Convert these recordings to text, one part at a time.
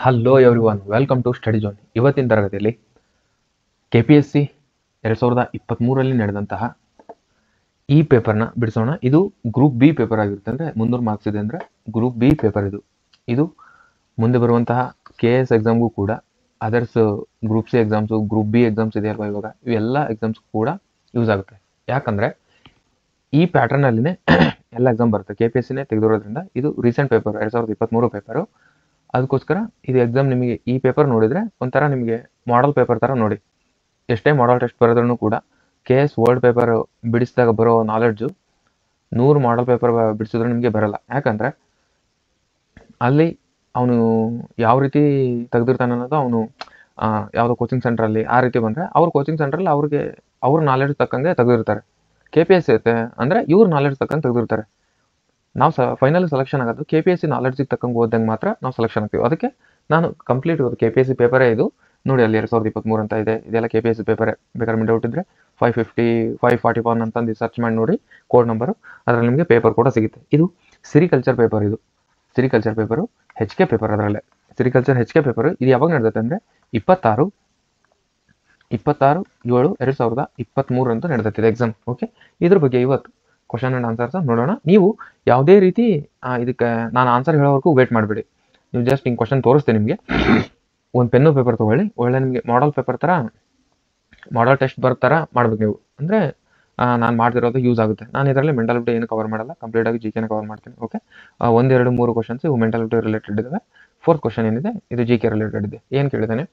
Hello everyone, welcome to study zone. ಇವತ್ತಿನ ತರಗತಿಯಲ್ಲಿ KPSC 2023ರಲ್ಲಿ ನಡೆದಂತಹ ಈ ಪೇಪರ್ನ ಬಿಡಿಸೋಣ. ಇದು ಗ್ರೂಪ್ ಬಿ ಪೇಪರ್ ಆಗಿರುತ್ತೆ. ಅಂದರೆ 300 ಮಾರ್ಕ್ಸ್ ಇದೆ ಅಂದರೆ ಗ್ರೂಪ್ ಬಿ ಪೇಪರ್ ಇದು ಮುಂದೆ ಬರುವಂತಹ KS ಎಕ್ಸಾಮ್ಗೂ ಕೂಡ, others group C exams, group B exams ಇದೆಯಲ್ವಾ ಇವಾಗ, ಇವೆಲ್ಲ ಎಕ್ಸಾಮ್ಸ್ ಕೂಡ ಯೂಸ್ ಆಗುತ್ತೆ. ಯಾಕಂದರೆ ಈ ಪ್ಯಾಟರ್ನಲ್ಲಿನೇ ಎಲ್ಲ ಎಕ್ಸಾಮ್ ಬರುತ್ತೆ. KPSCನೇ ತೆಗೆದಿರೋದ್ರಿಂದ ಇದು ರೀಸೆಂಟ್ ಪೇಪರ್, 2023 ಪೇಪರು. ಅದಕ್ಕೋಸ್ಕರ ಇದು ಎಕ್ಸಾಮ್ ನಿಮಗೆ ಈ ಪೇಪರ್ ನೋಡಿದರೆ ಒಂಥರ ನಿಮಗೆ ಮಾಡೆಲ್ ಪೇಪರ್ ಥರ ನೋಡಿ. ಎಷ್ಟೇ ಮಾಡೆಲ್ ಟೆಸ್ಟ್ ಬರೆದ್ರೂ ಕೂಡ KS ವರ್ಲ್ಡ್ ಪೇಪರ್ ಬಿಡಿಸಿದಾಗ ಬರೋ ನಾಲೆಡ್ಜು 100 ಮಾಡೆಲ್ ಪೇಪರ್ ಬಿಡಿಸಿದ್ರು ನಿಮಗೆ ಬರಲ್ಲ. ಯಾಕಂದರೆ ಅಲ್ಲಿ ಅವನು ಯಾವ ರೀತಿ ತೆಗೆದಿರ್ತಾನೆ ಅನ್ನೋದು, ಅವನು ಯಾವುದೋ ಕೋಚಿಂಗ್ ಸೆಂಟ್ರಲ್ಲಿ ಆ ರೀತಿ ಬಂದರೆ ಅವ್ರ ಕೋಚಿಂಗ್ ಸೆಂಟ್ರಲ್ಲಿ ಅವ್ರ ನಾಲೆಡ್ಜ್ ತಕ್ಕಂಗೆ ತೆಗೆದಿರ್ತಾರೆ. KPSC ಐತೆ ಅಂದರೆ ಇವ್ರ ನಾಲೆಡ್ಜ್ ತಕ್ಕಂಗೆ ತೆಗೆದಿರ್ತಾರೆ. ನಾವು ಫೈನಲ್ ಸೆಲೆಕ್ಷನ್ ಆಗೋದು KPSC ನಾಲೆಡ್ಜಿಗೆ ತಕ್ಕಂಗೆ ಓದಂಗೆ ಮಾತ್ರ ನಾವು ಸೆಲೆಕ್ಷನ್ ಆಗ್ತೀವಿ. ಅದಕ್ಕೆ ನಾನು ಕಂಪ್ಲೀಟ್ KPSC ಪೇಪರೇ ಇದು ನೋಡಿ. ಅಲ್ಲಿ 2023 ಅಂತ ಇದೆ, ಇದೆಲ್ಲ KPSC ಪೇಪರೇ. ಬೇಕಾದ್ರೆ ಡೌಟ್ ಇದ್ದರೆ 550 541 ಅಂತಂದು ಸರ್ಚ್ ಮಾಡಿ ನೋಡಿ ಕೋಡ್ ನಂಬರು, ಅದರಲ್ಲಿ ನಿಮಗೆ ಪೇಪರ್ ಕೂಡ ಸಿಗುತ್ತೆ. ಇದು ಸಿರಿಕಲ್ಚರ್ ಪೇಪರ್. ಇದು ಸಿರಿಕಲ್ಚರ್ ಪೇಪರು HK ಪೇಪರ್. ಅದರಲ್ಲೇ ಸಿರಿಕಲ್ಚರ್ HK ಪೇಪರು. ಇದು ಯಾವಾಗ ನಡೆದತ್ತೆ ಅಂದರೆ 26/7/2023 ಅಂತ ನಡೆದತ್ತಿದೆ ಎಕ್ಸಾಮ್. ಓಕೆ, ಇದ್ರ ಬಗ್ಗೆ ಇವತ್ತು ಕ್ವಶನ್ ಆ್ಯಂಡ್ ಆನ್ಸರ್ಸ್ ನೋಡೋಣ. ನೀವು ಯಾವುದೇ ರೀತಿ ಇದಕ್ಕೆ ನಾನು ಆನ್ಸರ್ ಹೇಳೋವರೆಗೂ ವೇಟ್ ಮಾಡಬೇಡಿ. ನೀವು ಜಸ್ಟ್ ಹಿಂಗೆ ಕ್ವಶನ್ ತೋರಿಸ್ತೀನಿ ನಿಮಗೆ. ಒಂದು ಪೆನ್ನು ಪೇಪರ್ ತೊಗೊಳ್ಳಿ. ಒಳ್ಳೆ ನಿಮಗೆ ಮಾಡೆಲ್ ಪೇಪರ್ ಥರ, ಮಾಡೆಲ್ ಟೆಸ್ಟ್ ಬರೋ ಥರ ಮಾಡ್ಬೇಕು ನೀವು. ಅಂದರೆ ನಾನು ಮಾಡ್ತಿರೋದು ಯೂಸ್ ಆಗುತ್ತೆ. ನಾನು ಇದರಲ್ಲಿ ಮೆಂಟಾಲಿಟಿ ಏನು ಕವರ್ ಮಾಡಲ್ಲ, ಕಂಪ್ಲೀಟಾಗಿ GK ಕವರ್ ಮಾಡ್ತೀನಿ. ಓಕೆ, 1, 2, 3 ಕ್ವಶನ್ಸ್ ಇವು ಮೆಂಟಾಲಿಟಿ ರಿಲೇಟೆಡ್ ಇದ್ದಾವೆ. 4th ಕ್ವಶನ್ ಏನಿದೆ ಇದು GK ರಿಲೇಟೆಡ್ ಇದೆ. ಏನು ಕೇಳಿದ್ದಾನೆ,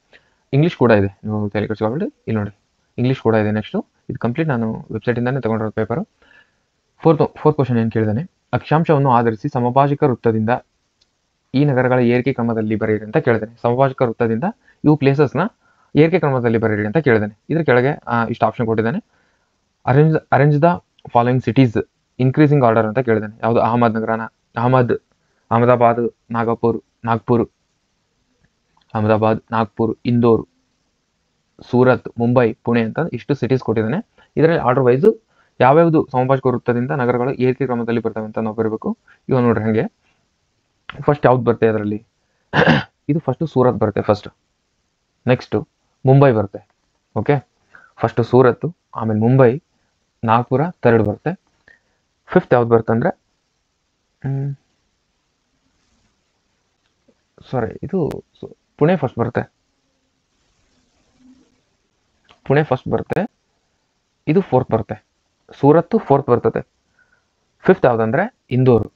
ಇಂಗ್ಲೀಷ್ ಕೂಡ ಇದೆ. ನೀವು ತಲೆ ಕೆಡಿಸ್ಕೊಬೇಡಿ, ಇಲ್ಲಿ ನೋಡಿ ಇಂಗ್ಲೀಷ್ ಕೂಡ ಇದೆ. ನೆಕ್ಸ್ಟು ಇದು ಕಂಪ್ಲೀಟ್ ನಾನು ವೆಬ್ಸೈಟಿಂದಾನೇ ತೊಗೊಂಡಿರೋದು ಪೇಪರು. ಫೋರ್ತ್ ಕ್ವಶನ್ ಏನು ಕೇಳಿದಾನೆ, ಅಕ್ಷಾಂಶವನ್ನು ಆಧರಿಸಿ ಸಮಭಾಜಕ ವೃತ್ತದಿಂದ ಈ ನಗರಗಳ ಏರಿಕೆ ಕ್ರಮದಲ್ಲಿ ಬರೆಯಿರಿ ಅಂತ ಕೇಳಿದಾನೆ. ಸಮಭಾಜಕ ವೃತ್ತದಿಂದ ಇವು ಪ್ಲೇಸಸ್ನ ಏರಿಕೆ ಕ್ರಮದಲ್ಲಿ ಬರೆಯಿರಿ ಅಂತ ಕೇಳಿದಾನೆ. ಇದ್ರ ಕೆಳಗೆ ಇಷ್ಟು ಆಪ್ಷನ್ ಕೊಟ್ಟಿದ್ದಾನೆ. Arrange the following cities increasing order ಅಂತ ಕೇಳಿದಾನೆ. ಯಾವುದು ಅಹಮದಾಬಾದ್, ನಾಗ್ಪುರ್, ಇಂದೋರ್, ಸೂರತ್, ಮುಂಬೈ, ಪುಣೆ ಅಂತ ಇಷ್ಟು ಸಿಟೀಸ್ ಕೊಟ್ಟಿದ್ದಾನೆ. ಇದರಲ್ಲಿ ಆರ್ಡರ್ ವೈಸು ಯಾವ್ಯಾವುದು ಸಮಭಾಜಕ ವೃತ್ತದಿಂದ ನಗರಗಳು ಏರಿಕೆ ಕ್ರಮದಲ್ಲಿ ಬರ್ತವೆ ಅಂತ ನಾವು ಬರಬೇಕು. ಇವಾಗ ನೋಡ್ರಿ ಹಾಗೆ ಫಸ್ಟ್ ಯಾವ್ದು ಬರುತ್ತೆ ಅದರಲ್ಲಿ, ಇದು ಫಸ್ಟು ಸೂರತ್ ಬರುತ್ತೆ ಫಸ್ಟ್. ನೆಕ್ಸ್ಟು ಮುಂಬೈ ಬರುತ್ತೆ. ಓಕೆ, ಫಸ್ಟು ಸೂರತ್ತು, ಆಮೇಲೆ ಮುಂಬೈ, ನಾಗ್ಪುರ ಥರ್ಡ್ ಬರುತ್ತೆ. 5th ಯಾವ್ದು ಬರುತ್ತೆ ಅಂದರೆ ಇದು ಪುಣೆ ಫಸ್ಟ್ ಬರುತ್ತೆ. ಇದು 4th ಬರುತ್ತೆ. ಸೂರತ್ತು 4th ಬರ್ತದೆ. 5th ಯಾವುದಂದರೆ ಇಂದೋರು.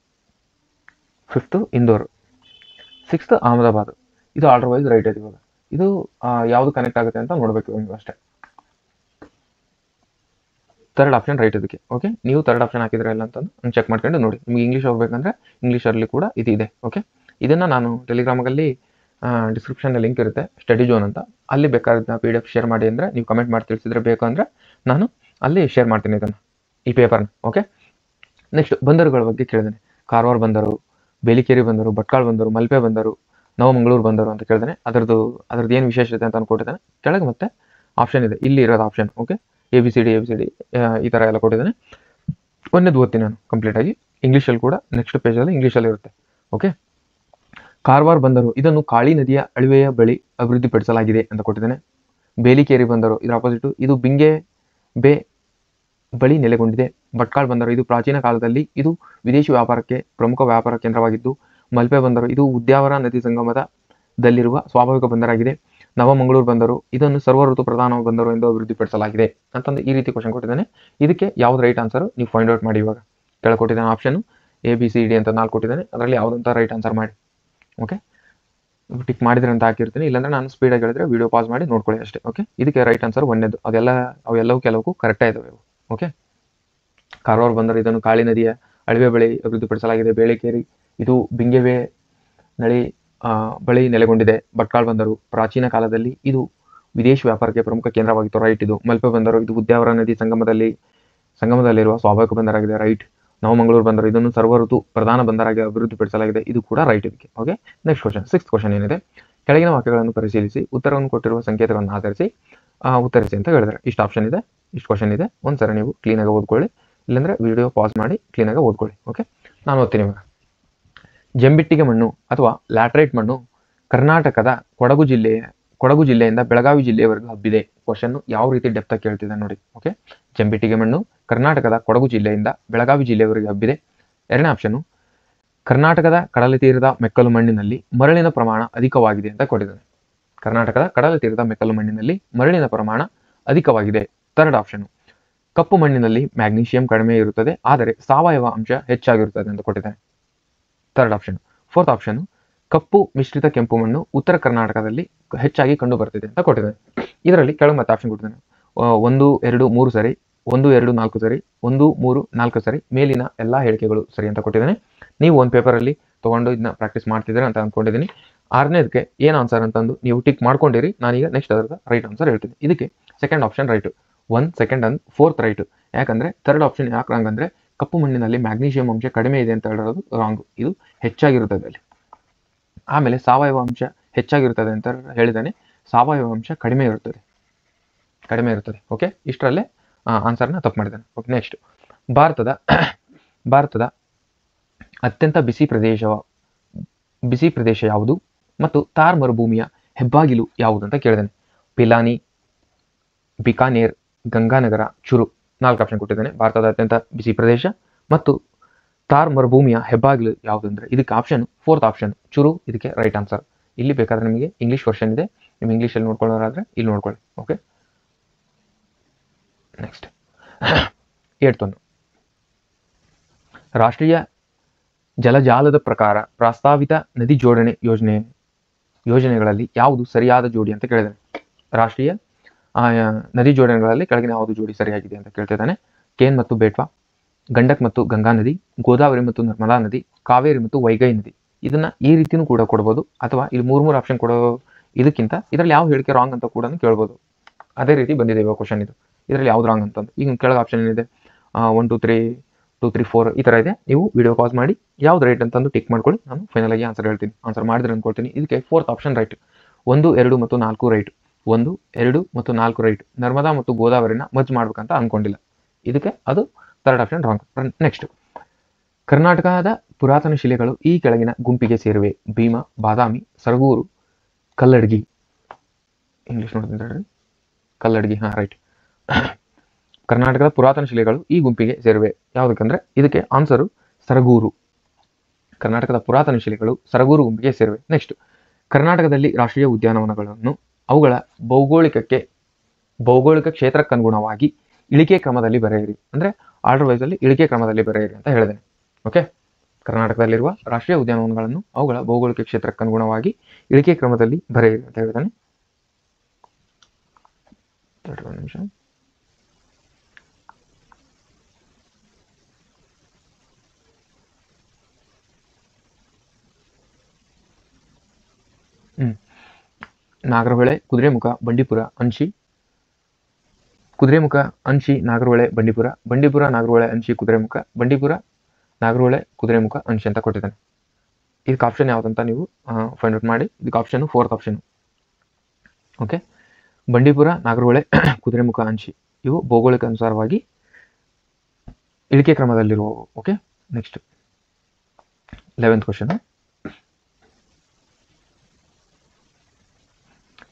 6th ಅಹಮದಾಬಾದ್. ಇದು ಆರ್ಡರ್ ವೈಸ್ ರೈಟ್ ಇದೆ. ಇವಾಗ ಇದು ಯಾವುದು ಕನೆಕ್ಟ್ ಆಗುತ್ತೆ ಅಂತ ನೋಡಬೇಕು ನೀವು ಅಷ್ಟೇ. ಥರ್ಡ್ ಆಪ್ಷನ್ ರೈಟ್ ಇದಕ್ಕೆ. ಓಕೆ, ನೀವು ಥರ್ಡ್ ಆಪ್ಷನ್ ಹಾಕಿದ್ರೆ ಇಲ್ಲ ಅಂತಂದು ಚೆಕ್ ಮಾಡ್ಕೊಂಡು ನೋಡಿ. ನಿಮಗೆ ಇಂಗ್ಲೀಷ್ ಹೋಗ್ಬೇಕಂದ್ರೆ ಇಂಗ್ಲೀಷಲ್ಲಿ ಕೂಡ ಇದು ಇದೆ. ಓಕೆ, ಇದನ್ನು ನಾನು ಟೆಲಿಗ್ರಾಮಲ್ಲಿ ಡಿಸ್ಕ್ರಿಪ್ಷನಲ್ಲಿ ಲಿಂಕ್ ಇರುತ್ತೆ, ಸ್ಟಡಿ ಝೋನ್ ಅಂತ. ಅಲ್ಲಿ ಬೇಕಾದ PDF ಶೇರ್ ಮಾಡಿ ಅಂದರೆ ನೀವು ಕಮೆಂಟ್ ಮಾಡಿ ತಿಳಿಸಿದ್ರೆ ಬೇಕು ಅಂದರೆ ನಾನು ಅಲ್ಲಿ ಶೇರ್ ಮಾಡ್ತೀನಿ ಇದನ್ನು, ಈ ಪೇಪರ್ನ. ಓಕೆ, ನೆಕ್ಸ್ಟ್ ಬಂದರುಗಳ ಬಗ್ಗೆ ಕೇಳಿದಾನೆ. ಕಾರವಾರ ಬಂದರು, ಬೇಲಿಕೇರಿ ಬಂದರು, ಭಟ್ಕಳ ಬಂದರು, ಮಲ್ಪೆ ಬಂದರು, ನವಮಂಗಳೂರು ಬಂದರು ಅಂತ ಕೇಳಿದಾನೆ. ಅದ್ರದ್ದು ಏನು ವಿಶೇಷತೆ ಅಂತ ಕೊಟ್ಟಿದ್ದಾನೆ. ಕೆಳಗೆ ಮತ್ತೆ ಆಪ್ಷನ್ ಇದೆ, ಇಲ್ಲಿ ಇರೋದು ಆಪ್ಷನ್. ಓಕೆ, ABCD ಈ ಥರ ಎಲ್ಲ ಕೊಟ್ಟಿದ್ದಾನೆ. ಒಂದೇದು ಓದ್ತೀನಿ ನಾನು ಕಂಪ್ಲೀಟಾಗಿ ಇಂಗ್ಲೀಷಲ್ಲಿ ಕೂಡ. ನೆಕ್ಸ್ಟ್ ಪೇಜಲ್ಲಿ ಇಂಗ್ಲೀಷಲ್ಲಿ ಇರುತ್ತೆ. ಓಕೆ, ಕಾರವಾರ ಬಂದರು ಇದನ್ನು ಕಾಳಿ ನದಿಯ ಅಳಿವೆಯ ಬಳಿ ಅಭಿವೃದ್ಧಿಪಡಿಸಲಾಗಿದೆ ಅಂತ ಕೊಟ್ಟಿದ್ದಾನೆ. ಬೇಲಿಕೇರಿ ಬಂದರು ಇದರ ಆಪೋಸಿಟು, ಇದು ಬಿಂಗೆ ಬೇ ಬಳಿ ನೆಲೆಗೊಂಡಿದೆ. ಭಟ್ಕಳ ಬಂದರು ಇದು ಪ್ರಾಚೀನ ಕಾಲದಲ್ಲಿ ಇದು ವಿದೇಶಿ ವ್ಯಾಪಾರಕ್ಕೆ ಪ್ರಮುಖ ವ್ಯಾಪಾರ ಕೇಂದ್ರವಾಗಿದ್ದು. ಮಲ್ಪೆ ಬಂದರು ಇದು ಉದ್ಯಾವರ ನದಿ ಸಂಗಮದಲ್ಲಿರುವ ಸ್ವಾಭಾವಿಕ ಬಂದರಾಗಿದೆ. ನವಮಂಗಳೂರು ಬಂದರು ಇದನ್ನು ಸರ್ವ ಋತು ಪ್ರಧಾನ ಬಂದರು ಎಂದು ಅಭಿವೃದ್ಧಿಪಡಿಸಲಾಗಿದೆ ಅಂತಂದು ಈ ರೀತಿ ಕ್ವಶನ್ ಕೊಟ್ಟಿದ್ದಾನೆ. ಇದಕ್ಕೆ ಯಾವ್ದು ರೈಟ್ ಆನ್ಸರು ನೀವು ಫೈಂಡ್ ಔಟ್ ಮಾಡಿ. ಇವಾಗ ಕೆಳಕೊಟ್ಟಿದ್ದಾನೆ ಆಪ್ಷನ್ ABCD ಅಂತ 4 ಕೊಟ್ಟಿದ್ದಾನೆ. ಅದರಲ್ಲಿ ಯಾವುದಂತ ರೈಟ್ ಆನ್ಸರ್ ಮಾಡಿ. ಓಕೆ, ಟಿಕ್ ಮಾಡಿದ್ರೆ ಅಂತ ಹಾಕಿರ್ತೀನಿ, ಇಲ್ಲಾಂದ್ರೆ ನಾನು ಸ್ಪೀಡಾಗಿ ಹೇಳಿದ್ರೆ ವಿಡಿಯೋ ಪಾಸ್ ಮಾಡಿ ನೋಡ್ಕೊಳ್ಳಿ ಅಷ್ಟೇ. ಓಕೆ, ಇದಕ್ಕೆ ರೈಟ್ ಆನ್ಸರ್ ಒಂದೇದು. ಅವೆಲ್ಲವೂ ಕೆಲವಕ್ಕೂ ಕರೆಕ್ಟೇ ಇದ್ದಾವೆ. ಓಕೆ, ಕಾರವಾರ ಬಂದರು ಇದನ್ನು ಕಾಳಿ ನದಿಯ ಅಳಿವೆ ಬಳಿ ಅಭಿವೃದ್ಧಿಪಡಿಸಲಾಗಿದೆ. ಬೇಳೆಕೇರಿ ಇದು ಬಿಂಗೆವೆ ನಳಿ ಬಳಿ ನೆಲೆಗೊಂಡಿದೆ. ಭಟ್ಕಳ ಬಂದರು ಪ್ರಾಚೀನ ಕಾಲದಲ್ಲಿ ಇದು ವಿದೇಶಿ ವ್ಯಾಪಾರಕ್ಕೆ ಪ್ರಮುಖ ಕೇಂದ್ರವಾಗಿತ್ತು. ರೈಟ್ ಇದು. ಮಲ್ಪೆ ಬಂದರು ಇದು ಉದ್ಯಾವರ ನದಿ ಸಂಗಮದಲ್ಲಿರುವ ಸ್ವಾಭಾವಿಕ ಬಂದರಾಗಿದೆ. ರೈಟ್. ನವಮಂಗಳೂರು ಬಂದರು ಇದನ್ನು ಸರ್ವ ಋತು ಪ್ರಧಾನ ಬಂದರಾಗಿ ಅಭಿವೃದ್ಧಿಪಡಿಸಲಾಗಿದೆ. ಇದು ಕೂಡ ರೈಟ್ ಇದಕ್ಕೆ. Okay, next question 6th question ಏನಿದೆ, ಕೆಳಗಿನ ವಾಕ್ಯಗಳನ್ನು ಪರಿಶೀಲಿಸಿ ಉತ್ತರವನ್ನು ಕೊಟ್ಟಿರುವ ಸಂಕೇತಗಳನ್ನು ಆಧರಿಸಿ ಉತ್ತರಿಸಿ ಅಂತ ಹೇಳಿದ್ರೆ ಇಷ್ಟು ಆಪ್ಷನ್ ಇದೆ, ಇಷ್ಟು ಕ್ವಶನ್ ಇದೆ. ಒಂದ್ಸರಿ ನೀವು ಕ್ಲೀನಾಗಿ ಓದ್ಕೊಳ್ಳಿ, ಇಲ್ಲಾಂದರೆ ವಿಡಿಯೋ ಪಾಸ್ ಮಾಡಿ ಕ್ಲೀನಾಗಿ ಓದ್ಕೊಳ್ಳಿ. ಓಕೆ, ನಾನು ಓದ್ತೀನಿ ಇವಾಗ. ಜಂಬಿಟ್ಟಿಗೆ ಮಣ್ಣು ಅಥವಾ ಲ್ಯಾಟ್ರೈಟ್ ಮಣ್ಣು ಕರ್ನಾಟಕದ ಕೊಡಗು ಜಿಲ್ಲೆಯಿಂದ ಬೆಳಗಾವಿ ಜಿಲ್ಲೆಯವರೆಗೂ ಹಬ್ಬಿದೆ. ಕ್ವಶನ್ ಯಾವ ರೀತಿ ಡೆಪ್ತ್ ಆಗಿ ಕೇಳ್ತಿದೆ ನೋಡಿ. ಓಕೆ, ಜಂಬಿಟ್ಟಿಗೆ ಮಣ್ಣು ಕರ್ನಾಟಕದ ಕೊಡಗು ಜಿಲ್ಲೆಯಿಂದ ಬೆಳಗಾವಿ ಜಿಲ್ಲೆಯವರೆಗೆ ಹಬ್ಬಿದೆ. ಎರಡನೇ ಆಪ್ಷನ್, ಕರ್ನಾಟಕದ ಕಡಲ ತೀರದ ಮೆಕ್ಕಲು ಮಣ್ಣಿನಲ್ಲಿ ಮರಳಿನ ಪ್ರಮಾಣ ಅಧಿಕವಾಗಿದೆ ಅಂತ ಕೊಟ್ಟಿದ್ದಾನೆ. ಕರ್ನಾಟಕದ ಕಡಲ ತೀರದ ಮೆಕ್ಕಲು ಮಣ್ಣಿನಲ್ಲಿ ಮರಳಿನ ಪ್ರಮಾಣ ಅಧಿಕವಾಗಿದೆ. ಥರ್ಡ್ ಆಪ್ಷನ್, ಕಪ್ಪು ಮಣ್ಣಿನಲ್ಲಿ ಮ್ಯಾಗ್ನೀಷಿಯಂ ಕಡಿಮೆ ಇರುತ್ತದೆ ಆದರೆ ಸಾವಯವ ಅಂಶ ಹೆಚ್ಚಾಗಿರುತ್ತದೆ ಅಂತ ಕೊಟ್ಟಿದ್ದಾನೆ. Third option. ಫೋರ್ತ್ ಆಪ್ಷನ್, ಕಪ್ಪು ಮಿಶ್ರಿತ ಕೆಂಪು ಮಣ್ಣು ಉತ್ತರ ಕರ್ನಾಟಕದಲ್ಲಿ ಹೆಚ್ಚಾಗಿ ಕಂಡು ಬರ್ತಿದೆ ಅಂತ ಕೊಟ್ಟಿದ್ದಾನೆ. ಇದರಲ್ಲಿ ಕೆಳಗೆ ಮತ್ತೆ ಆಪ್ಷನ್ ಕೊಟ್ಟಿದ್ದಾನೆ. 1, 2, 3 ಸರಿ, 1, 2, 4 ಸರಿ, 1, 3, 4 ಸರಿ, ಮೇಲಿನ ಎಲ್ಲ ಹೇಳಿಕೆಗಳು ಸರಿ ಅಂತ ಕೊಟ್ಟಿದ್ದಾನೆ. ನೀವು ಒಂದು ಪೇಪರಲ್ಲಿ ತೊಗೊಂಡು ಇದನ್ನ ಪ್ರಾಕ್ಟೀಸ್ ಮಾಡ್ತಿದ್ದೀರಾ ಅಂತ ಅಂದ್ಕೊಂಡಿದ್ದೀನಿ. ಆರನೇದಕ್ಕೆ ಏನು ಆನ್ಸರ್ ಅಂತಂದು ನೀವು ಟಿಕ್ ಮಾಡ್ಕೊಂಡಿರಿ. ನಾನೀಗ ನೆಕ್ಸ್ಟ್ ಅದರ ರೈಟ್ ಆನ್ಸರ್ ಹೇಳ್ತೀನಿ. ಇದಕ್ಕೆ second option right, 1 second and 4th right. ಯಾಕಂದರೆ ಥರ್ಡ್ ಆಪ್ಷನ್ ಯಾಕೆ ರಾಂಗ್ ಅಂದರೆ ಕಪ್ಪು ಮಣ್ಣಿನಲ್ಲಿ ಮ್ಯಾಗ್ನೀಷಿಯಂ ಅಂಶ ಕಡಿಮೆ ಇದೆ ಅಂತ ಹೇಳಿರೋದು ರಾಂಗು, ಇದು ಹೆಚ್ಚಾಗಿರುತ್ತದೆ ಅಲ್ಲಿ. ಆಮೇಲೆ ಸಾವಯವ ಅಂಶ ಹೆಚ್ಚಾಗಿರುತ್ತದೆ ಅಂತ ಹೇಳಿದ್ದಾನೆ, ಸಾವಯವ ಅಂಶ ಕಡಿಮೆ ಇರುತ್ತದೆ. ಓಕೆ, ಇಷ್ಟರಲ್ಲೇ ಆನ್ಸರ್ನ ತಪ್ಪು ಮಾಡಿದ್ದಾನೆ. ಓಕೆ, ನೆಕ್ಸ್ಟ್, ಭಾರತದ ಅತ್ಯಂತ ಬಿಸಿ ಪ್ರದೇಶ ಯಾವುದು ಮತ್ತು ಥಾರ್ ಮರುಭೂಮಿಯ ಹೆಬ್ಬಾಗಿಲು ಯಾವುದು ಅಂತ ಕೇಳಿದ್ದಾನೆ. ಪಿಲಾನಿ, ಬಿಕಾನೇರ್, ಗಂಗಾನಗರ, ಚುರು. 4 ಆಪ್ಷನ್ ಕೊಟ್ಟಿದ್ದಾನೆ. ಭಾರತದ ಅತ್ಯಂತ ಬಿಸಿ ಪ್ರದೇಶ ಮತ್ತು ಥಾರ್ ಮರುಭೂಮಿಯ ಹೆಬ್ಬಾಗಿಲು ಯಾವುದು ಅಂದರೆ ಇದಕ್ಕೆ ಆಪ್ಷನ್ 4th ಆಪ್ಷನ್ ಚುರು ಇದಕ್ಕೆ ರೈಟ್ ಆನ್ಸರ್. ಇಲ್ಲಿ ಬೇಕಾದ್ರೆ ನಿಮಗೆ ಇಂಗ್ಲೀಷ್ ವರ್ಷನ್ ಇದೆ, ನೀವು ಇಂಗ್ಲೀಷಲ್ಲಿ ನೋಡ್ಕೊಳ್ಳೋರಾದ್ರೆ ಇಲ್ಲಿ ನೋಡ್ಕೊಳ್ಳಿ. ಓಕೆ, ನೆಕ್ಸ್ಟ್ 8th one, ರಾಷ್ಟ್ರೀಯ ಜಲಜಾಲದ ಪ್ರಕಾರ ಪ್ರಸ್ತಾವಿತ ನದಿ ಜೋಡಣೆ ಯೋಜನೆಗಳಲ್ಲಿ ಯಾವುದು ಸರಿಯಾದ ಜೋಡಿ ಅಂತ ಕೇಳಿದ್ದಾನೆ. ರಾಷ್ಟ್ರೀಯ ನದಿ ಜೋಡಣೆಗಳಲ್ಲಿ ಕೆಳಗಿನ ಯಾವುದು ಜೋಡಿ ಸರಿಯಾಗಿದೆ ಅಂತ ಕೇಳ್ತಿದ್ದಾನೆ. ಕೇನ್ ಮತ್ತು ಬೇಟ್ವಾ, ಗಂಡಕ್ ಮತ್ತು ಗಂಗಾ ನದಿ, ಗೋದಾವರಿ ಮತ್ತು ನರ್ಮದಾ ನದಿ, ಕಾವೇರಿ ಮತ್ತು ವೈಗೈ ನದಿ. ಇದನ್ನ ಈ ರೀತಿನೂ ಕೂಡ ಕೊಡ್ಬೋದು, ಅಥವಾ ಇಲ್ಲಿ 3 ಆಪ್ಷನ್ ಕೊಡೋ ಇದಕ್ಕಿಂತ ಇದರಲ್ಲಿ ಯಾವ ಹೇಳಿಕೆ ರಾಂಗ್ ಅಂತ ಕೂಡ ಕೇಳ್ಬೋದು. ಅದೇ ರೀತಿ ಬಂದಿದೆ ಇವಾಗ ಕ್ವಶನ್ ಇದು. ಇದರಲ್ಲಿ ಯಾವ್ದು ರಾಂಗ್ ಅಂತಂದು ಈಗ ಕೆಳಗೆ ಆಪ್ಷನ್ ಏನಿದೆ 1, 2, 3, 4 ಈ ಥರ ಇದೆ. ನೀವು ವಿಡಿಯೋ ಪಾಸ್ ಮಾಡಿ ಯಾವ್ದು ರೈಟ್ ಅಂತಂದು ಟಿಕ್ ಮಾಡ್ಕೊಳ್ಳಿ. ನಾನು ಫೈನಲ್ ಆಗಿ ಆನ್ಸರ್ ಹೇಳ್ತೀನಿ. ಆನ್ಸರ್ ಮಾಡಿದ್ರೆ ಅನ್ಕೊಳ್ತೀನಿ. ಇದಕ್ಕೆ 4th ಆಪ್ಷನ್ ರೈಟ್. 1, 2 ಮತ್ತು 4 ರೈಟ್. 1, 2 ಮತ್ತು 4 ರೈಟ್. ನರ್ಮದಾ ಮತ್ತು ಗೋದಾವರಿನ ಮರ್ಜ್ ಮಾಡ್ಬೇಕಂತ ಅನ್ಕೊಂಡಿಲ್ಲ. ಇದಕ್ಕೆ ಅದು ಥರ್ಡ್ ಆಪ್ಷನ್ ರಾಂಗ್. ನೆಕ್ಸ್ಟ್, ಕರ್ನಾಟಕದ ಪುರಾತನ ಶಿಲೆಗಳು ಈ ಕೆಳಗಿನ ಗುಂಪಿಗೆ ಸೇರಿವೆ. ಭೀಮಾ, ಬಾದಾಮಿ, ಸರಗೂರು, ಕಲ್ಲಡ್ಗಿ. ಇಂಗ್ಲೀಷ್ ನೋಡ್ತೀನಿ, ಕಲ್ಲಡ್ಗಿ. ರೈಟ್. ಕರ್ನಾಟಕದ ಪುರಾತನ ಶಿಲೆಗಳು ಈ ಗುಂಪಿಗೆ ಸೇರಿವೆ. ಯಾವುದಕ್ಕಂದ್ರೆ ಇದಕ್ಕೆ ಆನ್ಸರು ಸರಗೂರು. ಕರ್ನಾಟಕದ ಪುರಾತನ ಶಿಲೆಗಳು ಸರಗೂರು ಗುಂಪಿಗೆ ಸೇರಿವೆ. ನೆಕ್ಸ್ಟ್, ಕರ್ನಾಟಕದಲ್ಲಿ ರಾಷ್ಟ್ರೀಯ ಉದ್ಯಾನವನಗಳನ್ನು ಅವುಗಳ ಭೌಗೋಳಿಕ ಕ್ಷೇತ್ರಕ್ಕನುಗುಣವಾಗಿ ಇಳಿಕೆ ಕ್ರಮದಲ್ಲಿ ಬರೆಯಿರಿ. ಅಂದರೆ ಆರ್ಡರ್ ವೈಸಲ್ಲಿ ಇಳಿಕೆ ಕ್ರಮದಲ್ಲಿ ಬರೆಯಿರಿ ಅಂತ ಹೇಳಿದ್ದೇನೆ. ಓಕೆ, ಕರ್ನಾಟಕದಲ್ಲಿರುವ ರಾಷ್ಟ್ರೀಯ ಉದ್ಯಾನವನಗಳನ್ನು ಅವುಗಳ ಭೌಗೋಳಿಕ ಕ್ಷೇತ್ರಕ್ಕನುಗುಣವಾಗಿ ಇಳಿಕೆ ಕ್ರಮದಲ್ಲಿ ಬರೆಯಿರಿ ಅಂತ ಹೇಳಿದ್ದಾನೆ. ಒಂದು ನಿಮಿಷ. ನಾಗರಹೊಳೆ, ಕುದುರೆಮುಖ, ಬಂಡೀಪುರ, ಅಂಶಿ. ಕುದುರೆಮುಖ, ಅಂಶಿ, ನಾಗರಹೊಳೆ, ಬಂಡೀಪುರ, ಬಂಡೀಪುರ, ನಾಗರಹೊಳೆ, ಅಂಶಿ, ಕುದುರೆಮುಖ, ಬಂಡೀಪುರ, ನಾಗರಹೊಳೆ, ಕುದುರೆಮುಖ, ಅಂಶಿ ಅಂತ ಕೊಟ್ಟಿದ್ದಾನೆ. ಇದಕ್ಕೆ ಆಪ್ಷನ್ ಯಾವುದಂತ ನೀವು ಫೈಂಡ್ ಔಟ್ ಮಾಡಿ. ಇದಕ್ಕೆ option 4th option. Okay, Bandipur, Nagarhole, Kudremukh, Anshi ಇವು ಭೌಗೋಳಿಕ ಅನುಸಾರವಾಗಿ ಇಳಿಕೆ ಕ್ರಮದಲ್ಲಿರುವ. Okay, next 11th question.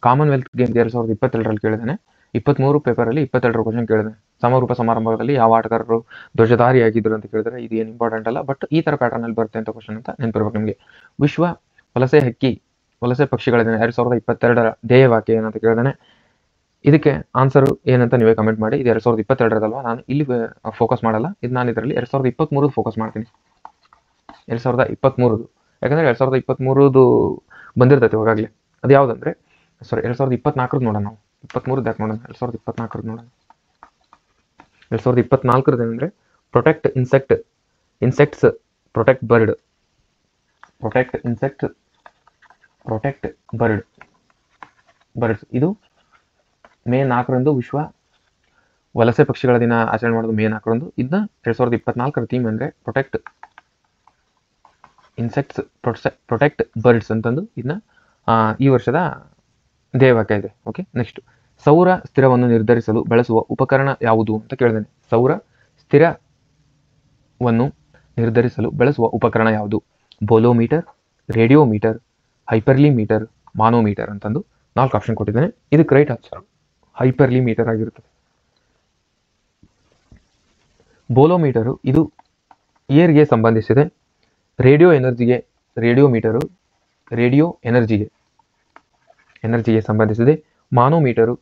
Commonwealth game 2022ರಲ್ಲಿ ಕೇಳಿದ್ದಾನೆ. 23 ಪೇಪರಲ್ಲಿ 22 ಕ್ವಶನ್ ಕೇಳಿದ್ದಾನೆ. ಸಮಾರೋಪ ಸಮಾರಂಭದಲ್ಲಿ ಯಾವ ಆಟಗಾರರು ಧ್ವಜಧಾರಿಯಾಗಿದ್ದರು ಅಂತ ಕೇಳಿದ್ರೆ ಇದು ಏನು ಇಂಪಾರ್ಟೆಂಟ್ ಅಲ್ಲ, ಬಟ್ ಈ ಥರ ಪ್ಯಾಟರ್ನಲ್ಲಿ ಬರುತ್ತೆ ಅಂತ ಕ್ವಶನ್ ಅಂತ ನೆನಪಿರ್ಬೇಕು ನಿಮಗೆ. ವಿಶ್ವ ವಲಸೆ ಪಕ್ಷಿಗಳ ದಿನ 2022ರ ಧ್ಯೇಯವಾಕ್ಯ ಏನಂತ ಕೇಳಿದಾನೆ. ಇದಕ್ಕೆ ಆನ್ಸರ್ ಏನಂತ ನೀವೇ ಕಮೆಂಟ್ ಮಾಡಿ. ಇದು 2022ರದಲ್ವಾ, ನಾನು ಇಲ್ಲಿ ಫೋಕಸ್ ಮಾಡಲ್ಲ. ಇದು ನಾನು ಇದರಲ್ಲಿ 2023 ಫೋಕಸ್ ಮಾಡ್ತೀನಿ. 2023, ಯಾಕಂದರೆ 2023 ಬಂದಿರ್ತೈತೆ ಇವಾಗಲೇ. ಅದು ಯಾವುದಂದ್ರೆ 2024 ನೋಡೋಣ. ನಾವು 23 ಯಾಕೆ ನೋಡೋಣ, 2024 ನೋಡೋಣ. 2024 ಏನಂದರೆ ಪ್ರೊಟೆಕ್ಟ್ ಇನ್ಸೆಕ್ಟ್ಸ್, ಪ್ರೊಟೆಕ್ಟ್ ಬರ್ಡ್ಸ್. ಇದು ಮೇ 4ರಂದು ವಿಶ್ವ ವಲಸೆ ಪಕ್ಷಿಗಳ ದಿನ ಆಚರಣೆ ಮಾಡೋದು ಮೇ 4ರಂದು. ಇದನ್ನ 2024ರ ಥೀಮ್ ಅಂದರೆ ಪ್ರೊಟೆಕ್ಟ್ ಇನ್ಸೆಕ್ಟ್ಸ್, ಪ್ರೊಟೆಕ್ಟ್ ಬರ್ಡ್ಸ್ ಅಂತಂದು ಇದನ್ನ ಈ ವರ್ಷದ ಧ್ಯೇಯವಾಕ್ಯ ಇದೆ. ಓಕೆ, ನೆಕ್ಸ್ಟ್, ಸೌರ ಸ್ಥಿರವನ್ನು ನಿರ್ಧರಿಸಲು ಬಳಸುವ ಉಪಕರಣ ಯಾವುದು ಅಂತ ಕೇಳಿದ್ದೇನೆ. ಸೌರ ಸ್ಥಿರವನ್ನು ನಿರ್ಧರಿಸಲು ಬಳಸುವ ಉಪಕರಣ ಯಾವುದು? ಬೋಲೋಮೀಟರ್, ರೇಡಿಯೋಮೀಟರ್, ಹೈಪರ್ಲಿ ಮೀಟರ್, ಮಾನೋಮೀಟರ್ ಅಂತಂದು 4 ಆಪ್ಷನ್ ಕೊಟ್ಟಿದ್ದೇನೆ. ಇದಕ್ಕೆ ರೈಟ್ ಆನ್ಸರ್ ಹೈಪರ್ಲಿ ಮೀಟರ್ ಆಗಿರುತ್ತದೆ. ಬೋಲೋಮೀಟರು ಇದು ಏರ್ಗೆ ಸಂಬಂಧಿಸಿದೆ. ರೇಡಿಯೋ ಮೀಟರು ರೇಡಿಯೋ ಎನರ್ಜಿಗೆ ಸಂಬಂಧಿಸಿದೆ. ಮಾನೋಮೀಟರು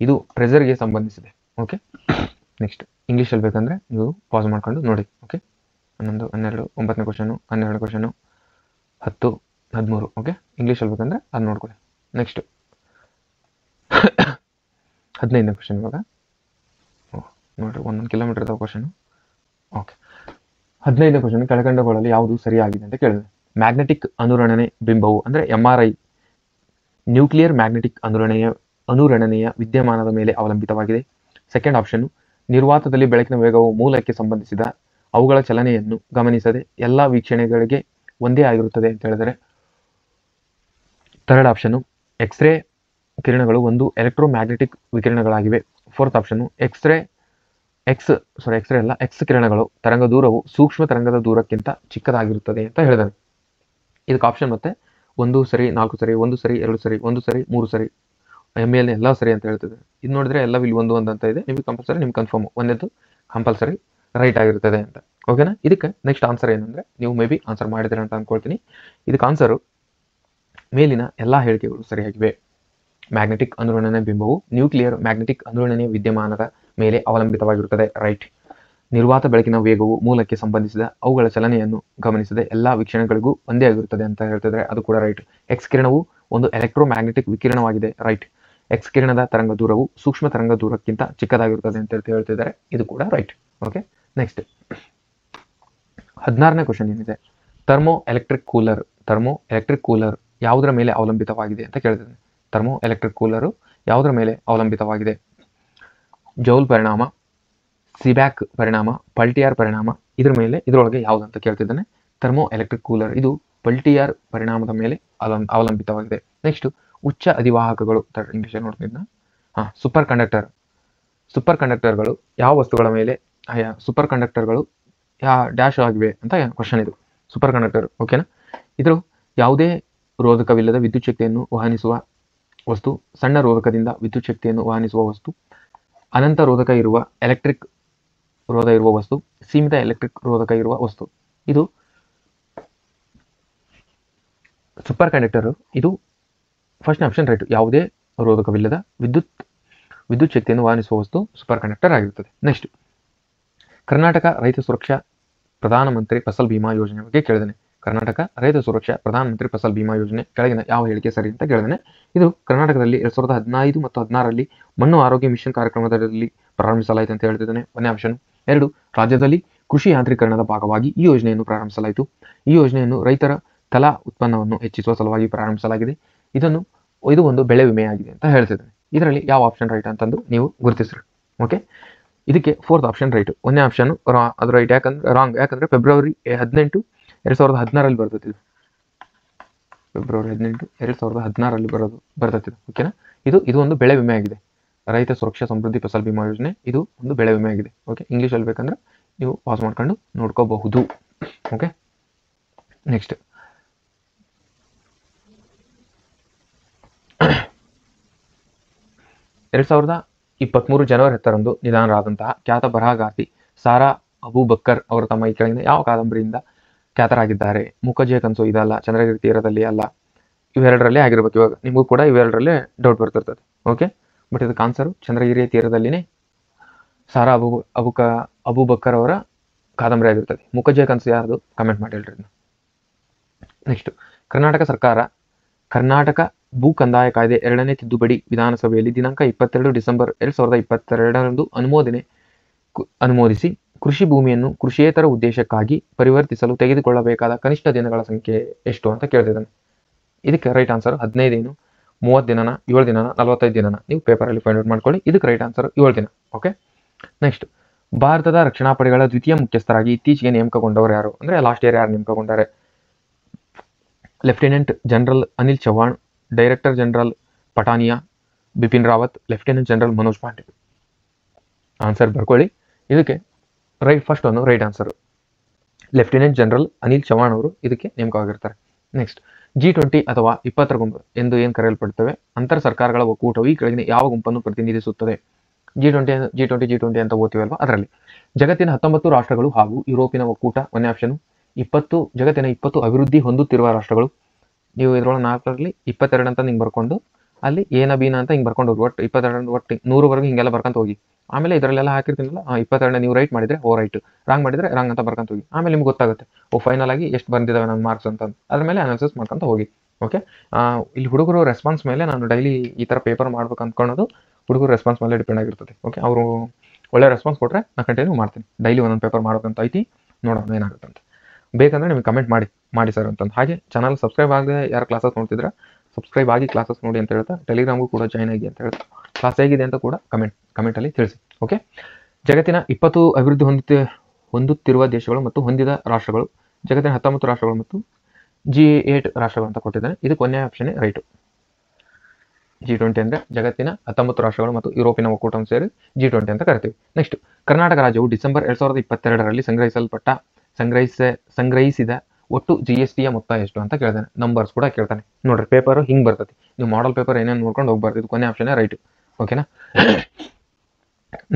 ಇದು ಪ್ರೆಷರ್ಗೆ ಸಂಬಂಧಿಸಿದೆ. ಓಕೆ, ನೆಕ್ಸ್ಟ್ ಇಂಗ್ಲೀಷಲ್ಲಿ ಬೇಕಂದ್ರೆ ನೀವು ಪಾಸ್ ಮಾಡ್ಕೊಂಡು ನೋಡಿ. ಓಕೆ, 11, 12, 9ನೇ ಕ್ವಶನು, 12 ಕ್ವಶನು, 10, 13. ಓಕೆ, ಇಂಗ್ಲೀಷಲ್ಲಿ ಬೇಕಂದ್ರೆ ಅದು ನೋಡ್ಕೊಳ್ಳಿ. ನೆಕ್ಸ್ಟ್ 15ನೇ ಕ್ವಶನ್. ಇವಾಗ ನೋಡ್ರಿ, 1 ಕಿಲೋಮೀಟರ್ದ ಕ್ವಶನು. ಓಕೆ, 15ನೇ ಕ್ವಶನ್, ಕೆಳಕಂಡಗಳಲ್ಲಿ ಯಾವುದು ಸರಿಯಾಗಿದೆ ಅಂತ ಕೇಳಿದೆ. ಮ್ಯಾಗ್ನೆಟಿಕ್ ಅನುರಣನೆ ಬಿಂಬವು ಅಂದರೆ MRI ನ್ಯೂಕ್ಲಿಯರ್ ಮ್ಯಾಗ್ನೆಟಿಕ್ ಅನುರಣನೆಯ ವಿದ್ಯಮಾನದ ಮೇಲೆ ಅವಲಂಬಿತವಾಗಿದೆ. ಸೆಕೆಂಡ್ ಆಪ್ಷನ್, ನಿರ್ವಾತದಲ್ಲಿ ಬೆಳಕಿನ ವೇಗವು ಮೂಲಕ್ಕೆ ಸಂಬಂಧಿಸಿದ ಅವುಗಳ ಚಲನೆಯನ್ನು ಗಮನಿಸದೆ ಎಲ್ಲ ವೀಕ್ಷಣೆಗಳಿಗೆ ಒಂದೇ ಆಗಿರುತ್ತದೆ ಅಂತ ಹೇಳಿದರೆ. ಥರ್ಡ್ ಆಪ್ಷನ್, ಎಕ್ಸ್ರೇ ಕಿರಣಗಳು ಒಂದು ಎಲೆಕ್ಟ್ರೋಮ್ಯಾಗ್ನೆಟಿಕ್ ವಿಕಿರಣಗಳಾಗಿವೆ. ಫೋರ್ತ್ ಆಪ್ಷನ್, ಎಕ್ಸ್ರೇ ಕಿರಣಗಳು ತರಂಗ ದೂರವು ಸೂಕ್ಷ್ಮ ತರಂಗದ ದೂರಕ್ಕಿಂತ ಚಿಕ್ಕದಾಗಿರುತ್ತದೆ ಅಂತ ಹೇಳಿದ್ದಾರೆ. ಇದಕ್ಕೆ ಆಪ್ಷನ್ ಮತ್ತೆ 1 ಸರಿ, 4 ಸರಿ, 1 ಸರಿ, 2 ಸರಿ, 1 ಸರಿ, 3 ಸರಿ, ML ಎಲ್ಲ ಸರಿ ಅಂತ ಹೇಳ್ತಿದೆ. ಇದು ನೋಡಿದ್ರೆ ಎಲ್ಲ ಇಲ್ಲಿ 1 ಅಂತ ಇದೆ. ನಿಮಗೆ ಕಂಪಲ್ಸರಿ ನಿಮ್ಗೆ ಕನ್ಫರ್ಮ್ ಒಂದೇದು ಕಂಪಲ್ಸರಿ ರೈಟ್ ಆಗಿರ್ತದೆ ಅಂತ. ಓಕೆನಾ. ಇದಕ್ಕೆ ನೆಕ್ಸ್ಟ್ ಆನ್ಸರ್ ಏನಂದ್ರೆ, ನೀವು ಮೇ ಬಿ ಆನ್ಸರ್ ಮಾಡಿದ್ರೆ ಅಂತ ಅನ್ಕೊಳ್ತೀನಿ. ಇದಕ್ಕೆ ಆನ್ಸರು ಮೇಲಿನ ಎಲ್ಲ ಹೇಳಿಕೆಗಳು ಸರಿಯಾಗಿವೆ. ಮ್ಯಾಗ್ನೆಟಿಕ್ ಅನುರಣನ ಬಿಂಬವು ನ್ಯೂಕ್ಲಿಯರ್ ಮ್ಯಾಗ್ನೆಟಿಕ್ ಅನುರಣನೆಯ ವಿದ್ಯಮಾನದ ಮೇಲೆ ಅವಲಂಬಿತವಾಗಿರುತ್ತದೆ. ರೈಟ್. ನಿರ್ವಾತ ಬೆಳಕಿನ ವೇಗವು ಮೂಲಕ್ಕೆ ಸಂಬಂಧಿಸಿದ ಅವುಗಳ ಚಲನೆಯನ್ನು ಗಮನಿಸದೆ ಎಲ್ಲಾ ವೀಕ್ಷಣೆಗಳಿಗೂ ಒಂದೇ ಆಗಿರುತ್ತದೆ ಅಂತ ಹೇಳ್ತಿದ್ರೆ ಅದು ಕೂಡ ರೈಟ್. ಎಕ್ಸ್ ಕಿರಣವು ಒಂದು ಎಲೆಕ್ಟ್ರೋಮ್ಯಾಗ್ನೆಟಿಕ್ ವಿಕಿರಣವಾಗಿದೆ. ರೈಟ್. ಎಕ್ಸ್ ಕಿರಣದ ತರಂಗ ದೂರವು ಸೂಕ್ಷ್ಮ ತರಂಗ ದೂರಕ್ಕಿಂತ ಚಿಕ್ಕದಾಗಿರುತ್ತದೆ ಅಂತ ಹೇಳ್ತಿದ್ದಾರೆ. ಇದು ಕೂಡ ರೈಟ್. ಓಕೆ, ನೆಕ್ಸ್ಟ್ 16ನೇ ಕ್ವಶನ್ ಏನಿದೆ, ಥರ್ಮೋ ಎಲೆಕ್ಟ್ರಿಕ್ ಕೂಲರ್ ಯಾವುದರ ಮೇಲೆ ಅವಲಂಬಿತವಾಗಿದೆ ಅಂತ ಕೇಳ್ತಿದ್ದೇನೆ. ಥರ್ಮೋ ಎಲೆಕ್ಟ್ರಿಕ್ ಕೂಲರು ಯಾವುದರ ಮೇಲೆ ಅವಲಂಬಿತವಾಗಿದೆ? ಜೌಲ್ ಪರಿಣಾಮ, ಸಿಬ್ಯಾಕ್ ಪರಿಣಾಮ, ಪಲ್ಟಿಯರ್ ಪರಿಣಾಮ, ಇದರೊಳಗೆ ಯಾವುದು ಅಂತ ಕೇಳ್ತಿದ್ದಾನೆ. ಥರ್ಮೋ ಎಲೆಕ್ಟ್ರಿಕ್ ಕೂಲರ್ ಇದು ಪಲ್ಟಿಯರ್ ಪರಿಣಾಮದ ಮೇಲೆ ಅವಲಂಬಿತವಾಗಿದೆ. ನೆಕ್ಸ್ಟ್ ಉಚ್ಚ ಅಧಿವಾಹಕಗಳು, ಇಂಗ್ಲಿಷ್ ನೋಡ್ತಿದ್ದ ಸೂಪರ್ ಕಂಡಕ್ಟರ್ಗಳು ಯಾವ ವಸ್ತುಗಳ ಮೇಲೆ ಸೂಪರ್ ಕಂಡಕ್ಟರ್ಗಳು ಡ್ಯಾಶ್ ಆಗಿವೆ ಅಂತ ಕ್ವಶನ್ ಇದು. Super conductor. ಓಕೆನಾ. ಇದು ಯಾವುದೇ ರೋಧಕವಿಲ್ಲದ ವಿದ್ಯುತ್ ಶಕ್ತಿಯನ್ನು ವಹನಿಸುವ ವಸ್ತು, ಸಣ್ಣ ರೋಧಕದಿಂದ ವಿದ್ಯುತ್ ಶಕ್ತಿಯನ್ನು ವಹನಿಸುವ ವಸ್ತು, ಅನಂತ ರೋಧಕ ಇರುವ ಎಲೆಕ್ಟ್ರಿಕ್ ರೋಧ ಇರುವ ವಸ್ತು, ಸೀಮಿತ ಎಲೆಕ್ಟ್ರಿಕ್ ರೋಧಕ ಇರುವ ವಸ್ತು. ಇದು ಸೂಪರ್ ಕಂಡಕ್ಟರ್. ಇದು ಫಸ್ಟ್ ಆಪ್ಷನ್ ರೈಟ್. ಯಾವುದೇ ರೋಧಕವಿಲ್ಲದ ವಿದ್ಯುತ್ ಶಕ್ತಿಯನ್ನು ವಹನಿಸುವ ವಸ್ತು ಸೂಪರ್ ಕಂಡಕ್ಟರ್ ಆಗಿರುತ್ತದೆ. ನೆಕ್ಸ್ಟ್, ಕರ್ನಾಟಕ ರೈತ ಸುರಕ್ಷಾ ಪ್ರಧಾನಮಂತ್ರಿ ಫಸಲ್ ಬಿಮಾ ಯೋಜನೆ ಬಗ್ಗೆ ಕೇಳಿದ್ದೇನೆ. ಕರ್ನಾಟಕ ರೈತ ಸುರಕ್ಷಾ ಪ್ರಧಾನಮಂತ್ರಿ ಫಸಲ್ ಬಿಮಾ ಯೋಜನೆ ಕೆಳಗಿನ ಯಾವ ಹೇಳಿಕೆ ಸರಿ ಅಂತ ಕೇಳಿದ್ದೇನೆ. ಇದು ಕರ್ನಾಟಕದಲ್ಲಿ 2015 ಮತ್ತು 2016ರಲ್ಲಿ ಮಣ್ಣು ಆರೋಗ್ಯ ಮಿಷನ್ ಕಾರ್ಯಕ್ರಮದಲ್ಲಿ ಪ್ರಾರಂಭಿಸಲಾಯಿತು ಅಂತ ಹೇಳ್ತಿದ್ದೇನೆ. 1ನೇ ಆಪ್ಷನ್. 2, ರಾಜ್ಯದಲ್ಲಿ ಕೃಷಿ ಯಾಂತ್ರೀಕರಣದ ಭಾಗವಾಗಿ ಈ ಯೋಜನೆಯನ್ನು ಪ್ರಾರಂಭಿಸಲಾಯಿತು. ಈ ಯೋಜನೆಯನ್ನು ರೈತರ ತಲಾ ಉತ್ಪನ್ನವನ್ನು ಹೆಚ್ಚಿಸುವ ಸಲುವಾಗಿ ಪ್ರಾರಂಭಿಸಲಾಗಿದೆ. ಇದು ಒಂದು ಬೆಳೆ ವಿಮೆಯಾಗಿದೆ ಅಂತ ಹೇಳ್ತಿದ್ದೇನೆ. ಇದರಲ್ಲಿ ಯಾವ ಆಪ್ಷನ್ ರೈಟ್ ಅಂತಂದು ನೀವು ಗುರುತಿಸ್ರಿ. ಓಕೆ, ಇದಕ್ಕೆ 4th ಆಪ್ಷನ್ ರೈಟ್. 1ನೇ ಆಪ್ಷನ್ ಅದು ರೈಟ್. ರಾಂಗ್. ಯಾಕಂದ್ರೆ ಫೆಬ್ರವರಿ 18, 2016ರಲ್ಲಿ ಬರ್ತೈತಿ. ಫೆಬ್ರವರಿ 18, 2016ರಲ್ಲಿ ಬರ್ತೈತಿ. ಓಕೆನಾ. ಇದು ಒಂದು ಬೆಳೆ ವಿಮೆ ಆಗಿದೆ. ರೈತ ಸುರಕ್ಷಾ ಸಮೃದ್ಧಿ ಫಸಲ್ ಬಿಮಾ ಯೋಜನೆ ಇದು ಒಂದು ಬೆಳೆ ವಿಮೆ ಆಗಿದೆ. ಓಕೆ, ಇಂಗ್ಲೀಷಲ್ಲಿ ಬೇಕಂದ್ರೆ ನೀವು ಪಾಸ್ ಮಾಡ್ಕೊಂಡು ನೋಡ್ಕೋಬಹುದು. ಓಕೆ, ನೆಕ್ಸ್ಟ್ 2023 ಜನವರಿ 10ರಂದು ನಿಧನರಾದಂತಹ ಖ್ಯಾತ ಬರಹಗಾರ್ತಿ ಸಾರಾ ಅಬೂಬಕ್ಕರ್ ಅವರು ತಮ್ಮ ಈ ಕೆಳಗಿನ ಯಾವ ಕಾದಂಬರಿಯಿಂದ ಖ್ಯಾತರಾಗಿದ್ದಾರೆ? ಮುಖಜಯ ಕನಸು ಇದಲ್ಲ, ಚಂದ್ರಗಿರಿ ತೀರದಲ್ಲಿ ಅಲ್ಲ, ಇವೆರಡರಲ್ಲೇ ಆಗಿರ್ಬೇಕು. ಇವಾಗ ನಿಮಗೂ ಕೂಡ ಇವೆರಡರಲ್ಲೇ ಡೌಟ್ ಬರ್ತಿರ್ತದೆ. ಓಕೆ, ಬಟ್ ಇದಕ್ಕೆ ಆನ್ಸರು ಚಂದ್ರಗಿರಿಯ ತೀರದಲ್ಲಿನೇ ಸಾರಾ ಅಬೂಬಕ್ಕರ್ ಅವರ ಕಾದಂಬರಿ ಆಗಿರ್ತದೆ. ಮುಖಜಯ ಕನಸು ಯಾರ್ದು? ಕಮೆಂಟ್ ಮಾಡಿ ಹೇಳ್ರಿ. ನೆಕ್ಸ್ಟ್, ಕರ್ನಾಟಕ ಸರ್ಕಾರ ಕರ್ನಾಟಕ ಭೂ ಕಂದಾಯ ಕಾಯ್ದೆ 2ನೇ ತಿದ್ದುಪಡಿ ವಿಧಾನಸಭೆಯಲ್ಲಿ ದಿನಾಂಕ 22 ಡಿಸೆಂಬರ್ 2022ರಂದು ಅನುಮೋದಿಸಿ ಕೃಷಿ ಭೂಮಿಯನ್ನು ಕೃಷಿಯೇತರ ಉದ್ದೇಶಕ್ಕಾಗಿ ಪರಿವರ್ತಿಸಲು ತೆಗೆದುಕೊಳ್ಳಬೇಕಾದ ಕನಿಷ್ಠ ದಿನಗಳ ಸಂಖ್ಯೆ ಎಷ್ಟು ಅಂತ ಕೇಳ್ತಿದ್ದಾನೆ. ಇದಕ್ಕೆ ರೈಟ್ ಆನ್ಸರ್ 15 ದಿನ, 30 ದಿನನ, 7 ದಿನನ, 45 ದಿನನ ನೀವು ಪೇಪರಲ್ಲಿ ಫೈಂಡ್ ಔಟ್ ಮಾಡ್ಕೊಳ್ಳಿ. ಇದಕ್ಕೆ ರೈಟ್ ಆನ್ಸರ್ 7 ದಿನ. ಓಕೆ, ನೆಕ್ಸ್ಟ್, ಭಾರತದ ರಕ್ಷಣಾ ಪಡೆಗಳ ದ್ವಿತೀಯ ಮುಖ್ಯಸ್ಥರಾಗಿ ಇತ್ತೀಚೆಗೆ ನೇಮಕಗೊಂಡವರು ಯಾರು? ಅಂದ್ರೆ ಲಾಸ್ಟ್ ಇಯರ್ ಯಾರು ನೇಮಕಗೊಂಡಾರೆ? Lieutenant general Anil Chauhan, director general Pathania, Bipin Rawat, lieutenant general Manoj Pande. Answer ಬರ್ಕೊಳ್ಳಿ. ಇದಕ್ಕೆ ಫಸ್ಟ್ ಒಂದು right answer lieutenant general Anil Chauhan ಅವರು ಇದಕ್ಕೆ ನೇಮಕವಾಗಿರ್ತಾರೆ. ನೆಕ್ಸ್ಟ್ G20 ಅಥವಾ 20ರ ಗುಂಪು ಎಂದು ಏನು ಕರೆಯಲ್ಪಡುತ್ತವೆ ಅಂತರ್ ಸರ್ಕಾರಗಳ ಒಕ್ಕೂಟವು ಈ ಕೆಳಗಿನ ಯಾವ ಗುಂಪನ್ನು ಪ್ರತಿನಿಧಿಸುತ್ತದೆ? G20 ಅಂತ ಓದ್ತೀವಲ್ವಾ ಅದರಲ್ಲಿ ಜಗತ್ತಿನ 19 ರಾಷ್ಟ್ರಗಳು ಹಾಗೂ ಯುರೋಪಿನ ಒಕ್ಕೂಟ. ಒಂದನೇ ಆಪ್ಷನ್ 20 ಜಗತ್ತಿನ 20 ಅಭಿವೃದ್ಧಿ ಹೊಂದುತ್ತಿರುವ ರಾಷ್ಟ್ರಗಳು. ನೀವು ಇದರೊಳಗೆ 4ರಲ್ಲಿ 22 ಅಂತ ಹಿಂಗೆ ಬರ್ಕೊಂಡು ಅಲ್ಲಿ ಏನ ಬೀನ ಅಂತ ಹಿಂಗೆ ಬರ್ಕೊಂಡು ಹೋಗಿ ಒಟ್ಟು 22 ಒಟ್ಟು 100ವರೆಗೂ ಹಿಂಗೆಲ್ಲ ಬರ್ಕೊಂತ ಹೋಗಿ. ಆಮೇಲೆ ಇದರಲ್ಲೆಲ್ಲ ಹಾಕಿರ್ತೀನಲ್ಲ 22 ನೀವು ರೈಟ್ ಮಾಡಿದ್ರೆ ರೈಟ್, ರಾಂಗ್ ಮಾಡಿದ್ರೆ ರಾಂಗ್ ಅಂತ ಬರ್ಕೊಂತ ಹೋಗಿ. ಆಮೇಲೆ ನಿಮ್ಗೆ ಗೊತ್ತಾಗುತ್ತೆ ಫೈನಲ್ ಆಗಿ ಎಷ್ಟು ಬಂದಿದ್ದಾವೆ ನನ್ನ ಮಾರ್ಕ್ಸ್ ಅಂತ. ಅದ್ರ ಮೇಲೆ ಅನಾಲಿಸಿಸ್ ಮಾಡ್ಕೊಂತ ಹೋಗಿ. ಓಕೆ, ಇಲ್ಲಿ ಹುಡುಗರು ರೆಸ್ಪಾನ್ಸ್ ಮೇಲೆ ನಾನು ಡೈಲಿ ಈ ಥರ ಪೇಪರ್ ಮಾಡ್ಬೇಕು ಅಂದ್ಕೊಳ್ಳೋದು ಹುಡುಗರು ರೆಸ್ಪಾನ್ಸ್ ಮೇಲೆ ಡಿಪೆಂಡ್ ಆಗಿರ್ತದೆ. ಓಕೆ, ಅವರು ಒಳ್ಳೆ ರೆಸ್ಪಾನ್ಸ್ ಕೊಟ್ಟರೆ ನಾನು ಕಂಟಿನ್ಯೂ ಮಾಡ್ತೀನಿ. ಡೈಲಿ ಒಂದೊಂದು ಪೇಪರ್ ಮಾಡೋದಂತ ಐತಿ, ನೋಡೋಣ ಏನಾಗುತ್ತೆ ಅಂತ. ಬೇಕಂದ್ರೆ ನಿಮಗೆ ಕಮೆಂಟ್ ಮಾಡಿ ಸರ್ ಅಂತಂದು. ಹಾಗೆ ಚಾನಲ್ ಸಬ್ಸ್ಕ್ರೈಬ್ ಆಗದೆ ಯಾರು ಕ್ಲಾಸಸ್ ನೋಡ್ತಿದ್ರೆ ಸಬ್ಸ್ಕ್ರೈಬ್ ಆಗಿ ಕ್ಲಾಸಸ್ ನೋಡಿ ಅಂತ ಹೇಳ್ತಾ, ಟೆಲಿಗ್ರಾಮ್ಗೂ ಕೂಡ ಜಾಯ್ನ್ ಆಗಿ ಅಂತ ಹೇಳ್ತಾ, ಕ್ಲಾಸ್ ಹೇಗಿದೆ ಅಂತ ಕೂಡ ಕಮೆಂಟಲ್ಲಿ ತಿಳಿಸಿ. ಓಕೆ, ಜಗತ್ತಿನ 20 ಅಭಿವೃದ್ಧಿ ಹೊಂದುತ್ತಿರುವ ದೇಶಗಳು ಮತ್ತು ಹೊಂದಿದ ರಾಷ್ಟ್ರಗಳು, ಜಗತ್ತಿನ 19 ರಾಷ್ಟ್ರಗಳು ಮತ್ತು G8 ರಾಷ್ಟ್ರಗಳು ಅಂತ ಕೊಟ್ಟಿದ್ದಾನೆ. ಇದು ಕೊನೆಯ ಆಪ್ಷನ್ ರೈಟು. G20 ಅಂದರೆ ಜಗತ್ತಿನ 19 ರಾಷ್ಟ್ರಗಳು ಮತ್ತು ಯುರೋಪಿನ ಒಕ್ಕೂಟವನ್ನು ಸೇರಿ G20 ಅಂತ ಕರಿತೀವಿ. ನೆಕ್ಸ್ಟ್, ಕರ್ನಾಟಕ ರಾಜ್ಯವು ಡಿಸೆಂಬರ್ 2022ರಲ್ಲಿ ಸಂಗ್ರಹಿಸಿದ ಒಟ್ಟು GSTಯ ಮೊತ್ತ ಎಷ್ಟು ಅಂತ ಕೇಳ್ತಾನೆ. ನಂಬರ್ಸ್ ಕೂಡ ಕೇಳ್ತಾನೆ. ನೋಡ್ರಿ, ಪೇಪರ್ ಹಿಂಗೆ ಬರ್ತೈತಿ. ನೀವು ಮಾಡೆಲ್ ಪೇಪರ್ ಏನೇನು ನೋಡ್ಕೊಂಡು ಹೋಗ್ಬಾರ್ದು. ಇದು ಕೊನೆ ಆಪ್ಷನ್ ರೈಟು. ಓಕೆನಾ?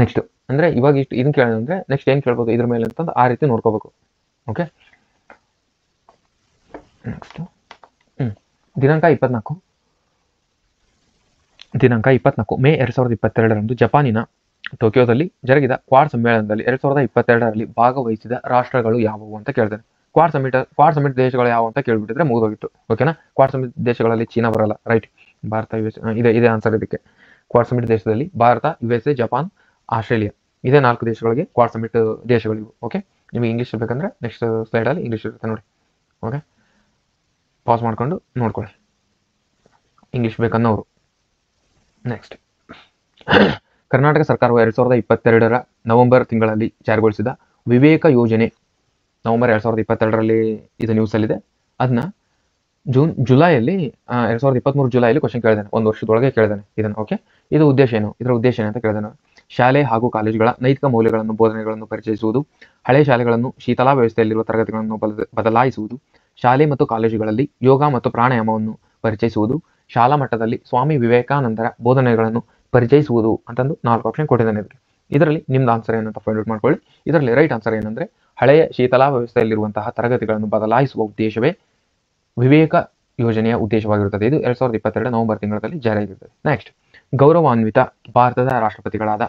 ನೆಕ್ಸ್ಟ್ ಅಂದರೆ ಇವಾಗ ಇಷ್ಟು ಇದನ್ನು ಕೇಳಿದ್ರೆ ನೆಕ್ಸ್ಟ್ ಏನು ಕೇಳ್ಬೋದು ಇದ್ರ ಮೇಲೆ ಅಂತಂದು ಆ ರೀತಿ ನೋಡ್ಕೋಬೇಕು. ಓಕೆ, ನೆಕ್ಸ್ಟ್ ದಿನಾಂಕ 24 ಮೇ 2022ರಂದು ಜಪಾನಿನ ಟೋಕಿಯೋದಲ್ಲಿ ಜರುಗಿದ ಕ್ವಾಡ್ ಸಮ್ಮೇಳನದಲ್ಲಿ 2022ರಲ್ಲಿ ಭಾಗವಹಿಸಿದ ರಾಷ್ಟ್ರಗಳು ಯಾವುವು ಅಂತ ಕೇಳ್ತಾನೆ. ಕ್ವಾಡ್ ಸಮಿಟ್ ದೇಶಗಳು ಯಾವುವು ಅಂತ ಕೇಳ್ಬಿಟ್ಟಿದ್ರೆ ಮುಗಿದೋಗಿತ್ತು. ಓಕೆನಾ? ಕ್ವಾಡ್ ಸಮಿಟ್ ದೇಶಗಳಲ್ಲಿ ಚೀನಾ ಬರಲ್ಲ. ರೈಟ್, ಭಾರತ US ಇದೆ ಆನ್ಸರ್ ಇದಕ್ಕೆ. ಕ್ವಾಡ್ ಸಮಿಟ್ ದೇಶದಲ್ಲಿ ಭಾರತ, USA, ಜಪಾನ್, ಆಸ್ಟ್ರೇಲಿಯಾ ಇದೇ 4 ದೇಶಗಳಿಗೆ ಕ್ವಾಡ್ ಸಮಿಟ್ ದೇಶಗಳಿವು. ಓಕೆ, ನಿಮಗೆ ಇಂಗ್ಲೀಷ್ ಬೇಕಂದ್ರೆ ನೆಕ್ಸ್ಟ್ ಸ್ಲೈಡಲ್ಲಿ ಇಂಗ್ಲೀಷ್ ಇರುತ್ತೆ ನೋಡಿ. ಓಕೆ, ಪಾಸ್ ಮಾಡ್ಕೊಂಡು ನೋಡ್ಕೊಳ್ಳಿ ಇಂಗ್ಲೀಷ್ ಬೇಕನ್ನೋರು. ನೆಕ್ಸ್ಟ್, ಕರ್ನಾಟಕ ಸರ್ಕಾರವು 2022ರ ನವೆಂಬರ್ ತಿಂಗಳಲ್ಲಿ ಜಾರಿಗೊಳಿಸಿದ ವಿವೇಕ ಯೋಜನೆ. ನವೆಂಬರ್ 2022ರಲ್ಲಿ ಇದು ನ್ಯೂಸಲ್ಲಿದೆ. ಅದನ್ನ ಜುಲೈಯಲ್ಲಿ 2023 ಜುಲೈಯಲ್ಲಿ ಕ್ವಶನ್ ಕೇಳಿದಾನೆ. ಒಂದು ವರ್ಷದೊಳಗೆ ಕೇಳಿದಾನೆ ಇದನ್ನು. ಓಕೆ, ಇದರ ಉದ್ದೇಶ ಏನು ಅಂತ ಕೇಳಿದಾನೆ. ಶಾಲೆ ಹಾಗೂ ಕಾಲೇಜುಗಳ ನೈತಿಕ ಮೌಲ್ಯಗಳನ್ನು ಬೋಧನೆಗಳನ್ನು ಪರಿಚಯಿಸುವುದು, ಹಳೆಯ ಶಾಲೆಗಳನ್ನು ಶೀತಲಾ ವ್ಯವಸ್ಥೆಯಲ್ಲಿರುವ ತರಗತಿಗಳನ್ನು ಬದಲಾಯಿಸುವುದು, ಶಾಲೆ ಮತ್ತು ಕಾಲೇಜುಗಳಲ್ಲಿ ಯೋಗ ಮತ್ತು ಪ್ರಾಣಾಯಾಮವನ್ನು ಪರಿಚಯಿಸುವುದು, ಶಾಲಾ ಮಟ್ಟದಲ್ಲಿ ಸ್ವಾಮಿ ವಿವೇಕಾನಂದರ ಬೋಧನೆಗಳನ್ನು ಪರಿಚಯಿಸುವುದು ಅಂತಂದು 4 ಆಪ್ಷನ್ ಕೊಟ್ಟಿದ್ದಾನೆ. ಇದರಲ್ಲಿ ನಿಮ್ದು ಆನ್ಸರ್ ಏನಂತ ಫೈಂಡ್ ಔಟ್ ಮಾಡ್ಕೊಳ್ಳಿ. ಇದರಲ್ಲಿ ರೈಟ್ ಆನ್ಸರ್ ಏನಂದ್ರೆ ಹಳೆಯ ಶೀತಲಾ ವ್ಯವಸ್ಥೆಯಲ್ಲಿರುವಂತಹ ತರಗತಿಗಳನ್ನು ಬದಲಾಯಿಸುವ ಉದ್ದೇಶವೇ ವಿವೇಕ ಯೋಜನೆಯ ಉದ್ದೇಶವಾಗಿರುತ್ತದೆ. ಇದು 2022 ನವೆಂಬರ್ ತಿಂಗಳಲ್ಲಿ ಜಾರಿಯಾಗಿರುತ್ತದೆ. ನೆಕ್ಸ್ಟ್, ಗೌರವಾನ್ವಿತ ಭಾರತದ ರಾಷ್ಟ್ರಪತಿಗಳಾದ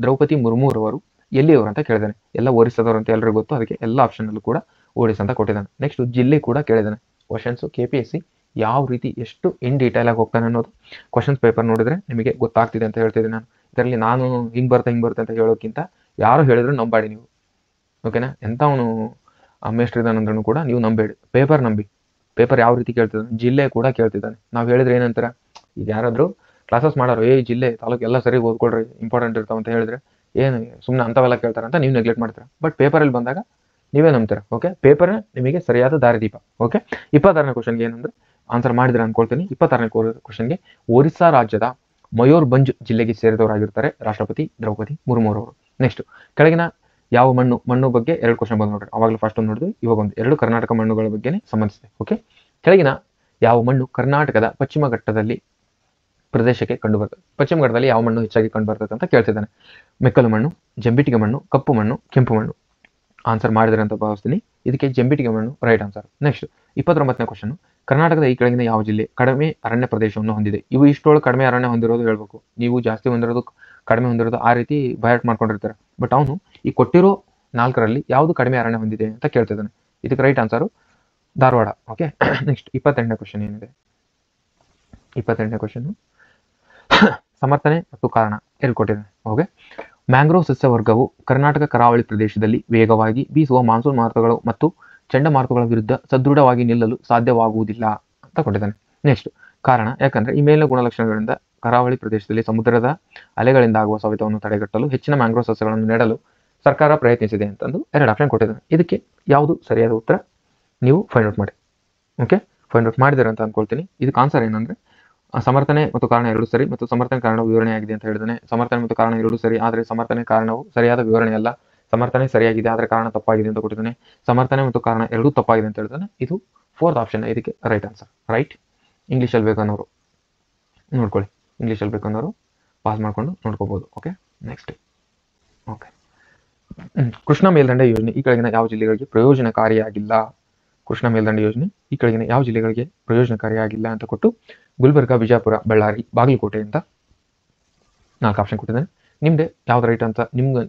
ದ್ರೌಪದಿ ಮುರ್ಮುರವರು ಎಲ್ಲಿಯವರು ಅಂತ ಕೇಳಿದಾನೆ. ಎಲ್ಲ ಒರಿಸ್ಸಾದವರು ಅಂತ ಎಲ್ಲರಿಗೂ ಗೊತ್ತು, ಅದಕ್ಕೆ ಎಲ್ಲ ಆಪ್ಷನಲ್ಲೂ ಕೂಡ ಒಡಿಸ್ಸಾ ಅಂತ ಕೊಟ್ಟಿದ್ದಾನೆ. ನೆಕ್ಸ್ಟ್, ಜಿಲ್ಲೆ ಕೂಡ ಕೇಳಿದ್ದಾನೆ. ಕ್ವಶನ್ಸು KPSC ಯಾವ ರೀತಿ ಎಷ್ಟು ಇನ್ ಡೀಟೇಲ್ ಆಗಿ ಹೋಗ್ತಾನೆ ಅನ್ನೋದು ಕ್ವಶನ್ಸ್ ಪೇಪರ್ ನೋಡಿದ್ರೆ ನಿಮಗೆ ಗೊತ್ತಾಗ್ತಿದೆ ಅಂತ ಹೇಳ್ತಿದ್ದೀನಿ ನಾನು. ಇದರಲ್ಲಿ ನಾನು ಹಿಂಗೆ ಬರುತ್ತೆ ಅಂತ ಹೇಳೋಕ್ಕಿಂತ ಯಾರು ಹೇಳಿದ್ರು ನಂಬಾಡಿ ನೀವು. ಓಕೆನಾ? ಎಂಥವನು ಮೇಷ್ಟ್ರಿದಾನಂದ್ರೂ ಕೂಡ ನೀವು ನಂಬೇಡಿ, ಪೇಪರ್ ನಂಬಿ. ಪೇಪರ್ ಯಾವ ರೀತಿ ಕೇಳ್ತಿದ್ದಾನೆ, ಜಿಲ್ಲೆ ಕೂಡ ಕೇಳ್ತಿದ್ದಾನೆ. ನಾವು ಹೇಳಿದ್ರೆ ಏನಂತಾರೆ, ಈಗ ಯಾರಾದರೂ ಕ್ಲಾಸಸ್ ಮಾಡೋರು ಜಿಲ್ಲೆ ತಾಲೂಕು ಎಲ್ಲ ಸರಿ ಓದ್ಕೊಳ್ರಿ ಇಂಪಾರ್ಟೆಂಟ್ ಇರ್ತಾವೆ ಅಂತ ಹೇಳಿದ್ರೆ ಏನು ಸುಮ್ಮನೆ ಅಂಥವೆಲ್ಲ ಕೇಳ್ತಾರೆ ಅಂತ ನೀವು ನೆಗ್ಲೆಕ್ಟ್ ಮಾಡ್ತೀರಾ. ಬಟ್ ಪೇಪರಲ್ಲಿ ಬಂದಾಗ ನೀವೇ ನಂಬ್ತೀರಾ. ಓಕೆ, ಪೇಪರ್ ನಿಮಗೆ ಸರಿಯಾದ ದಾರಿದೀಪ. ಓಕೆ, 26ನೇ ಕ್ವಶನ್ಗೆ ಏನಂದ್ರೆ ಆನ್ಸರ್ ಮಾಡಿದ್ರೆ ಅನ್ಕೊಳ್ತೀನಿ. 26ನೇ ಕ್ವಶನ್ಗೆ ಒರಿಸ್ಸಾ ರಾಜ್ಯದ ಮಯೂರ್ಭಂಜ್ ಜಿಲ್ಲೆಗೆ ಸೇರಿದವರಾಗಿರ್ತಾರೆ ರಾಷ್ಟ್ರಪತಿ ದ್ರೌಪದಿ ಮುರ್ಮುರವರು. ನೆಕ್ಸ್ಟ್, ಕೆಳಗಿನ ಯಾವ ಮಣ್ಣು ಬಗ್ಗೆ 2 ಕ್ವಶನ್ ಬಂದು ನೋಡ್ರಿ. ಅವಾಗಲೂ ಫಸ್ಟ್ ಒಂದು ನೋಡಿದ್ವಿ, ಇವಾಗ ಒಂದು 2 ಕರ್ನಾಟಕ ಮಣ್ಣುಗಳ ಬಗ್ಗೆನೇ ಸಂಬಂಧಿಸಿದೆ. ಓಕೆ, ಕೆಳಗಿನ ಯಾವ ಮಣ್ಣು ಕರ್ನಾಟಕದ ಪಶ್ಚಿಮ ಘಟ್ಟದಲ್ಲಿ ಪ್ರದೇಶಕ್ಕೆ ಕಂಡು ಬರ್ತದೆ? ಪಶ್ಚಿಮ ಘಟ್ಟದಲ್ಲಿ ಯಾವ ಮಣ್ಣು ಹೆಚ್ಚಾಗಿ ಕಂಡು ಬರ್ತದೆ ಅಂತ ಕೇಳ್ತಿದ್ದಾನೆ. ಮೆಕ್ಕಲು ಮಣ್ಣು, ಜಂಬಿಟಿಗೆ ಮಣ್ಣು, ಕಪ್ಪು ಮಣ್ಣು, ಕೆಂಪು ಮಣ್ಣು. ಆನ್ಸರ್ ಮಾಡಿದ್ರೆ ಅಂತ ಭಾವಿಸ್ತೀನಿ. ಇದಕ್ಕೆ ಜಂಬಿಟಿಗೆ ಮಣ್ಣು ರೈಟ್ ಆನ್ಸರ್. ನೆಕ್ಸ್ಟ್, 29ನೇ ಕ್ವಶನ್, ಕರ್ನಾಟಕದ ಈ ಕೆಳಗಿನ ಯಾವ ಜಿಲ್ಲೆ ಕಡಿಮೆ ಅರಣ್ಯ ಪ್ರದೇಶವನ್ನು ಹೊಂದಿದೆ? ಇವು ಇಷ್ಟೊಳಗೆ ಕಡಿಮೆ ಅರಣ್ಯ ಹೊಂದಿರೋದು ಹೇಳ್ಬೇಕು. ನೀವು ಜಾಸ್ತಿ ಹೊಂದಿರೋದು ಕಡಿಮೆ ಹೊಂದಿರೋದು ಆ ರೀತಿ ಬಯಟ್ ಮಾಡ್ಕೊಂಡಿರ್ತಾರೆ. ಬಟ್ ಅವನು ಈ ಕೊಟ್ಟಿರೋ 4ರಲ್ಲಿ ಯಾವುದು ಕಡಿಮೆ ಅರಣ್ಯ ಹೊಂದಿದೆ ಅಂತ ಕೇಳ್ತಿದ್ದಾನೆ. ಇದಕ್ಕೆ right answer Dharwad. Okay, next 28ನೇ ಕ್ವಶನ್ ಏನಿದೆ? 28ನೇ ಕ್ವಶನ್ ಸಮರ್ಥನೆ ಮತ್ತು ಕಾರಣ ಕೊಟ್ಟಿದ್ದಾನೆ. ಓಕೆ, ಮ್ಯಾಂಗ್ರೋವ್ ಸಸ್ಯವರ್ಗವು ಕರ್ನಾಟಕ ಕರಾವಳಿ ಪ್ರದೇಶದಲ್ಲಿ ವೇಗವಾಗಿ ಬೀಸುವ ಮಾನ್ಸೂನ್ ಮಾರುತಗಳು ಮತ್ತು ಚಂಡಮಾರುತಗಳ ವಿರುದ್ಧ ಸದೃಢವಾಗಿ ನಿಲ್ಲಲು ಸಾಧ್ಯವಾಗುವುದಿಲ್ಲ ಅಂತ ಕೊಟ್ಟಿದ್ದಾನೆ. ನೆಕ್ಸ್ಟ್, ಕಾರಣ ಯಾಕಂದ್ರೆ ಈ ಮೇಲಿನ ಗುಣಲಕ್ಷಣಗಳಿಂದ ಕರಾವಳಿ ಪ್ರದೇಶದಲ್ಲಿ ಸಮುದ್ರದ ಅಲೆಗಳಿಂದ ಆಗುವ ಸವೆತವನ್ನು ತಡೆಗಟ್ಟಲು ಹೆಚ್ಚಿನ ಮ್ಯಾಂಗ್ರೋವ್ ಸಸ್ಯಗಳನ್ನು ನೆಡಲು ಸರ್ಕಾರ ಪ್ರಯತ್ನಿಸಿದೆ ಅಂತಂದು 2 ಆಪ್ಷನ್ ಕೊಟ್ಟಿದ್ದಾನೆ. ಇದಕ್ಕೆ ಯಾವುದು ಸರಿಯಾದ ಉತ್ತರ ನೀವು ಫೈಂಡ್ ಔಟ್ ಮಾಡಿ. ಓಕೆ, ಫೈಂಡ್ ಔಟ್ ಮಾಡಿದಾರೆ ಅಂತ ಅನ್ಕೊಳ್ತೀನಿ. ಇದಕ್ಕೆ ಆನ್ಸರ್ ಏನಂದ್ರೆ ಸಮರ್ಥನೆ ಮತ್ತು ಕಾರಣ 2 ಸರಿ ಮತ್ತು ಸಮರ್ಥನೆ ಕಾರಣವು ವಿವರಣೆಯಾಗಿದೆ ಅಂತ ಹೇಳಿದಾನೆ. ಸಮರ್ಥನೆ ಮತ್ತು ಕಾರಣ 2 ಸರಿ, ಆದರೆ ಸಮರ್ಥನೆ ಕಾರಣವು ಸರಿಯಾದ ವಿವರಣೆ ಅಲ್ಲ. ಸಮರ್ಥನೆ ಸರಿಯಾಗಿದೆ ಆದರೆ ಕಾರಣ ತಪ್ಪಾಗಿದೆ ಅಂತ ಕೊಟ್ಟಿದ್ದಾನೆ. ಸಮರ್ಥನೆ ಮತ್ತು ಕಾರಣ ಎರಡೂ ತಪ್ಪಾಗಿದೆ ಅಂತ ಹೇಳ್ತಾನೆ. ಇದು 4th ಆಪ್ಷನ್ ಇದಕ್ಕೆ ರೈಟ್ ಆನ್ಸರ್. ರೈಟ್. ಇಂಗ್ಲೀಷಲ್ಲಿ ಬೇಕನ್ನೋರು ನೋಡ್ಕೊಳ್ಳಿ, ಇಂಗ್ಲೀಷಲ್ಲಿ ಬೇಕನ್ನೋರು ಪಾಸ್ ಮಾಡ್ಕೊಂಡು ನೋಡ್ಕೋಬಹುದು. Okay, next. ಓಕೆ, ಕೃಷ್ಣಾ ಮೇಲ್ದಂಡೆ ಯೋಜನೆ ಈ ಕೆಳಗಿನ ಯಾವ ಜಿಲ್ಲೆಗಳಿಗೆ ಪ್ರಯೋಜನಕಾರಿಯಾಗಿಲ್ಲ? ಕೃಷ್ಣಾ ಮೇಲ್ದಂಡೆ ಯೋಜನೆ ಈ ಕೆಳಗಿನ ಯಾವ ಜಿಲ್ಲೆಗಳಿಗೆ ಪ್ರಯೋಜನಕಾರಿಯಾಗಿಲ್ಲ ಅಂತ ಕೊಟ್ಟು ಗುಲ್ಬರ್ಗ, ಬಿಜಾಪುರ, ಬಳ್ಳಾರಿ, ಬಾಗಲಕೋಟೆ ಅಂತ 4 ಆಪ್ಷನ್ ಕೊಟ್ಟಿದ್ದಾನೆ. ನಿಮ್ದೆ ಯಾವ್ದು ರೈಟ್ ಅಂತ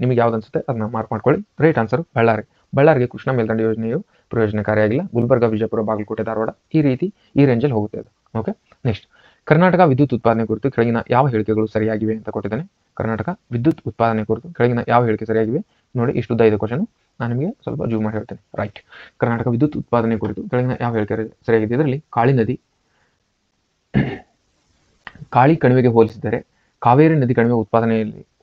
ನಿಮಗೆ ಯಾವ್ದು ಅನ್ಸುತ್ತೆ ಅದನ್ನ ಮಾರ್ಕ್ ಮಾಡ್ಕೊಳ್ಳಿ. ರೈಟ್ ಆನ್ಸರ್ ಬಳ್ಳಾರಿಗೆ ಕೃಷ್ಣಾ ಮೇಲ್ದಂಡೆ ಯೋಜನೆಯು ಪ್ರಯೋಜನಕಾರಿಯಾಗಿಲ್ಲ. ಗುಲ್ಬರ್ಗ, ಬಿಜಾಪುರ, ಬಾಗಲಕೋಟೆ, ಧಾರವಾಡ ಈ ರೇಂಜಲ್ಲಿ ಹೋಗುತ್ತೆ ಅದು. Okay, next. ಕರ್ನಾಟಕ ವಿದ್ಯುತ್ ಉತ್ಪಾದನೆ ಕುರಿತು ಕೆಳಗಿನ ಯಾವ ಹೇಳಿಕೆಗಳು ಸರಿಯಾಗಿವೆ ಅಂತ ಕೊಟ್ಟಿದ್ದಾನೆ. ಕರ್ನಾಟಕ ವಿದ್ಯುತ್ ಉತ್ಪಾದನೆ ಕುರಿತು ಕೆಳಗಿನ ಯಾವ ಹೇಳಿಕೆ ಸರಿಯಾಗಿವೆ ನೋಡಿ. ಇಷ್ಟು 5 ಕ್ವಶನ್ ನಾನು ನಿಮಗೆ ಸ್ವಲ್ಪ ಜೂಮ್ ಮಾಡಿ ಹೇಳ್ತೇನೆ. ರೈಟ್. ಕರ್ನಾಟಕ ವಿದ್ಯುತ್ ಉತ್ಪಾದನೆ ಕುರಿತು ಕೆಳಗಿನ ಯಾವ ಹೇಳಿಕೆ ಸರಿಯಾಗಿದೆ? ಇದರಲ್ಲಿ ಕಾಳಿ ಕಣಿವೆಗೆ ಹೋಲಿಸಿದರೆ ಕಾವೇರಿ ನದಿ ಕಣಿವೆ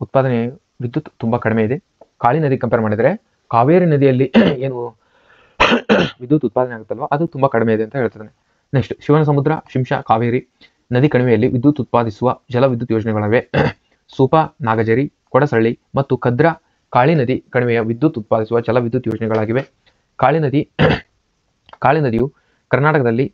ಉತ್ಪಾದನೆ ವಿದ್ಯುತ್ ತುಂಬಾ ಕಡಿಮೆ ಇದೆ. ಕಾಳಿ ನದಿ ಕಂಪೇರ್ ಮಾಡಿದರೆ ಕಾವೇರಿ ನದಿಯಲ್ಲಿ ಏನು ವಿದ್ಯುತ್ ಉತ್ಪಾದನೆ ಆಗುತ್ತಲ್ವಾ ಅದು ತುಂಬಾ ಕಡಿಮೆ ಇದೆ ಅಂತ ಹೇಳ್ತಿದ್ದಾನೆ. ನೆಕ್ಸ್ಟ್. ಶಿವನಸಮುದ್ರ, ಶಿಂಷಾ, ಕಾವೇರಿ ನದಿ ಕಣಿವೆಯಲ್ಲಿ ವಿದ್ಯುತ್ ಉತ್ಪಾದಿಸುವ ಜಲವಿದ್ಯುತ್ ಯೋಜನೆಗಳಿವೆ. ಸೂಪಾ, ನಾಗಜರಿ, ಕೊಡಸಳ್ಳಿ ಮತ್ತು ಕದ್ರಾ ಕಾಳಿ ನದಿ ಕಣಿವೆಯ ವಿದ್ಯುತ್ ಉತ್ಪಾದಿಸುವ ಜಲವಿದ್ಯುತ್ ಯೋಜನೆಗಳಾಗಿವೆ. ಕಾಳಿ ನದಿಯು ಕರ್ನಾಟಕದಲ್ಲಿ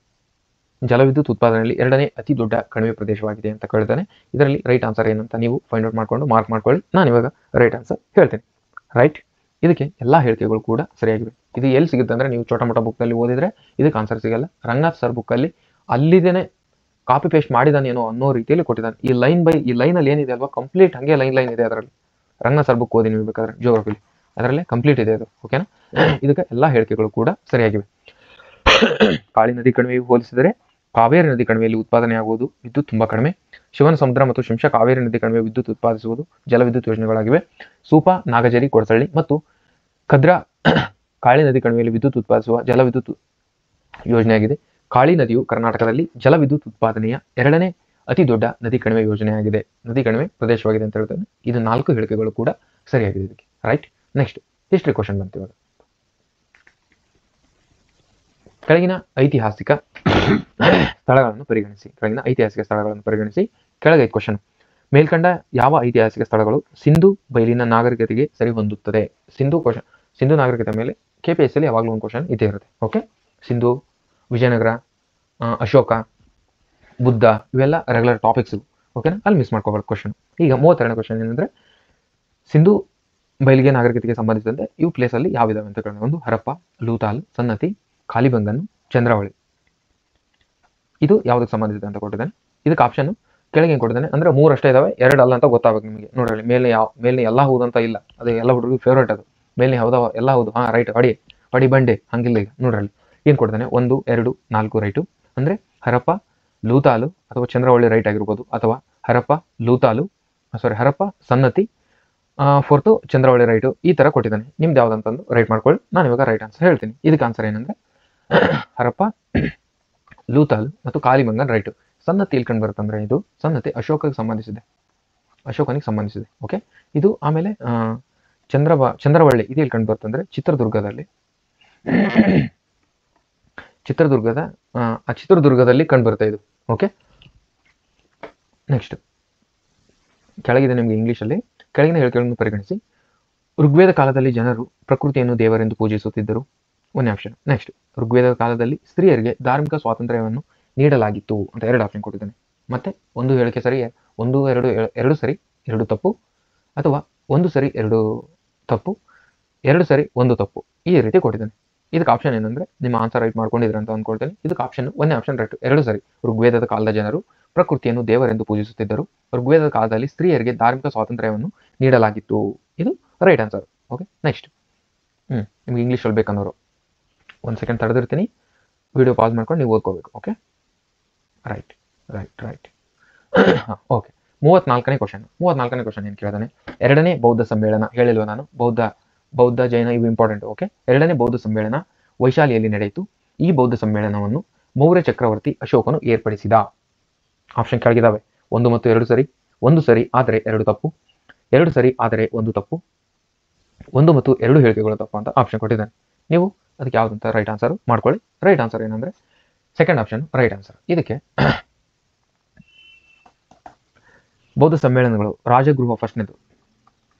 ಜಲವಿದ್ಯುತ್ ಉತ್ಪಾದನೆಯಲ್ಲಿ 2ನೇ ಅತಿ ದೊಡ್ಡ ಕಣಿವೆ ಪ್ರದೇಶವಾಗಿದೆ ಅಂತ ಹೇಳ್ತಾನೆ. ಇದರಲ್ಲಿ ರೈಟ್ ಆನ್ಸರ್ ಏನಂತ ನೀವು ಫೈಂಡ್ ಔಟ್ ಮಾಡ್ಕೊಂಡು ಮಾರ್ಕ್ ಮಾಡ್ಕೊಳ್ಳಿ. ನಾನು ಇವಾಗ ರೈಟ್ ಆನ್ಸರ್ ಹೇಳ್ತೇನೆ. ರೈಟ್. ಇದಕ್ಕೆ ಎಲ್ಲ ಹೇಳಿಕೆಗಳು ಕೂಡ ಸರಿಯಾಗಿವೆ. ಇದು ಎಲ್ಲಿ ಸಿಗುತ್ತೆ ಅಂದ್ರೆ ನೀವು ಚೋಟ ಮೋಟ ಬುಕ್ನಲ್ಲಿ ಓದಿದ್ರೆ ಇದಕ್ಕೆ ಆನ್ಸರ್ ಸಿಗಲ್ಲ. ರಂಗನಾಥ್ ಸರ್ ಬುಕ್ಕಲ್ಲಿ ಅಲ್ಲಿದ್ದೇನೆ ಕಾಪಿ ಪೇಸ್ಟ್ ಮಾಡಿದಾನೇನೋ ಅನ್ನೋ ರೀತಿಯಲ್ಲಿ ಕೊಟ್ಟಿದ್ದಾನೆ. ಈ ಲೈನಲ್ಲಿ ಏನಿದೆ ಅಲ್ವಾ ಕಂಪ್ಲೀಟ್ ಹಂಗೆ ಲೈನ್ ಇದೆ ಅದರಲ್ಲಿ. ರಂಗನಾಥ್ ಸರ್ ಬುಕ್ ಓದಿ ನೀವು ಬೇಕಾದ್ರೆ ಜಿಯೋಗ್ರಫಿಲಿ ಅದರಲ್ಲೇ ಕಂಪ್ಲೀಟ್ ಇದೆ ಅದು. ಓಕೆನಾ? ಇದಕ್ಕೆ ಎಲ್ಲ ಹೇಳಿಕೆಗಳು ಕೂಡ ಸರಿಯಾಗಿವೆ. ಕಾಳಿ ನದಿ ಕಣಿವೆಯು ಹೋಲಿಸಿದರೆ ಕಾವೇರಿ ನದಿ ಕಣಿವೆಯಲ್ಲಿ ಉತ್ಪಾದನೆಯಾಗುವುದು ವಿದ್ಯುತ್ ತುಂಬಾ ಕಡಿಮೆ. ಶಿವನಸಮುದ್ರ ಮತ್ತು ಶಿಂಷಾ ಕಾವೇರಿ ನದಿ ಕಣಿವೆ ವಿದ್ಯುತ್ ಉತ್ಪಾದಿಸುವುದು ಜಲವಿದ್ಯುತ್ ಯೋಜನೆಗಳಾಗಿವೆ. ಸೂಪಾ, ನಾಗಜರಿ, ಕೊಡಸಳ್ಳಿ ಮತ್ತು ಕದ್ರಾ ಕಾಳಿ ನದಿ ಕಣಿವೆಯಲ್ಲಿ ವಿದ್ಯುತ್ ಉತ್ಪಾದಿಸುವ ಜಲವಿದ್ಯುತ್ ಯೋಜನೆಯಾಗಿದೆ. ಕಾಳಿ ನದಿಯು ಕರ್ನಾಟಕದಲ್ಲಿ ಜಲವಿದ್ಯುತ್ ಉತ್ಪಾದನೆಯ 2ನೇ ಅತಿ ದೊಡ್ಡ ನದಿ ಕಣಿವೆ ಯೋಜನೆಯಾಗಿದೆ, ನದಿ ಕಣಿವೆ ಪ್ರದೇಶವಾಗಿದೆ ಅಂತ ಹೇಳ್ತಾನೆ. ಇದು 4 ಹೇಳಿಕೆಗಳು ಕೂಡ ಸರಿಯಾಗಿದೆ ಇದಕ್ಕೆ. ರೈಟ್. ನೆಕ್ಸ್ಟ್. ಹಿಸ್ಟ್ರಿ ಕ್ವಶನ್ ಬಂತು ಇವಾಗ. ಕೆಳಗಿನ ಐತಿಹಾಸಿಕ ಸ್ಥಳಗಳನ್ನು ಪರಿಗಣಿಸಿ. ಕೆಳಗೆ ಕ್ವಶನ್. ಮೇಲ್ಕಂಡ ಯಾವ ಐತಿಹಾಸಿಕ ಸ್ಥಳಗಳು ಸಿಂಧು ಬಯಲಿನ ನಾಗರಿಕತೆಗೆ ಸರಿ ಹೊಂದುತ್ತದೆ? ಸಿಂಧು ನಾಗರಿಕತೆ ಮೇಲೆ KPSC ಅಲ್ಲಿ ಯಾವಾಗಲೂ ಒಂದು ಕ್ವಶನ್ ಇದೇ ಇರುತ್ತೆ. ಓಕೆ, ಸಿಂಧು, ವಿಜಯನಗರ, ಅಶೋಕ, ಬುದ್ಧ ಇವೆಲ್ಲ ರೆಗ್ಯುಲರ್ ಟಾಪಿಕ್ಸ್. ಓಕೆನಾ? ಅಲ್ಲಿ ಮಿಸ್ ಮಾಡ್ಕೋಬಾರ್ದು ಕ್ವಶನ್. ಈಗ 32ನೇ ಕ್ವಶನ್ ಏನಂದ್ರೆ ಸಿಂಧು ಬಯಲಿಗೆ ನಾಗರಿಕತೆಗೆ ಸಂಬಂಧಿಸಿದಂತೆ ಇವು ಪ್ಲೇಸ್ ಅಲ್ಲಿ ಯಾವಿದಾವೆ ಅಂತ ಕೇಳಿದ್ರೆ, 1 ಹರಪ್ಪ, ಲೂತಾಲ್, ಸನ್ನತಿ, ಕಾಲಿಬಂಗನ್, ಚಂದ್ರಾವಳಿ. ಇದು ಯಾವುದಕ್ಕೆ ಸಂಬಂಧಿಸಿದೆ ಅಂತ ಕೊಟ್ಟಿದ್ದಾನೆ. ಇದಕ್ಕೆ ಆಪ್ಷನ್ ಕೆಳಗೆ ಏನು ಕೊಟ್ಟಿದ್ದಾನೆ ಅಂದ್ರೆ 3 ಅಷ್ಟೇ ಇದಾವೆ, 2 ಅಲ್ಲ ಅಂತ ಗೊತ್ತಾಗಬೇಕು ನಿಮಗೆ. ನೋಡ್ರಿ ಮೇಲೆ ಎಲ್ಲ ಹೌದು ಅಂತ ಇಲ್ಲ, ಅದು ಎಲ್ಲ ಹುಡುಗರಿಗೆ ಫೇವ್ರೇಟ್ ಅದು. ಮೇಲೆ ಹೌದಾ ಎಲ್ಲ ಹೌದು, ರೈಟ್, ಹೊಡಿ ಬಂಡೆ ಹಂಗಿಲ್ಲ. ಈಗ ನೋಡ್ರಲ್ಲಿ ಏನು ಕೊಡ್ತಾನೆ, 1, 2, 4 ರೈಟು. ಅಂದ್ರೆ ಹರಪ್ಪ, ಲೂತಾಲು ಅಥವಾ ಚಂದ್ರವಳ್ಳಿ ರೈಟ್ ಆಗಿರ್ಬೋದು, ಅಥವಾ ಹರಪ್ಪ, ಸನ್ನತಿ, 4th ಚಂದ್ರವಳ್ಳಿ ರೈಟು. ಈ ತರ ಕೊಟ್ಟಿದ್ದಾನೆ. ನಿಮ್ದು ಯಾವ್ದಂತಂದು ರೈಟ್ ಮಾಡ್ಕೊಳ್ಳಿ. ನಾನು ಇವಾಗ ರೈಟ್ ಆನ್ಸರ್ ಹೇಳ್ತೀನಿ. ಇದಕ್ಕೆ ಆನ್ಸರ್ ಏನಂದ್ರೆ ಹರಪ್ಪ, ಲೂತಾಲ್ ಮತ್ತು ಕಾಲಿಬಂಗನ್ ರೈಟು. ಸನ್ನತಿ ಇಲ್ಲಿ ಕಂಡು ಬರುತ್ತಂದ್ರೆ ಇದು ಸನ್ನತಿ ಅಶೋಕನಿಗೆ ಸಂಬಂಧಿಸಿದೆ. ಓಕೆ, ಇದು ಆಮೇಲೆ ಚಂದ್ರವಳ್ಳಿ ಇದು ಇಲ್ಲಿ ಕಂಡು ಬರುತ್ತಂದ್ರೆ ಚಿತ್ರದುರ್ಗದಲ್ಲಿ ಕಂಡು ಬರುತ್ತೆ ಇದು. Okay, next. ಕೆಳಗಿದೆ ನಿಮಗೆ ಇಂಗ್ಲಿಷಲ್ಲಿ. ಕೆಳಗಿನ ಹೇಳಿಕೆಗಳನ್ನು ಪರಿಗಣಿಸಿ. ಋಗ್ವೇದ ಕಾಲದಲ್ಲಿ ಜನರು ಪ್ರಕೃತಿಯನ್ನು ದೇವರೆಂದು ಪೂಜಿಸುತ್ತಿದ್ದರು. 1ನೇ ಆಪ್ಷನ್. ನೆಕ್ಸ್ಟ್. ಋಗ್ವೇದ ಕಾಲದಲ್ಲಿ ಸ್ತ್ರೀಯರಿಗೆ ಧಾರ್ಮಿಕ ಸ್ವಾತಂತ್ರ್ಯವನ್ನು ನೀಡಲಾಗಿತ್ತು ಅಂತ 2 ಆಪ್ಷನ್ ಕೊಟ್ಟಿದ್ದಾನೆ. ಮತ್ತೆ 1 ಹೇಳಿಕೆ ಸರಿಯೇ, 1, 2 ಸರಿ 2 ತಪ್ಪು, ಅಥವಾ 1 ಸರಿ 2 ತಪ್ಪು, 2 ಸರಿ 1 ತಪ್ಪು, ಈ ರೀತಿ ಕೊಟ್ಟಿದ್ದಾನೆ. ಇದಕ್ಕೆ ಆಪ್ಷನ್ ಏನಂದ್ರೆ ನಿಮ್ಮ ಆನ್ಸರ್ ರೈಟ್ ಮಾಡ್ಕೊಂಡಿದ್ರೆ ಅಂತ ಅಂದ್ಕೊಳ್ತೇನೆ. ಇದಕ್ಕೆ ಆಪ್ಷನ್ 1ನೇ ಆಪ್ಷನ್ ರೈಟ್, 2 ಸರಿ. ಋಗ್ವೇದದ ಕಾಲದ ಜನರು ಪ್ರಕೃತಿಯನ್ನು ದೇವರೆಂದು ಪೂಜಿಸುತ್ತಿದ್ದರು. ಋಗ್ವೇದದ ಕಾಲದಲ್ಲಿ ಸ್ತ್ರೀಯರಿಗೆ ಧಾರ್ಮಿಕ ಸ್ವಾತಂತ್ರ್ಯವನ್ನು ನೀಡಲಾಗಿತ್ತು. ಇದು ರೈಟ್ ಆನ್ಸರ್. Okay, next. ನಿಮ್ಗೆ ಇಂಗ್ಲೀಷಲ್ಲಿ ಬೇಕನ್ನೋರು 1 ಸೆಕೆಂಡ್ ತಡೆದಿರ್ತೀನಿ, ವಿಡಿಯೋ ಪಾಸ್ ಮಾಡ್ಕೊಂಡು ನೀವು ಓದ್ಕೋಬೇಕು. Okay, right. ಓಕೆ, 34ನೇ ಕ್ವಶನ್ ಏನು ಕೇಳಿದಾನೆ? 2ನೇ ಬೌದ್ಧ ಸಮ್ಮೇಳನ ಹೇಳಿಲ್ವ ನಾನು, ಬೌದ್ಧ ಜೈನ ಇವು ಇಂಪಾರ್ಟೆಂಟ್. ಓಕೆ, 2ನೇ ಬೌದ್ಧ ಸಮ್ಮೇಳನ ವೈಶಾಲಿಯಲ್ಲಿ ನಡೆಯಿತು. ಈ ಬೌದ್ಧ ಸಮ್ಮೇಳನವನ್ನು ಮೌರ್ಯ ಚಕ್ರವರ್ತಿ ಅಶೋಕನು ಏರ್ಪಡಿಸಿದ. ಆಪ್ಷನ್ ಕೆಳಗಿದಾವೆ. 1 ಮತ್ತು 2 ಸರಿ, 1 ಸರಿ ಆದರೆ 2 ತಪ್ಪು, 2 ಸರಿ ಆದರೆ 1 ತಪ್ಪು, 1 ಮತ್ತು 2 ಹೇಳಿಕೆಗಳು ತಪ್ಪು ಅಂತ ಆಪ್ಷನ್ ಕೊಟ್ಟಿದ್ದಾನೆ. ನೀವು ಅದಕ್ಕೆ ಯಾವುದಂತ ರೈಟ್ ಆನ್ಸರ್ ಮಾಡ್ಕೊಳ್ಳಿ. ರೈಟ್ ಆನ್ಸರ್ ಏನಂದ್ರೆ ಸೆಕೆಂಡ್ ಆಪ್ಷನ್ ರೈಟ್ ಆನ್ಸರ್. ಇದಕ್ಕೆ ಬೌದ್ಧ ಸಮ್ಮೇಳನಗಳು ರಾಜಗೃಹ ಫಸ್ಟ್ನೇದು,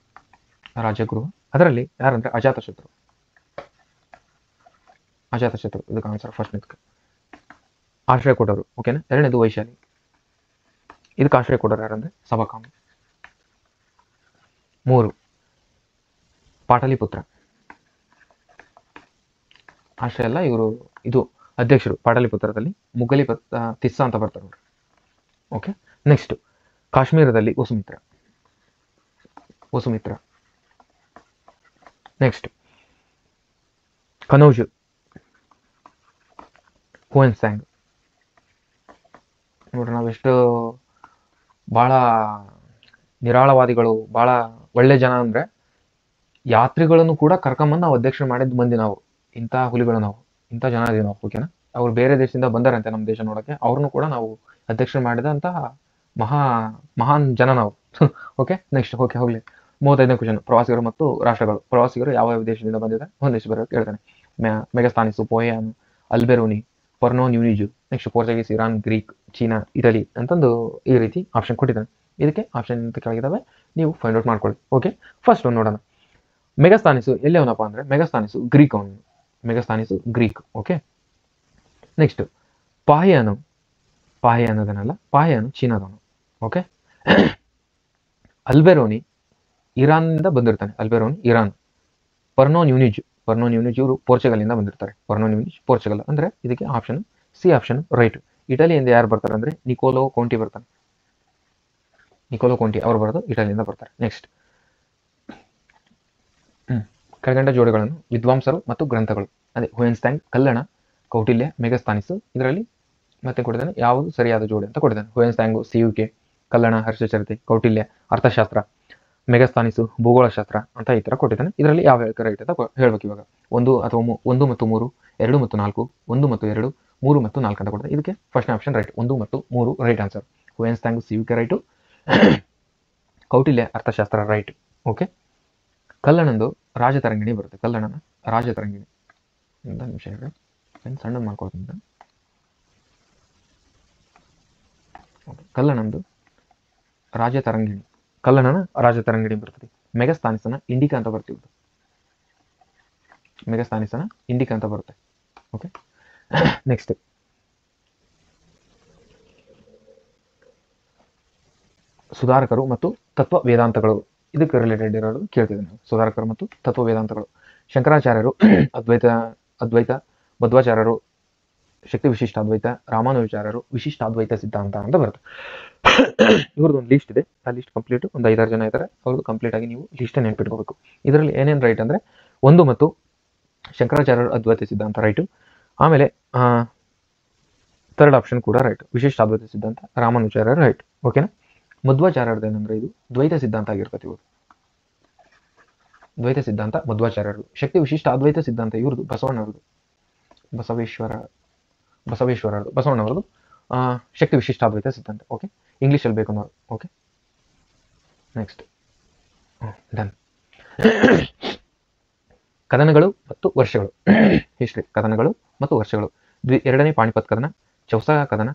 ರಾಜಗೃಹ ಅದರಲ್ಲಿ ಯಾರಂದ್ರೆ ಅಜಾತಶತ್ರು. ಇದಕ್ಕೆ ಆನ್ಸರ್ ಫಸ್ಟ್ ಇದಕ್ಕೆ ಆಶ್ರಯ ಕೊಡೋರು. ಓಕೆನಾ. ಎರಡನೇದು ವೈಶಾಲಿ. ಇದಕ್ಕೆ ಆಶ್ರಯ ಕೊಡೋರು ಯಾರಂದ್ರೆ ಸಭಾಕಾಮ. 3 ಪಾಟಲಿಪುತ್ರ. ಆಶ್ರಯ ಅಲ್ಲ, ಇವರು ಇದು ಅಧ್ಯಕ್ಷರು ಪಾಟಲಿಪುತ್ರದಲ್ಲಿ. ಮುಗಲಿ ತಿಸ್ಸ ಅಂತ ಬರ್ತಾರೆ ಅವರು. ಓಕೆ. ನೆಕ್ಸ್ಟ್ ಕಾಶ್ಮೀರದಲ್ಲಿ ವಸುಮಿತ್ರ. ನೆಕ್ಸ್ಟ್ ಕನೌಜ್ ಹುಯೆನ್ಸಾಂಗ್. ನೋಡ್ರಿ, ನಾವೆಷ್ಟು ಭಾಳ ನಿರಾಳವಾದಿಗಳು, ಭಾಳ ಒಳ್ಳೆ ಜನ ಅಂದರೆ ಯಾತ್ರಿಗಳನ್ನು ಕೂಡ ಕರ್ಕೊಂಬಂದು ನಾವು ಅಧ್ಯಕ್ಷರು ಮಾಡಿದ ಮಂದಿ ನಾವು. ಇಂಥ ಹುಲಿಗಳು ನಾವು, ಇಂಥ ಜನ ಇದೀವಿ ನಾವು. ಓಕೆನಾ. ಅವ್ರು ಬೇರೆ ದೇಶದಿಂದ ಬಂದಾರಂತೆ ನಮ್ಮ ದೇಶ ನೋಡೋಕ್ಕೆ, ಅವ್ರನ್ನೂ ಕೂಡ ನಾವು ಅಧ್ಯಕ್ಷರು ಮಾಡಿದಂತಹ ಮಹಾನ್ ಜನ ನಾವು. ಓಕೆ. ನೆಕ್ಸ್ಟ್ ಹೋಗ್ಲಿ 35ನೇ ಕ್ವಶನ್. ಪ್ರವಾಸಿಗರು ಮತ್ತು ರಾಷ್ಟ್ರಗಳು. ಪ್ರವಾಸಿಗರು ಯಾವ ದೇಶದಿಂದ ಬಂದಿದ್ದಾರೆ ಒಂದಿಷ್ಟು ಬರೋಕ್ಕೆ ಹೇಳ್ತಾನೆ. ಮೆಗಸ್ತಾನಿಸು, ಪೋಯಾನು, Alberuni, Fernao Nuniz. Next Portuguese, Iran, Greek, China, Italy ಅಂತಂದು ಈ ರೀತಿ ಆಪ್ಷನ್ ಕೊಟ್ಟಿದ್ದಾನೆ. ಇದಕ್ಕೆ ಆಪ್ಷನ್ ಅಂತ ಕೆಳಗಿದಾವೆ, ನೀವು ಫೈಂಡ್ ಔಟ್ ಮಾಡ್ಕೊಳ್ಳಿ. ಓಕೆ. ಫಸ್ಟ್ ಒಂದು ನೋಡೋಣ. ಮೆಗಸ್ತಾನಿಸು ಎಲ್ಲಿ ಅವನಪ್ಪ ಅಂದರೆ ಮೆಗಸ್ತಾನಿಸು ಗ್ರೀಕ್ ಅವನು. Greek. Okay. Next ಪಾಹಿಯಾನು ಚೀನಾದವನು. Okay. Alberuni ಇರಾನ್ನಿಂದ ಬಂದಿರ್ತಾನೆ. ಇರಾನ್. ಪರ್ನೋ ನ್ಯೂನಿಜ್ ಇವರು ಪೋರ್ಚುಗಲ್ನಿಂದ ಬಂದಿರ್ತಾರೆ. ಪೋರ್ಚುಗಲ್ ಅಂದರೆ ಇದಕ್ಕೆ ಆಪ್ಷನ್ ಸಿ ಆಪ್ಷನ್ ರೈಟ್. ಇಟಲಿಯಿಂದ ಯಾರು ಬರ್ತಾರೆ ಅಂದರೆ ನಿಕೋಲೋ ಕೋಂಟಿ ಬರ್ತಾನೆ. ಅವರು ಬರೋದು ಇಟಲಿಯಿಂದ ಬರ್ತಾರೆ. ನೆಕ್ಸ್ಟ್ ಕೆಳಗಂಡ ಜೋಡಿಗಳನ್ನು ವಿದ್ವಾಂಸರು ಮತ್ತು ಗ್ರಂಥಗಳು. ಅದೇ ಹುಯೆನ್ಸಾಂಗ್, ಕಲ್ಲಣ, ಕೌಟಿಲ್ಯ, ಮೆಗಸ್ತಾನಿಸ್. ಇದರಲ್ಲಿ ಮತ್ತೆ ಕೊಟ್ಟಿದ್ದಾನೆ ಯಾವುದು ಸರಿಯಾದ ಜೋಡಿ ಅಂತ ಕೊಟ್ಟಿದ್ದಾನೆ. ಹುಯೆನ್ಸಾಂಗು CUK, ಕಲ್ಲಣ ಹರ್ಷಚರಿತೆ, ಕೌಟಿಲ್ಯ ಅರ್ಥಶಾಸ್ತ್ರ, ಮೆಗಸ್ತಾನಿಸು ಭೂಗೋಳಶಾಸ್ತ್ರ ಅಂತ ಈ ಥರ ಕೊಟ್ಟಿದ್ದಾನೆ. ಇದರಲ್ಲಿ ಯಾವ ರೈಟ್ ಅಂತ ಹೇಳ್ಬೇಕು ಇವಾಗ. 1 ಅಥವಾ 1 ಮತ್ತು 3, 2 ಮತ್ತು 4, 1 ಮತ್ತು 2, 3 ಮತ್ತು 4 ಅಂತ ಕೊಡ್ತಾರೆ. ಇದಕ್ಕೆ ಫಸ್ಟ್ ಆಪ್ಷನ್ ರೈಟ್. 1 ಮತ್ತು 3 right answer. Hiuen Tsang CUK right, Kautilya Arthashastra right. Okay. ಕಲ್ಲಣಂದು Rajatarangini ಬರುತ್ತೆ. ಕಲ್ಲಣನ ರಾಜತರಂಗಿಣಿ. ಒಂದು ನಿಮಿಷ ಹೇಳಿ, ಸಣ್ಣ ಮಾಡ್ಕೊಳ್ತೀನಿ. ಕಲ್ಲಣಂದು ರಾಜತರಂಗಿಣಿ. ಕಲ್ಲಣನ ರಾಜತರಂಗಿಣಿ ಬರ್ತದೆ. ಮೆಗಸ್ತಾನಿಸನ ಇಂಡಿಕಾ ಅಂತ ಬರ್ತೀವಿ. ಬರುತ್ತೆ. ಓಕೆ. ನೆಕ್ಸ್ಟ್ ಸುಧಾರಕರು ಮತ್ತು ತತ್ವ ವೇದಾಂತಗಳು. ಇದಕ್ಕೆ ರಿಲೇಟೆಡ್ ಇರೋದು ಕೇಳ್ತಿದ್ದೆ ನಾವು. ಸುಧಾರಕರು ಮತ್ತು ತತ್ವ ವೇದಾಂತಗಳು. ಶಂಕರಾಚಾರ್ಯರು ಅದ್ವೈತ, ಮಧ್ವಾಚಾರ್ಯರು ಶಕ್ತಿ ವಿಶಿಷ್ಟಾದ್ವೈತ, ರಾಮಾನುಜಾಚಾರ್ಯರು ವಿಶಿಷ್ಟಾದ್ವೈತ ಸಿದ್ಧಾಂತ ಅಂತ ಬರುತ್ತೆ. ಇವ್ರದ್ದು ಒಂದು ಲಿಸ್ಟ್ ಇದೆ. ಆ ಲಿಸ್ಟ್ ಕಂಪ್ಲೀಟ್ ಒಂದು 5-6 ಜನ ಇದ್ದಾರೆ. ಅವ್ರದ್ದು ಕಂಪ್ಲೀಟ್ ಆಗಿ ನೀವು ಲಿಸ್ಟ್ ನೆನ್ಪಿಟ್ಕೋಬೇಕು. ಇದರಲ್ಲಿ ಏನೇನು ರೈಟ್ ಅಂದರೆ 1 ಮತ್ತು ಶಂಕರಾಚಾರ್ಯರು ಅದ್ವೈತ ಸಿದ್ಧಾಂತ ರೈಟು. ಆಮೇಲೆ 3rd ಆಪ್ಷನ್ ಕೂಡ ರೈಟ್. ವಿಶಿಷ್ಟಾದ್ವೈತ ಸಿದ್ಧಾಂತ ರಾಮಾನುಜಾಚಾರ್ಯರು ರೈಟ್. ಓಕೆನಾ. ಮಧ್ವಾಚಾರ್ಯರದ್ದು ಏನಂದ್ರೆ ಇದು ದ್ವೈತ ಸಿದ್ಧಾಂತ ಆಗಿರ್ತದೆ. ಇವರು ದ್ವೈತ ಸಿದ್ಧಾಂತ ಮಧ್ವಾಚಾರ್ಯರು. ಶಕ್ತಿ ವಿಶಿಷ್ಟ ಅದ್ವೈತ ಸಿದ್ಧಾಂತ ಇವ್ರದ್ದು ಬಸವಣ್ಣವ್ರದ್ದು. ಬಸವಣ್ಣವ್ರದ್ದು ಶಕ್ತಿ ವಿಶಿಷ್ಟಾದ್ವೈತ ಸಿದ್ಧಾಂತ. ಓಕೆ. ಇಂಗ್ಲೀಷಲ್ಲಿ ಬೇಕು ನಾವು. ಓಕೆ. Next done. ಕದನಗಳು ಮತ್ತು ವರ್ಷಗಳು. ಹಿಸ್ಟ್ರಿ. ಕದನಗಳು ಮತ್ತು ವರ್ಷಗಳು. 2ನೇ ಪಾಣಿಪತ್ ಕದನ, ಚೌಸಾ ಕದನ,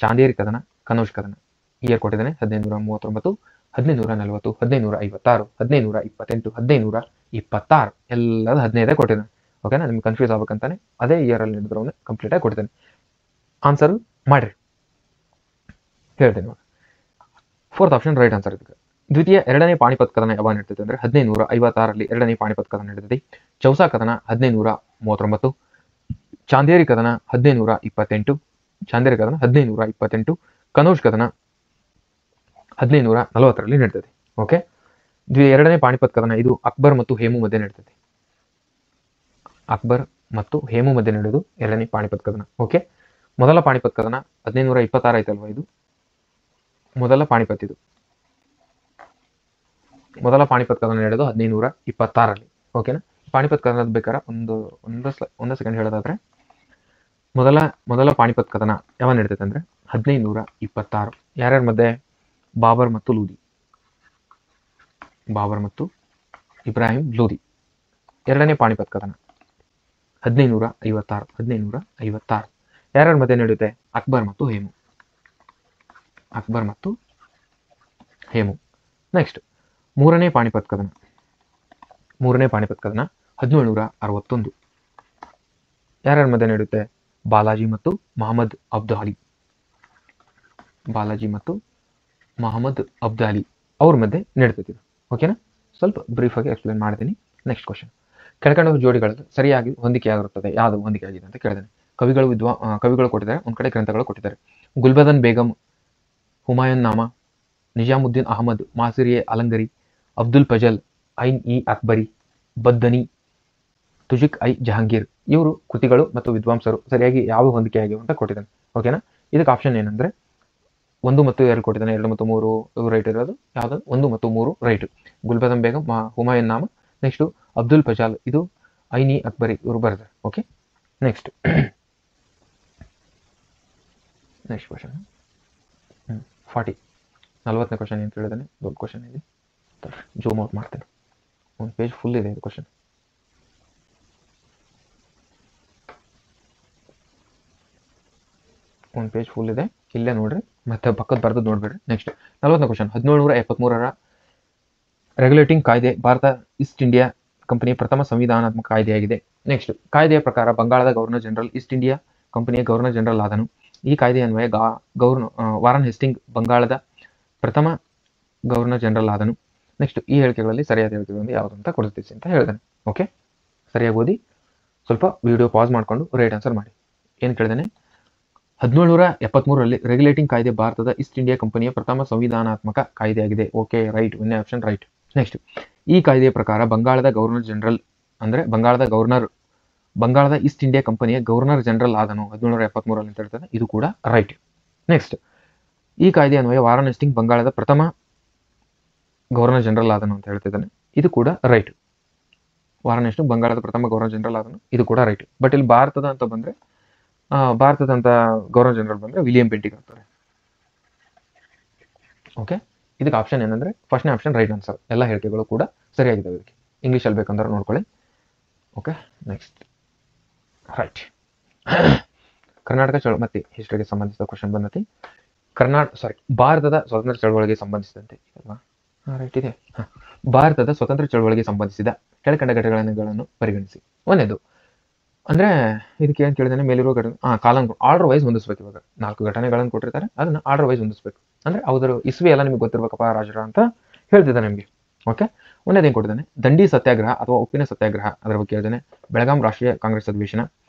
ಚಾಂದೇರಿ ಕದನ, ಕನೌಜ್ ಕದನ. ಇಯರ್ ಕೊಟ್ಟಿದ್ದಾನೆ 1539, 1540, 1556, 1528, 1526. ಎಲ್ಲದು 15 ಕೊಟ್ಟಿದ್ದಾನೆ. ಓಕೆನಾ. ನಿಮ್ಗೆ ಕನ್ಫ್ಯೂಸ್ ಆಗ್ಬೇಕಂತಾನೆ ಅದೇ ಇಯರಲ್ಲಿ ನಡೆದ್ರವನ್ನ ಕಂಪ್ಲೀಟ್ ಆಗಿ ಕೊಟ್ಟಿದ್ದಾನೆ. ಆನ್ಸರ್ ಮಾಡ್ರಿ, ಹೇಳ್ತೇನೆ ಇವಾಗ. 4th ಆಪ್ಷನ್ ರೈಟ್ ಆನ್ಸರ್ ಇದಕ್ಕೆ. 2ನೇ ಪಾಣಿಪತ್ ಕದನ ಯಾವಾಗ ನಡೀತದೆ ಅಂದರೆ 1556ರಲ್ಲಿ 2ನೇ ಪಾಣಿಪತ್ ಕದನ ನಡೆದಿದೆ. ಚೌಸಾ ಕದನ 1539, ಚಾಂದೇರಿ ಕದನ 1528, ಕನೌಜ್ ಕದನ 1540ರಲ್ಲಿ ನಡೀತದೆ. ಓಕೆ. 2ನೇ ಪಾಣಿಪತ್ ಕದನ ಇದು ಅಕ್ಬರ್ ಮತ್ತು ಹೇಮು ಮಧ್ಯೆ ನಡೀತದೆ. ನಡೆದು 2ನೇ ಪಾಣಿಪತ್ ಕದನ. ಓಕೆ. ಮೊದಲ ಪಾಣಿಪತ್ ಕದನ 1526 ಐತಲ್ವಾ, ಇದು ಮೊದಲ ಪಾಣಿಪತ್. ಇದು ಮೊದಲ ಪಾಣಿಪತ್ ಕದನ ನಡೆದು 1526ರಲ್ಲಿ. ಓಕೆನಾ. ಪಾಣಿಪತ್ ಕದನದ ಬೇಕಾದ್ರೆ ಒಂದು ಸೆಕೆಂಡ್ ಹೇಳೋದಾದ್ರೆ ಮೊದಲ ಪಾಣಿಪತ್ ಕದನ ಯಾವಾಗ ನಡೀತೈತೆ ಅಂದ್ರೆ 1526. ಯಾರ್ಯಾರ ಮಧ್ಯೆ? ಬಾಬರ್ ಮತ್ತು ಇಬ್ರಾಹಿಂ ಲೋಧಿ. 2ನೇ ಪಾಣಿಪತ್ ಕದನ 1556. ಯಾರ್ಯಾರ ಮಧ್ಯೆ ನಡೆಯುತ್ತೆ? ಅಕ್ಬರ್ ಮತ್ತು ಹೇಮು. ನೆಕ್ಸ್ಟ್ 3ನೇ ಪಾಣಿಪತ್ ಕದನ ಮೂರನೇ ಪಾಣಿಪತ್ ಕದನ 1761. ಯಾರ್ಯಾರ ಮಧ್ಯೆ ನಡೆಯುತ್ತೆ? ಬಾಲಾಜಿ ಮತ್ತು ಮಹಮ್ಮದ್ ಅಬ್ದಾಲಿ. ಬಾಲಾಜಿ ಮತ್ತು ಮಹಮ್ಮದ್ ಅಬ್ದಾಲಿ ಅವ್ರ ಮಧ್ಯೆ ನಡೀತೈತಿ. ಓಕೆನಾ? ಸ್ವಲ್ಪ ಬ್ರೀಫ್ ಆಗಿ ಎಕ್ಸ್ಪ್ಲೇನ್ ಮಾಡ್ತೀನಿ. ನೆಕ್ಸ್ಟ್ ಕ್ವಶನ್, ಕೆಳಕಂಡ ಜೋಡಿಗಳಲ್ಲಿ ಸರಿಯಾಗಿ ಹೊಂದಿಕೆಯಾಗಿರುತ್ತದೆ, ಯಾವುದು ಹೊಂದಿಕೆ ಆಗಿದೆ ಅಂತ ಕೇಳಿದ್ದೇನೆ. ಕವಿಗಳು ಕೊಟ್ಟಿದ್ದಾರೆ, ಒಂದ್ ಕಡೆ ಗ್ರಂಥಗಳು ಕೊಟ್ಟಿದ್ದಾರೆ. ಗುಲ್ಬದನ್ ಬೇಗಂ, ಹುಮಾಯೂನ್ ನಾಮ, ನಿಜಾಮುದ್ದೀನ್ ಅಹಮದ್, ಮಾಸಿರ್ ಎ ಅಲಂಗರಿ, ಅಬ್ದುಲ್ ಫಜಲ್, ಐನ್ ಇ ಅಕ್ಬರಿ, ಬದ್ದನಿ, ತುಜಿಕ್ ಐ ಜಹಾಂಗೀರ್ ಇವರು ಕೃತಿಗಳು ಮತ್ತು ವಿದ್ವಾಂಸರು ಸರಿಯಾಗಿ ಯಾವ ಹೊಂದಿಕೆ ಆಗಿವೆ ಅಂತ ಕೊಟ್ಟಿದ್ದಾನೆ. ಓಕೆನಾ? ಇದಕ್ಕೆ ಆಪ್ಷನ್ ಏನಂದ್ರೆ 1 ಮತ್ತು 2 ಕೊಟ್ಟಿದ್ದಾನೆ. 2 ಮತ್ತು 3 ರೈಟ್ ಇರೋದು ಯಾವುದು? 1 ಮತ್ತು 3 ರೈಟ್. ಗುಲ್ಬದನ್ ಬೇಗಂ, ಹುಮಾಯೂನ್ ನಾಮ, ನೆಕ್ಸ್ಟ್ ಅಬ್ದುಲ್ ಫಜಾಲ್, ಇದು ಐನ್ ಇ ಅಕ್ಬರಿ ಇವರು ಬರೆದಾರೆ. ಓಕೆ, ನೆಕ್ಸ್ಟ್ ಕ್ವಶನ್ 40ನೇ ಕ್ವಶನ್ ಏನು ಕೇಳಿದಾನೆ? ದೊಡ್ಡ ಕ್ವಶನ್ ಇದೆ, ಜೂಮ್ ಔಟ್ ಮಾಡ್ತೇನೆ. ಒಂದು ಪೇಜ್ ಫುಲ್ ಇದೆ ಇದು ಕ್ವಶನ್. ಒಂದು ಪೇಜ್ ಫುಲ್ ಇದೆ, ಇಲ್ಲೇ ನೋಡ್ರಿ, ಮತ್ತೆ ಪಕ್ಕದ ಬರ್ದು ನೋಡ್ಬೇಡ್ರಿ. ನೆಕ್ಸ್ಟ್ 40ನೇ ಕ್ವಶನ್, 1773ರ ರೆಗ್ಯುಲೇಟಿಂಗ್ ಕಾಯ್ದೆ ಭಾರತ ಈಸ್ಟ್ ಇಂಡಿಯಾ ಕಂಪನಿಯ ಪ್ರಥಮ ಸಂವಿಧಾನಾತ್ಮಕ ಕಾಯ್ದೆಯಾಗಿದೆ. ನೆಕ್ಸ್ಟ್, ಕಾಯ್ದೆಯ ಪ್ರಕಾರ ಬಂಗಾಳದ ಗವರ್ನರ್ ಜನರಲ್ ಈಸ್ಟ್ ಇಂಡಿಯಾ ಕಂಪನಿಯ ಗವರ್ನರ್ ಜನರಲ್ ಆದನು. ಈ ಕಾಯ್ದೆಯ ಅನ್ವಯ ವಾರನ್ ಹೇಸ್ಟಿಂಗ್ ಬಂಗಾಳದ ಪ್ರಥಮ ಗವರ್ನರ್ ಜನರಲ್ ಆದನು. ನೆಕ್ಸ್ಟ್, ಈ ಹೇಳಿಕೆಗಳಲ್ಲಿ ಸರಿಯಾದ ಹೇಳಿಕೆಗಳನ್ನು ಯಾವುದು ಅಂತ ಕೊಡ್ತೀವಿ ಅಂತ ಹೇಳಿದಾನೆ. ಓಕೆ, ಸರಿಯಾಗಿ ಓದಿ, ಸ್ವಲ್ಪ ವಿಡಿಯೋ ಪಾಸ್ ಮಾಡಿಕೊಂಡು ರೈಟ್ ಆನ್ಸರ್ ಮಾಡಿ. ಏನು ಕೇಳಿದಾನೆ? 1773ರಲ್ಲಿ ರೆಗ್ಯುಲೇಟಿಂಗ್ ಕಾಯ್ದೆ ಭಾರತದ ಈಸ್ಟ್ ಇಂಡಿಯಾ ಕಂಪನಿಯ ಪ್ರಥಮ ಸಂವಿಧಾನಾತ್ಮಕ ಕಾಯ್ದೆಯಾಗಿದೆ. ಓಕೆ, ರೈಟ್, ಒಂದೇ ಆಪ್ಷನ್ ರೈಟ್. ನೆಕ್ಸ್ಟ್, ಈ ಕಾಯ್ದೆಯ ಪ್ರಕಾರ ಬಂಗಾಳದ ಗವರ್ನರ್ ಜನರಲ್ ಅಂದ್ರೆ ಬಂಗಾಳದ ಈಸ್ಟ್ ಇಂಡಿಯಾ ಕಂಪನಿಯ ಗವರ್ನರ್ ಜನರಲ್ ಆದನು 1773ರಲ್ಲಿ ಅಂತ ಹೇಳ್ತಾರೆ. ಇದು ಕೂಡ ರೈಟ್. ನೆಕ್ಸ್ಟ್, ಈ ಕಾಯ್ದೆ ಅನ್ವಯ ವಾರನ್ ಹೇಸ್ಟಿಂಗ್ ಬಂಗಾಳದ ಪ್ರಥಮ ಗವರ್ನರ್ ಜನರಲ್ ಆದನು ಅಂತ ಹೇಳ್ತಿದ್ದಾನೆ. ಇದು ಕೂಡ ರೈಟ್. ವಾರನ್ ಹೇಸ್ಟಿಂಗ್ ಬಂಗಾಳದ ಪ್ರಥಮ ಗವರ್ನರ್ ಜನರಲ್ ಆದನು, ಇದು ಕೂಡ ರೈಟ್. ಬಟ್ ಇಲ್ಲಿ ಭಾರತದ ಅಂತ ಬಂದ್ರೆ ಭಾರತದಂತ ಗವರ್ನರ್ ಜನರಲ್ ಬಂದ್ರೆ ವಿಲಿಯಂ ಬೆಂಟಿಕ್ ಆಗ್ತಾರೆ. ಓಕೆ, ಇದಕ್ಕೆ ಆಪ್ಷನ್ ಏನಂದ್ರೆ ಫಸ್ಟ್ನೇ ಆಪ್ಷನ್ ರೈಟ್ ಆನ್ಸರ್. ಎಲ್ಲ ಹೇಳಿಕೆಗಳು ಕೂಡ ಸರಿಯಾಗಿದ್ದಾವೆ. ಇದಕ್ಕೆ ಇಂಗ್ಲೀಷಲ್ಲಿ ಬೇಕಂದ್ರೆ ನೋಡ್ಕೊಳ್ಳಿ. Okay, next right. ಕರ್ನಾಟಕ ಮತ್ತೆ ಹಿಸ್ಟ್ರಿಗೆ ಸಂಬಂಧಿಸಿದ ಕ್ವಶನ್ ಬಂದತಿ. ಭಾರತದ ಸ್ವತಂತ್ರ ಚಳವಳಿಗೆ ಸಂಬಂಧಿಸಿದಂತೆ ಅಲ್ವಾ? ರೈಟ್ ಇದೆ. ಭಾರತದ ಸ್ವತಂತ್ರ ಚಳವಳಿಗೆ ಸಂಬಂಧಿಸಿದ ಕೆಳಕಂಡ ಘಟನೆಗಳನ್ನು ಪರಿಗಣಿಸಿ. ಒಂದೇದು ಅಂದ್ರೆ ಇದಕ್ಕೆ ಏನು ಕೇಳಿದಾನೆ? ಮೇಲಿರುವ ಕಾಲಂ ಆರ್ಡರ್ ವೈಸ್ ಹೊಂದಿಸ್ಬೇಕು. ಇವಾಗ 4 ಘಟನೆಗಳನ್ನು ಕೊಟ್ಟಿರ್ತಾರೆ, ಅದನ್ನ ಆರ್ಡರ್ ವೈಸ್ ಹೊಂದಿಸ್ಬೇಕು. ಅಂದ್ರೆ ಅವ್ರ ಇಸ್ವಿ ಎಲ್ಲ ನಿಮ್ಗೆ ಗೊತ್ತಿರ್ಬೇಕಪ್ಪ ರಾಜರ ಅಂತ ಹೇಳ್ತಿದ್ದಾನೆ ನಿಮಗೆ. ಓಕೆ, ಒಂದೇದೇನು ಕೊಟ್ಟಿದ್ದಾನೆ? ದಂಡಿ ಸತ್ಯಾಗ್ರಹ ಅಥವಾ ಉಪ್ಪಿನ ಸತ್ಯಾಗ್ರಹ, ಅದರ ಬಗ್ಗೆ ಕೇಳಿದಾನೆ. ಬೆಳಗಾಂ ರಾಷ್ಟ್ರೀಯ ಕಾಂಗ್ರೆಸ್ ಅಧಿವೇಶನ,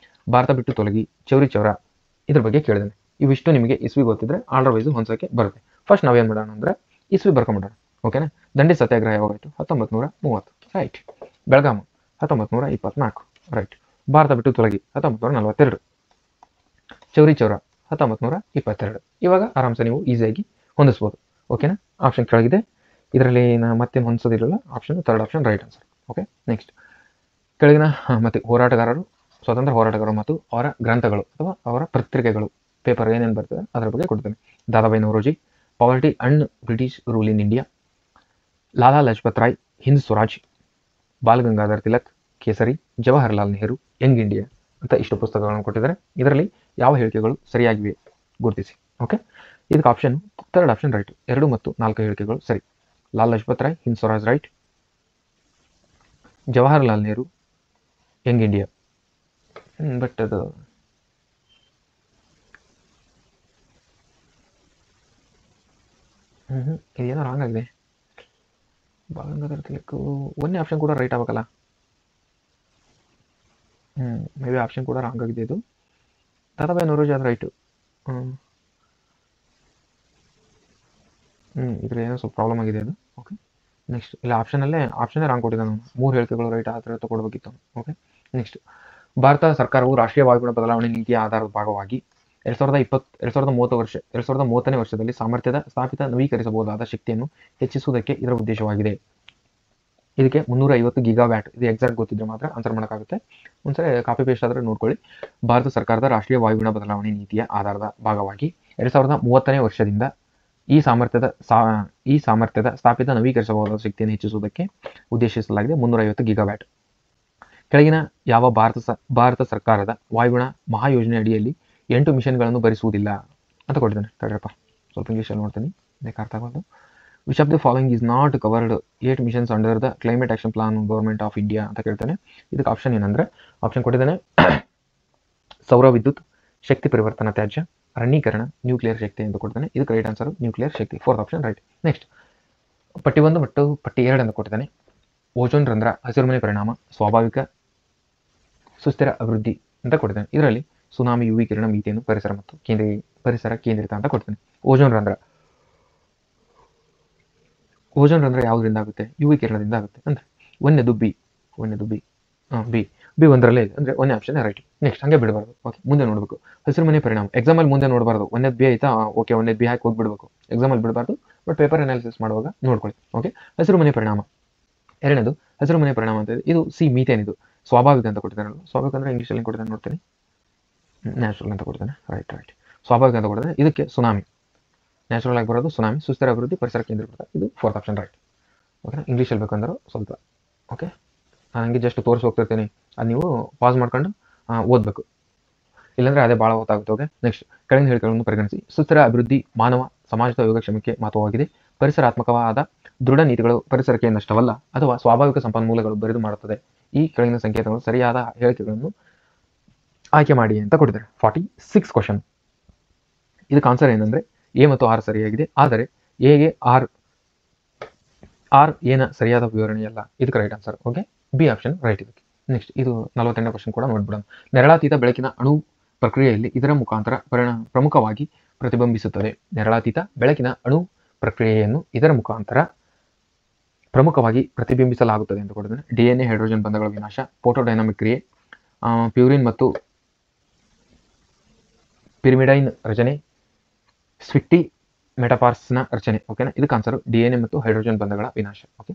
ಭಾರತ ಬಿಟ್ಟು ತೊಲಗಿ, ಚೌರಿ ಚೌರ, ಇದ್ರ ಬಗ್ಗೆ ಕೇಳಿದಾನೆ. ಇವಿಷ್ಟು ನಿಮಗೆ ಇಸ್ವಿ ಗೊತ್ತಿದ್ರೆ ಆರ್ಡರ್ ವೈಸ್ ಹೊಂದೋಕೆ ಬರುತ್ತೆ. ಫಸ್ಟ್ ನಾವೇನು ಮಾಡೋಣ ಅಂದ್ರೆ ಇಸ್ವಿ ಬರ್ಕೊಂಬಿಡೋಣ. ಓಕೆನಾ? ದಂಡಿ ಸತ್ಯಾಗ್ರಹ ಯಾವಾಗಾಯ್ತು? 1930. ರೈಟ್. ಬೆಳಗಾಂ 1924. ರೈಟ್. ಭಾರತ ಬಿಟ್ಟು ತೊಲಗಿ 1942. ಚೌರಿ ಚೌರ 1922. ಇವಾಗ ಆರಾಮ್ಸೆ ನೀವು ಈಸಿಯಾಗಿ ಹೊಂದಿಸ್ಬೋದು. ಓಕೆನಾ? ಆಪ್ಷನ್ ಕೆಳಗಿದೆ, ಇದರಲ್ಲಿ ಮತ್ತೇನು ಹೊಂದಿಸೋದಿರಲ್ಲ. Option third option right answer. Okay, next ಕೆಳಗಿನ ಮತ್ತೆ ಹೋರಾಟಗಾರರು, ಸ್ವತಂತ್ರ ಹೋರಾಟಗಾರರು ಮತ್ತು ಅವರ ಗ್ರಂಥಗಳು ಅಥವಾ ಅವರ ಪತ್ರಿಕೆಗಳು, ಪೇಪರ್ ಏನೇನು ಬರ್ತದೆ ಅದರ ಬಗ್ಗೆ ಕೊಡ್ತೇನೆ. Dadabhai Naoroji, poverty and British rule in India, Lala Lajpat Rai, Hind Swaraj, Bal Gangadhar Tilak, Kesari, Jawaharlal Nehru, Young India ಅಂತ ಇಷ್ಟು ಪುಸ್ತಕಗಳನ್ನು ಕೊಟ್ಟಿದ್ದಾರೆ. ಇದರಲ್ಲಿ ಯಾವ ಹೇಳಿಕೆಗಳು ಸರಿಯಾಗಿವೆ ಗುರುತಿಸಿ. ಓಕೆ, ಇದಕ್ಕೆ ಆಪ್ಷನ್ ಥರ್ಡ್ ಆಪ್ಷನ್ ರೈಟ್. 2 ಮತ್ತು 4 ಹೇಳಿಕೆಗಳು ಸರಿ. Lala Lajpat Rai, Hind Swaraj right. Jawaharlal Nehru, Young India. But ಅದು ಇದೇನೋ ರಾಂಗ್ ಆಗಿದೆ. ಬಾಲ್ ಗಂಗಾಧರ್ ತಿಲಕ್ ಒಂದೇ ಆಪ್ಷನ್ ಕೂಡ ರೈಟ್ ಆಗಬೇಕಲ್ಲ. ಮೇ ಬಿ ಆಪ್ಷನ್ ಕೂಡ ರಾಂಗ್ ಆಗಿದೆ. ಇದು ದಾದಾಬಾಯಿ ನವರೋಜಿ ಅದು ರೈಟು. ಇದ್ರಲ್ಲಿ ಏನೋ ಸ್ವಲ್ಪ ಪ್ರಾಬ್ಲಮ್ ಆಗಿದೆ ಅದು. ಓಕೆ, ನೆಕ್ಸ್ಟ್ ಇಲ್ಲ, ಆಪ್ಷನ್ನೇ ರಾಂಗ್ ಕೊಟ್ಟಿದ್ದಾನೆ. 3 ಹೇಳಿಕೆಗಳು ರೈಟ್ ಆ ಥರ ತಗೊಳ್ಬೇಕಿತ್ತು. ಓಕೆ, ನೆಕ್ಸ್ಟ್ ಭಾರತ ಸರ್ಕಾರವು ರಾಷ್ಟ್ರೀಯ ವಾಯುಗುಣ ಬದಲಾವಣೆ ನೀತಿಯ ಆಧಾರದ ಭಾಗವಾಗಿ 2030ನೇ ವರ್ಷದಲ್ಲಿ ಸಾಮರ್ಥ್ಯದ ಸ್ಥಾಪಿತ ನವೀಕರಿಸಬಹುದಾದ ಶಕ್ತಿಯನ್ನು ಹೆಚ್ಚಿಸುವುದಕ್ಕೆ ಇದರ ಉದ್ದೇಶವಾಗಿದೆ. ಇದಕ್ಕೆ 350 ಗಿಗಾವ್ಯಾಟ್. ಇದು ಎಕ್ಸಾಕ್ಟ್ ಗೊತ್ತಿದ್ರೆ ಮಾತ್ರ ಆನ್ಸರ್ ಮಾಡೋಕ್ಕಾಗುತ್ತೆ. ಒಂದ್ಸರಿ ಕಾಪಿ ಪೇಸ್ಟ್ ಆದರೆ ನೋಡ್ಕೊಳ್ಳಿ. ಭಾರತ ಸರ್ಕಾರದ ರಾಷ್ಟ್ರೀಯ ವಾಯುಗುಣ ಬದಲಾವಣೆ ನೀತಿಯ ಆಧಾರದ ಭಾಗವಾಗಿ 2030ನೇ ವರ್ಷದಿಂದ ಈ ಸಾಮರ್ಥ್ಯದ ಸ್ಥಾಪಿತ ನವೀಕರಿಸಬಹುದಾದ ಶಕ್ತಿಯನ್ನು ಹೆಚ್ಚಿಸುವುದಕ್ಕೆ ಉದ್ದೇಶಿಸಲಾಗಿದೆ 350 ಗಿಗಾವ್ಯಾಟ್. ಕೆಳಗಿನ ಯಾವ ಭಾರತ ಸರ್ಕಾರದ ವಾಯುಗುಣ ಮಹಾಯೋಜನೆ ಅಡಿಯಲ್ಲಿ 8 ಮಿಷನ್ಗಳನ್ನು ಭರಿಸುವುದಿಲ್ಲ ಅಂತ ಕೊಟ್ಟಿದ್ದಾನೆ. ತಡ್ರಪ್ಪ, ಸ್ವಲ್ಪ ಇಂಗ್ಲೀಷಲ್ಲಿ ನೋಡ್ತೀನಿ, ಇದಕ್ಕೆ ಅರ್ಥ ಆಗೋದು. Which of the following is not covered 8 missions under the climate action plan government of India ಅಂತ ಕೇಳ್ತಾನೆ. ಇದಕ್ಕೆ ಆಪ್ಷನ್ ಏನಂದರೆ ಆಪ್ಷನ್ ಕೊಟ್ಟಿದ್ದಾನೆ ಸೌರ ವಿದ್ಯುತ್, ಶಕ್ತಿ ಪರಿವರ್ತನಾ ತ್ಯಾಜ್ಯ, ಅರಣ್ಯೀಕರಣ, ನ್ಯೂಕ್ಲಿಯರ್ ಶಕ್ತಿ ಅಂತ ಕೊಡ್ತಾನೆ. ಇದಕ್ಕೆ ರೈಟ್ ಆನ್ಸರ್ ನ್ಯೂಕ್ಲಿಯರ್ ಶಕ್ತಿ, ಫೋರ್ತ್ ಆಪ್ಷನ್ ರೈಟ್. ನೆಕ್ಸ್ಟ್ ಪಟ್ಟಿ 1 ಮತ್ತು ಪಟ್ಟಿ 2 ಅಂತ ಕೊಟ್ಟಿದ್ದಾನೆ. ಓಜೋನ್ ರಂಧ್ರ, ಹಸಿರುಮನೆ ಪರಿಣಾಮ, ಸ್ವಾಭಾವಿಕ ಸುಸ್ಥಿರ ಅಭಿವೃದ್ಧಿ ಅಂತ ಕೊಟ್ಟಿದ್ದಾನೆ. ಇದರಲ್ಲಿ ಸುನಾಮಿ, ಯುವಿ ಕಿರಣ, ಮೀಥೇನು, ಪರಿಸರ ಮತ್ತು ಪರಿಸರ ಕೇಂದ್ರಿತ ಅಂತ ಕೊಡ್ತಾನೆ. ಓಜೋನ್ ರಂಧ್ರ ಯಾವುದರಿಂದ ಆಗುತ್ತೆ? ಯುವಿ ಕಿರಣದಿಂದ ಆಗುತ್ತೆ. ಅಂದರೆ ಒಂದನೇದು ಬಿ ಬಿ ಒಂದರಲ್ಲೇ ಇದೆ ಅಂದರೆ ಒಂದೇ ಆಪ್ಷನ್ ರೈಟ್. ನೆಕ್ಸ್ಟ್ ಹಂಗೆ ಬಿಡಬಾರ್ದು. ಓಕೆ, ಮುಂದೆ ನೋಡಬೇಕು. ಹಸಿರುಮನೆ ಪರಿಣಾಮ ಎಕ್ಸಾಮಲ್ಲಿ ಮುಂದೆ ನೋಡಬಾರ್ದು. ಒಂದೇದು ಬಿ ಆಯ್ತಾ, ಓಕೆ ಒಂದೇದು ಬಿ ಹಾಕಿ ಹೋಗ್ಬಿಡ್ಬೇಕು. ಎಕ್ಸಾಮಲ್ಲಿ ಬಿಡಬಾರ್ದು, ಬಟ್ ಪೇಪರ್ ಅನಾಲಿಸಿಸ್ ಮಾಡುವಾಗ ನೋಡ್ಕೊಳ್ಳಿ. ಓಕೆ, ಹಸಿರುಮನೆ ಪರಿಣಾಮ ಎರಡನೇದು ಹಸಿರುಮನೆ ಪರಿಣಾಮ ಅಂತ ಇದೆ. ಇದು ಸಿ ಮೀಥೇನ್, ಇದು ಸ್ವಾಭಾವಿಕ ಅಂತ ಕೊಟ್ಟಿದ್ದಾನೆ. ಸ್ವಾಭಾವಿಕ ಅಂದರೆ ಇಂಗ್ಲೀಷಲ್ಲಿ ಕೊಟ್ಟಿದ್ದಾನೆ ನೋಡ್ತೀನಿ, ನ್ಯಾಚುರಲ್ ಅಂತ ಕೊಡ್ತಾನೆ. ರೈಟ್ ಸ್ವಾಭಾವಿಕ ಅಂತ ಕೊಡ್ತಾನೆ. ಇದಕ್ಕೆ ಸುನಾಮಿ, ನ್ಯಾಚುರಲ್ ಆಗಿ ಬರೋದು ಸುನಾಮಿ, ಸುಸ್ಥಿರ ಅಭಿವೃದ್ಧಿ, ಪರಿಸರ ಕೇಂದ್ರೀಕೃತ, ಇದು ಫೋರ್ತ್ ಆಪ್ಷನ್ ರೈಟ್. ಓಕೆ, ಇಂಗ್ಲೀಷಲ್ಲಿ ಬೇಕಂದ್ರೆ ಸ್ವಲ್ಪ ಓಕೆ ನಾನು ಹಂಗೆ ಜಸ್ಟ್ ತೋರಿಸಿ ಹೋಗ್ತಿರ್ತೀನಿ, ಅದು ನೀವು ಪಾಸ್ ಮಾಡ್ಕೊಂಡು ಓದಬೇಕು, ಇಲ್ಲಾಂದರೆ ಅದೇ ಭಾಳ ಹೊತ್ತಾಗುತ್ತೆ. ಓಕೆ, ನೆಕ್ಸ್ಟ್ ಕೆಳಗಿನ ಹೇಳಿಕೆಗಳನ್ನು ಪರಿಗಣಿಸಿ. ಸುಸ್ಥಿರ ಅಭಿವೃದ್ಧಿ ಮಾನವ ಸಮಾಜದ ಯೋಗಕ್ಷೇಮಕ್ಕೆ ಮಹತ್ವವಾಗಿದೆ. ಪರಿಸರಾತ್ಮಕವಾದ ದೃಢ ನೀತಿಗಳು ಪರಿಸರಕ್ಕೆ ನಷ್ಟವಲ್ಲ ಅಥವಾ ಸ್ವಾಭಾವಿಕ ಸಂಪನ್ಮೂಲಗಳು ಬರಿದು ಮಾಡುತ್ತದೆ. ಈ ಕೆಳಗಿನ ಸಂಕೇತಗಳು ಸರಿಯಾದ ಹೇಳಿಕೆಗಳನ್ನು ಆಯ್ಕೆ ಮಾಡಿ ಅಂತ ಕೊಟ್ಟಿದ್ದಾರೆ. 46 ಕ್ವಶನ್. ಇದಕ್ಕೆ ಆನ್ಸರ್ ಏನಂದರೆ ಎ ಮತ್ತು ಆರ್ ಸರಿಯಾಗಿದೆ, ಆದರೆ ಎಗೆ ಆರ್ ಏನ ಸರಿಯಾದ ವಿವರಣೆಯಲ್ಲ. ಇದಕ್ಕೆ right answer okay, B option right ಇದಕ್ಕೆ. ನೆಕ್ಸ್ಟ್ ಇದು 48ನೇ ಕ್ವಶನ್ ಕೂಡ ನೋಡ್ಬಿಡೋಣ. ನೆರಳಾತೀತ ಬೆಳಕಿನ ಅಣು ಪ್ರಕ್ರಿಯೆಯಲ್ಲಿ ಇದರ ಮುಖಾಂತರ ಪ್ರಮುಖವಾಗಿ ಪ್ರತಿಬಿಂಬಿಸುತ್ತದೆ. ನೆರಳಾತೀತ ಬೆಳಕಿನ ಅಣು ಪ್ರಕ್ರಿಯೆಯನ್ನು ಇದರ ಮುಖಾಂತರ ಪ್ರಮುಖವಾಗಿ ಪ್ರತಿಬಿಂಬಿಸಲಾಗುತ್ತದೆ ಅಂತ ಕೊಟ್ಟಿದ್ದಾನೆ. DNA ಹೈಡ್ರೋಜನ್ ಬಂಧಗಳ ವಿನಾಶ, ಫೋಟೋಡೈನಾಮಿಕ್ ಕ್ರಿಯೆ, ಪ್ಯೂರಿನ್ ಮತ್ತು ಪಿರಿಮಿಡೈನ್ ರಚನೆ, ಸ್ವಿಟ್ಟಿ ಮೆಟಾಪಾರ್ಸ್ನ ರಚನೆ. ಓಕೆನಾ, ಇದಕ್ಕೆ ಆನ್ಸರು DNA ಮತ್ತು ಹೈಡ್ರೋಜನ್ ಬಂಧಗಳ ವಿನಾಶ. ಓಕೆ,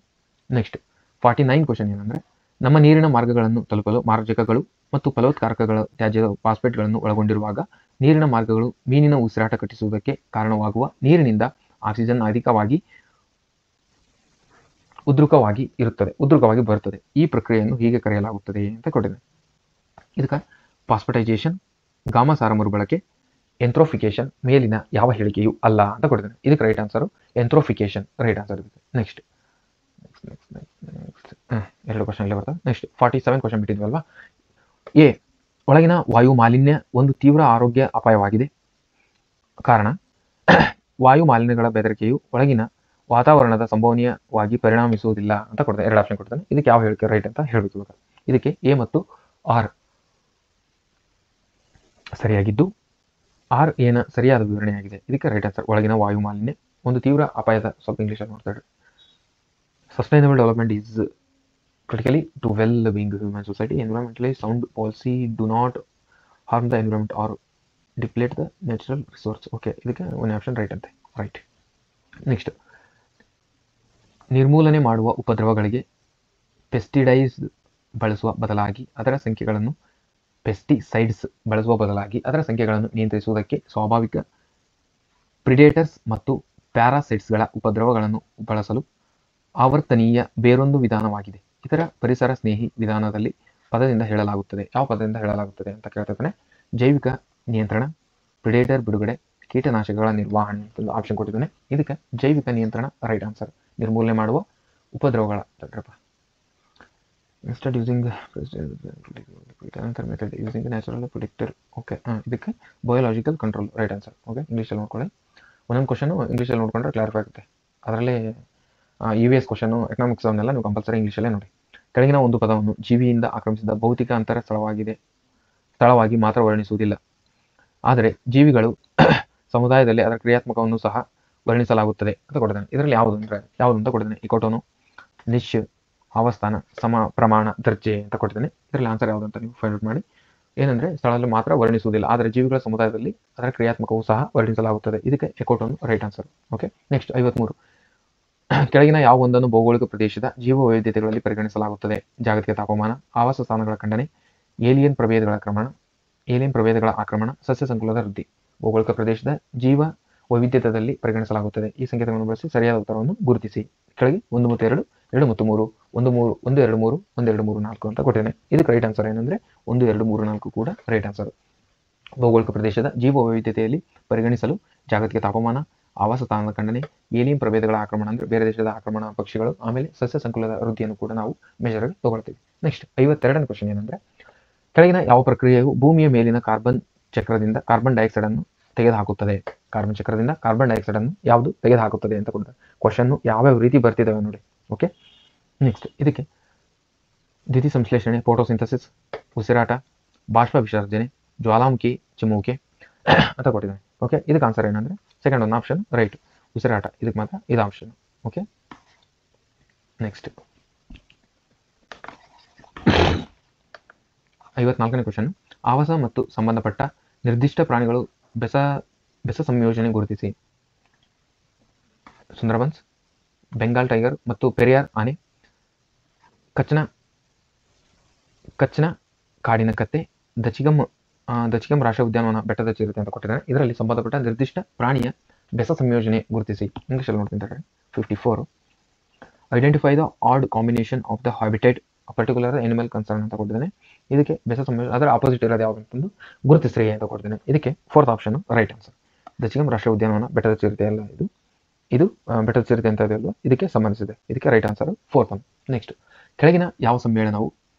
ನೆಕ್ಸ್ಟ್ 49 ಕ್ವಶನ್ ಏನಂದರೆ ನಮ್ಮ ನೀರಿನ ಮಾರ್ಗಗಳನ್ನು ತಲುಪಲು ಮಾರ್ಜಕಗಳು ಮತ್ತು ಫಲೋತ್ಕಾರಕಗಳ ತ್ಯಾಜ್ಯದ ಫಾಸ್ಫೇಟ್ಗಳನ್ನು ಒಳಗೊಂಡಿರುವಾಗ ನೀರಿನ ಮಾರ್ಗಗಳು ಮೀನಿನ ಉಸಿರಾಟ ಕಟ್ಟಿಸುವುದಕ್ಕೆ ಕಾರಣವಾಗುವ ನೀರಿನಿಂದ ಆಕ್ಸಿಜನ್ ಅಧಿಕವಾಗಿ ಉದ್ರುಕವಾಗಿ ಬರುತ್ತದೆ. ಈ ಪ್ರಕ್ರಿಯೆಯನ್ನು ಹೀಗೆ ಕರೆಯಲಾಗುತ್ತದೆ ಅಂತ ಕೊಟ್ಟಿದೆ. ಇದಕ್ಕೆ ಫಾಸ್ಫಟೈಸೇಷನ್, ಗಾಮಸಾರ ಮರುಬಳಕೆ, ಎಂಥ್ರೋಫಿಕೇಶನ್ ಮೇಲಿನ ಯಾವ ಹೇಳಿಕೆಯೂ ಅಲ್ಲ ಅಂತ ಕೊಟ್ಟಿದ್ದೇನೆ. ಇದಕ್ಕೆ ರೈಟ್ ಆನ್ಸರು ಎಂಥ್ರೋಫಿಕೇಶನ್ ರೈಟ್ ಆನ್ಸರ್ ಇದಕ್ಕೆ. ನೆಕ್ಸ್ಟ್ 2 ಕ್ವಶನ್ ಇಲ್ಲೇ ಬರ್ತದೆ. Next 47 question ಬಿಟ್ಟಿದ್ವಲ್ವಾ. ಎ ಒಳಗಿನ ವಾಯು ಮಾಲಿನ್ಯ ಒಂದು ತೀವ್ರ ಆರೋಗ್ಯ ಅಪಾಯವಾಗಿದೆ. ಕಾರಣ ವಾಯು ಮಾಲಿನ್ಯಗಳ ಬೆದರಿಕೆಯು ಒಳಗಿನ ವಾತಾವರಣದ ಸಂಭವನೀಯವಾಗಿ ಪರಿಣಾಮಿಸುವುದಿಲ್ಲ ಅಂತ ಕೊಡ್ತಾನೆ. 2 ಆಪ್ಷನ್ ಕೊಡ್ತಾನೆ. ಇದಕ್ಕೆ ಯಾವ ಹೇಳಿಕೆ ರೈಟ್ ಅಂತ ಹೇಳಬೇಕು. ಇದಕ್ಕೆ ಎ ಮತ್ತು ಆರ್ ಸರಿಯಾಗಿದ್ದು ಆರ್ ಏನ ಸರಿಯಾದ ವಿವರಣೆಯಾಗಿದೆ. ಇದಕ್ಕೆ ರೈಟ್ ಆನ್ಸರ್ ಒಳಗಿನ ವಾಯು ಮಾಲಿನ್ಯ ಒಂದು ತೀವ್ರ ಅಪಾಯದ. ಸ್ವಲ್ಪ ಇಂಗ್ಲೀಷಲ್ಲಿ ನೋಡ್ತಾರೆ. Sustainable development is critically to well-being human society. Environmentally sound policy do not harm the environment or deplete the natural resource. Okay, ಇದಕ್ಕೆ ಒಂದು ಆಪ್ಷನ್ ರೈಟ್ ಅಂತೆ. ರೈಟ್. ನೆಕ್ಸ್ಟ್ ನಿರ್ಮೂಲನೆ ಮಾಡುವ ಉಪದ್ರವಗಳಿಗೆ ಪೆಸ್ಟಿಸೈಡ್ಸ್ ಬಳಸುವ ಬದಲಾಗಿ ಅದರ ಸಂಖ್ಯೆಗಳನ್ನು ನಿಯಂತ್ರಿಸುವುದಕ್ಕೆ ಸ್ವಾಭಾವಿಕ ಪ್ರಿಡೇಟರ್ಸ್ ಮತ್ತು ಪ್ಯಾರಾಸೈಟ್ಸ್ಗಳ ಉಪದ್ರವಗಳನ್ನು ಬಳಸಲು ಆವರ್ತನೀಯ ಬೇರೊಂದು ವಿಧಾನವಾಗಿದೆ. ಇತರ ಪರಿಸರ ಸ್ನೇಹಿ ವಿಧಾನದಲ್ಲಿ ಪದದಿಂದ ಹೇಳಲಾಗುತ್ತದೆ. ಯಾವ ಪದದಿಂದ ಹೇಳಲಾಗುತ್ತದೆ ಅಂತ ಕೇಳ್ತಿದ್ದಾನೆ. ಜೈವಿಕ ನಿಯಂತ್ರಣ, ಪ್ರಿಡೇಟರ್ ಬಿಡುಗಡೆ, ಕೀಟನಾಶಕಗಳ ನಿರ್ವಹಣೆ ಅಂತ ಆಪ್ಷನ್ ಕೊಟ್ಟಿದ್ದಾನೆ. ಇದಕ್ಕೆ ಜೈವಿಕ ನಿಯಂತ್ರಣ ರೈಟ್ ಆನ್ಸರ್. ನಿರ್ಮೂಲನೆ ಮಾಡುವ ಉಪದ್ರವಗಳ instead using natural protector. Okay, ಇದಕ್ಕೆ biological control right answer. Okay, ಇಂಗ್ಲೀಷಲ್ಲಿ ನೋಡ್ಕೊಳ್ಳಿ. ಒಂದೊಂದು ಕ್ವಶನು ಇಂಗ್ಲೀಷಲ್ಲಿ ನೋಡ್ಕೊಂಡ್ರೆ ಕ್ಲಾರಿಫೈ ಆಗುತ್ತೆ. ಅದರಲ್ಲಿ EVS ಕ್ವಶನು, ಎಕನಾಮಿಕ್ಸ್ ಅವನ್ನೆಲ್ಲ ನೀವು ಕಂಪಲ್ಸರಿ ಇಂಗ್ಲೀಷಲ್ಲೇ ನೋಡಿ. ಕೆಳಗಿನ ಒಂದು ಪದವನ್ನು ಜೀವಿಯಿಂದ ಆಕ್ರಮಿಸಿದ ಭೌತಿಕ ಅಂತರ ಸ್ಥಳವಾಗಿ ಮಾತ್ರ ವರ್ಣಿಸುವುದಿಲ್ಲ, ಆದರೆ ಜೀವಿಗಳು ಸಮುದಾಯದಲ್ಲಿ ಅದರ ಕ್ರಿಯಾತ್ಮಕವನ್ನು ಸಹ ವರ್ಣಿಸಲಾಗುತ್ತದೆ ಅಂತ ಕೊಟ್ಟಿದ್ದಾನೆ. ಇದರಲ್ಲಿ ಯಾವುದು ಅಂತ ಕೊಟ್ಟಿದ್ದಾನೆ. ಇಕೋಟೋನು, ನಿಶ್, ಆವಸ್ಥಾನ, ಸಮ ಪ್ರಮಾಣ, ದರ್ಜೆ ಅಂತ ಕೊಟ್ಟಿದ್ದಾನೆ. ಇದರಲ್ಲಿ ಆನ್ಸರ್ ಯಾವುದು ಅಂತ ನೀವು ಫೈಂಡ್ ಔಟ್ ಮಾಡಿ. ಏನಂದರೆ ಸ್ಥಳದಲ್ಲಿ ಮಾತ್ರ ವರ್ಣಿಸುವುದಿಲ್ಲ, ಆದರೆ ಜೀವಿಗಳ ಸಮುದಾಯದಲ್ಲಿ ಅದರ ಕ್ರಿಯಾತ್ಮಕವು ಸಹ ವರ್ಣಿಸಲಾಗುತ್ತದೆ. ಇದಕ್ಕೆ ಎಕೋಟೋನು ರೈಟ್ ಆನ್ಸರ್. Okay, next 53. ಕೆಳಗಿನ ಯಾವ ಒಂದನ್ನು ಭೌಗೋಳಿಕ ಪ್ರದೇಶದ ಜೀವ ವೈವಿಧ್ಯತೆಗಳಲ್ಲಿ ಪರಿಗಣಿಸಲಾಗುತ್ತದೆ? ಜಾಗತಿಕ ತಾಪಮಾನ, ಆವಾಸ ಸ್ಥಾನಗಳ ಖಂಡನೆ, ಏಲಿಯನ್ ಪ್ರಭೇದಗಳ ಆಕ್ರಮಣ, ಸಸ್ಯ ಸಂಕುಲದ ವೃದ್ಧಿ. ಭೌಗೋಳಿಕ ಪ್ರದೇಶದ ಜೀವ ವೈವಿಧ್ಯತೆಯಲ್ಲಿ ಪರಿಗಣಿಸಲಾಗುತ್ತದೆ. ಈ ಸಂಕೇತಗಳನ್ನು ಬಳಸಿ ಸರಿಯಾದ ಉತ್ತರವನ್ನು ಗುರುತಿಸಿ. ಕೆಳಗೆ 1 ಮತ್ತು 2, 2 ಮತ್ತು 3, 1, 2, 3, 1, 2, 3, 4 ಅಂತ ಕೊಟ್ಟಿದ್ದೇನೆ. ಇದಕ್ಕೆ ರೈಟ್ ಆನ್ಸರ್ ಏನಂದರೆ 1, 2, 3, 4 ಕೂಡ ರೈಟ್ ಆನ್ಸರ್. ಭೌಗೋಳಿಕ ಪ್ರದೇಶದ ಜೀವ ವೈವಿಧ್ಯತೆಯಲ್ಲಿ ಪರಿಗಣಿಸಲು ಜಾಗತಿಕ ತಾಪಮಾನ, ಆವಾಸ ತಾಣದ ಖಂಡನೆ, ಏಲಿಯನ್ ಪ್ರಭೇದಗಳ ಆಕ್ರಮಣ ಅಂದರೆ ಬೇರೆ ದೇಶದ ಆಕ್ರಮಣ ಪಕ್ಷಿಗಳು, ಆಮೇಲೆ ಸಸ್ಯ ಸಂಕುಲದ ವೃದ್ಧಿಯನ್ನು ಕೂಡ ನಾವು ಮೆಜರ್ಗೆ ತಗೊಳ್ತೀವಿ. ನೆಕ್ಸ್ಟ್ 52ನೇ ಕ್ವಶನ್ ಏನಂದ್ರೆ, ಕೆಳಗಿನ ಯಾವ ಪ್ರಕ್ರಿಯೆಯು ಭೂಮಿಯ ಮೇಲಿನ ಕಾರ್ಬನ್ ಚಕ್ರದಿಂದ ಕಾರ್ಬನ್ ಡೈಆಕ್ಸೈಡ್ ಅನ್ನು ತೆಗೆದುಹಾಕುತ್ತದೆ? ಕಾರ್ಬನ್ ಚಕ್ರದಿಂದ ಕಾರ್ಬನ್ ಡೈಆಕ್ಸೈಡ್ ಅನ್ನು ಯಾವುದು ತೆಗೆದುಹಾಕುತ್ತದೆ ಅಂತ ಕೊಡ್ತಾರೆ. ಕ್ವಶನ್ ಯಾವ್ಯಾವ ರೀತಿ ಬರ್ತಿದ್ದಾವೆ ನೋಡಿ. ಓಕೆ, ನೆಕ್ಸ್ಟ್ ಇದಕ್ಕೆ ದ್ಯುತಿ ಸಂಶ್ಲೇಷಣೆ, ಫೋಟೋಸಿಂಥಸಿಸ್, ಉಸಿರಾಟ, ಬಾಷ್ಪ ವಿಸರ್ಜನೆ, ಜ್ವಾಲಾಮುಖಿ ಚಿಮ್ಮುವಿಕೆ ಅಂತ ಕೊಟ್ಟಿದ್ದಾನೆ. ಓಕೆ, ಇದಕ್ಕೆ ಆನ್ಸರ್ ಏನಂದ್ರೆ ಸೆಕೆಂಡ್ ಒಂದು ಆಪ್ಷನ್ ರೈಟ್, ಉಸಿರಾಟ. ಇದಕ್ಕೆ ಮಾತ್ರ ಇದು ಆಪ್ಷನ್. ಓಕೆ, ನೆಕ್ಸ್ಟ್ 54ನೇ ಕ್ವಶನ್, ಆವಾಸ ಮತ್ತು ಸಂಬಂಧಪಟ್ಟ ನಿರ್ದಿಷ್ಟ ಪ್ರಾಣಿಗಳು ಬೆಸ ಸಂಯೋಜನೆ ಗುರುತಿಸಿ. ಸುಂದರಬನ್ಸ್, ಬೆಂಗಾಲ್ ಟೈಗರ್ ಮತ್ತು ಪೆರಿಯಾರ್ ಆನೆ, ಕಚ್ನ ಕಾಡಿನ ಕತ್ತೆ, ದಚಿಗಮ್ ರಾಷ್ಟ್ರೀಯ ಉದ್ಯಾನವನ ಬೆಟ್ಟದ ಚಿರತೆ ಅಂತ ಕೊಟ್ಟಿದ್ದಾರೆ. ಇದರಲ್ಲಿ ಸಂಬಂಧಪಟ್ಟ ನಿರ್ದಿಷ್ಟ ಪ್ರಾಣಿಯ ಬೆಸ ಸಂಯೋಜನೆ ಗುರುತಿಸಿ. ಇಂಗ್ಲಿಷಲ್ಲಿ ನೋಡ್ತಿದ್ದಾರೆ. 54, identify the odd combination of the habitat particular animal concern ಅಂತ ಕೊಟ್ಟಿದ್ದಾನೆ. ಇದಕ್ಕೆ ಬೆಸ ಸಂಯೋಜನೆ ಅದರ ಆಪೋಸಿಟ್ ಇರೋದು ಯಾವುದು ಅಂತಂದು ಗುರುತಿಸ್ರಿ ಅಂತ ಕೊಟ್ಟಿದ್ದೇನೆ. ಇದಕ್ಕೆ ಫೋರ್ತ್ ಆಪ್ಷನ್ ರೈಟ್ ಆನ್ಸರ್. ದಚಿಗಮ್ ರಾಷ್ಟ್ರೀಯ ಉದ್ಯಾನವನ ಬೆಟ್ಟದ ಚಿರತೆ ಅಲ್ಲ, ಇದು ಬೆಟ್ಟದ ಚಿರತೆ ಅಂತ ಇದೆಯಲ್ವ, ಇದಕ್ಕೆ ಸಂಬಂಧಿಸಿದೆ. ಇದಕ್ಕೆ right answer fourth one. Next, ಕೆಳಗಿನ ಯಾವ ಸಮ್ಮೇಳನವು